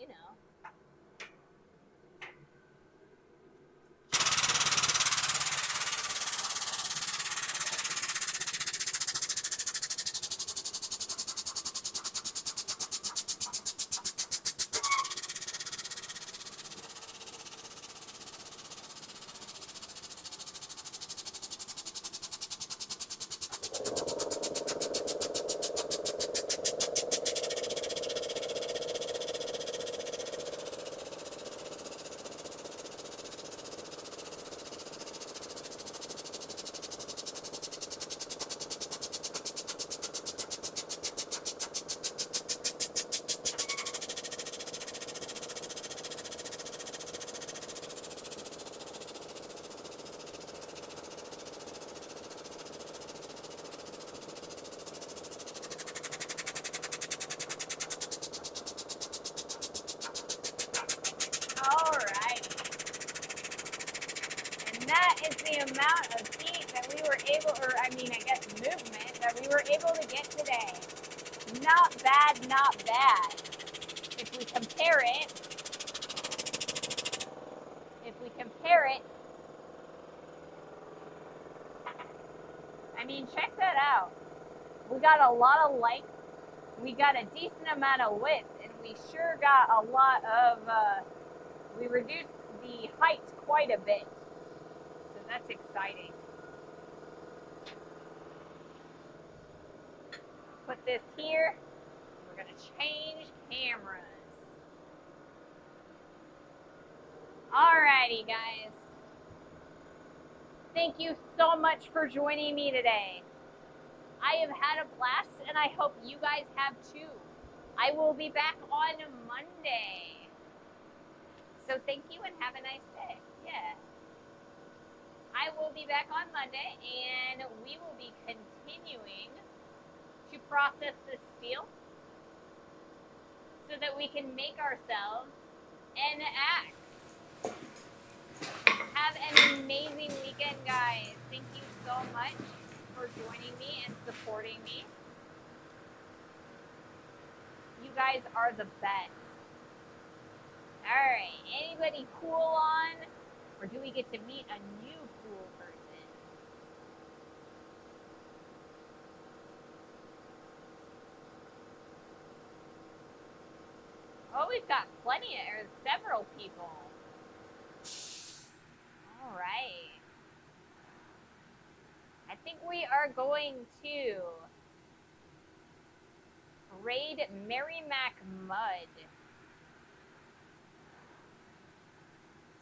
all right. And that is the amount of heat that we were able, movement that we were able to get today. Not bad, not bad. If we compare it, check that out. We got a lot of length, we got a decent amount of width, and we sure got a lot of, we reduced the height quite a bit. So that's exciting. Put this here. We're going to change cameras. Alrighty, guys. Thank you so much for joining me today. I have had a blast, and I hope you guys have too. I will be back on Monday. So thank you and have a nice day. Yeah. I will be back on Monday, and we will be continuing to process this steel so that we can make ourselves an axe. Have an amazing weekend, guys. Thank you so much for joining me and supporting me. You guys are the best. All right, anybody cool on? Or do we get to meet a new cool person? Oh, we've got or several people. All right. I think we are going to raid Merrimack Mud.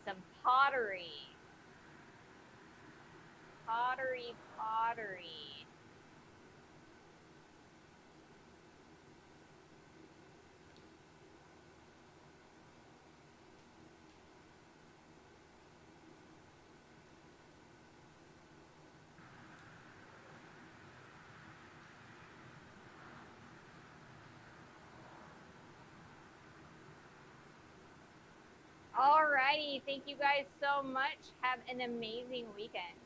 Some pottery. Pottery. Alrighty, thank you guys so much. Have an amazing weekend.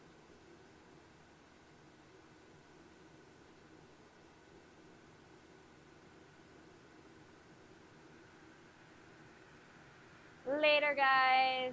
Later, guys.